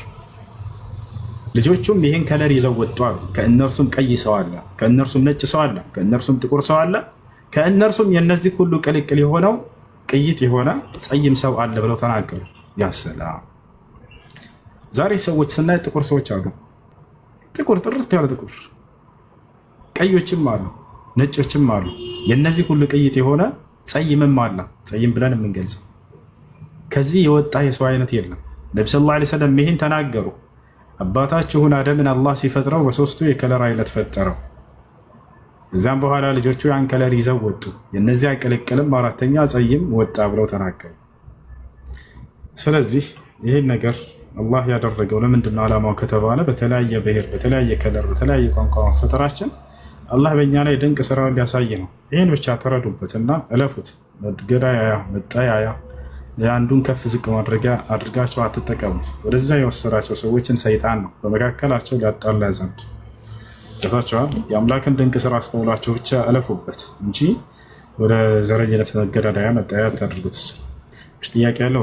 ልጆቹም ይህን ከለር ይዘው ወጡ አሉ። ከእነርሱም ቀይ ሰው አለ፣ ከእነርሱም ነጭ ሰው አለ፣ ከእነርሱም ጥቁር ሰው አለ፣ ከእነርሱም የነዚህ ሁሉ ቅልቅል የሆነው ቅይጥ የሆነ ጸይም ሰው አለ ብለው ተናገሩ። ያሰላም። ዛሬ ሰዎች ስናይ ጥቁር ሰዎች አሉ። ጥቁር ጥርት ያለ ጥቁር፣ ቀዮችም አሉ፣ ነጮችም አሉ። የነዚህ ሁሉ ቅይጥ የሆነ ጸይምም አለ። ጸይም ብለን የምንገልጸው ከዚህ የወጣ የሰው አይነት የለም። ነብዩ ሰለላሁ ዐለይሂ ወሰለም ይህን ተናገሩ። አባታችሁን አደምን አላህ ሲፈጥረው በሶስቱ የከለር አይነት ፈጠረው። እዚያም በኋላ ልጆቹ ያን ከለር ይዘው ወጡ። የነዚያ ቅልቅልም አራተኛ ጸይም ወጣ ብለው ተናገሩ። ስለዚህ ይህን ነገር አላህ ያደረገው ለምንድን ነው ዓላማው ከተባለ በተለያየ ብሔር፣ በተለያየ ከለር፣ በተለያየ ቋንቋ መፈጠራችን አላህ በእኛ ላይ ድንቅ ስራውን ሊያሳይ ነው። ይህን ብቻ ተረዱበትና እለፉት። መገዳያያ፣ መጠያያ፣ የአንዱን ከፍ ዝቅ ማድረጊያ አድርጋቸው አትጠቀሙት። ወደዛ የወሰዳቸው ሰዎችን ሰይጣን ነው በመካከላቸው ሊያጣላ ዘንድ ገፋቸዋል። የአምላክን ድንቅ ስራ አስተውላቸው ብቻ እለፉበት እንጂ ወደ ዘረኝነት መገዳዳያ መጠያ አታድርጉት። ጥያቄ ያለው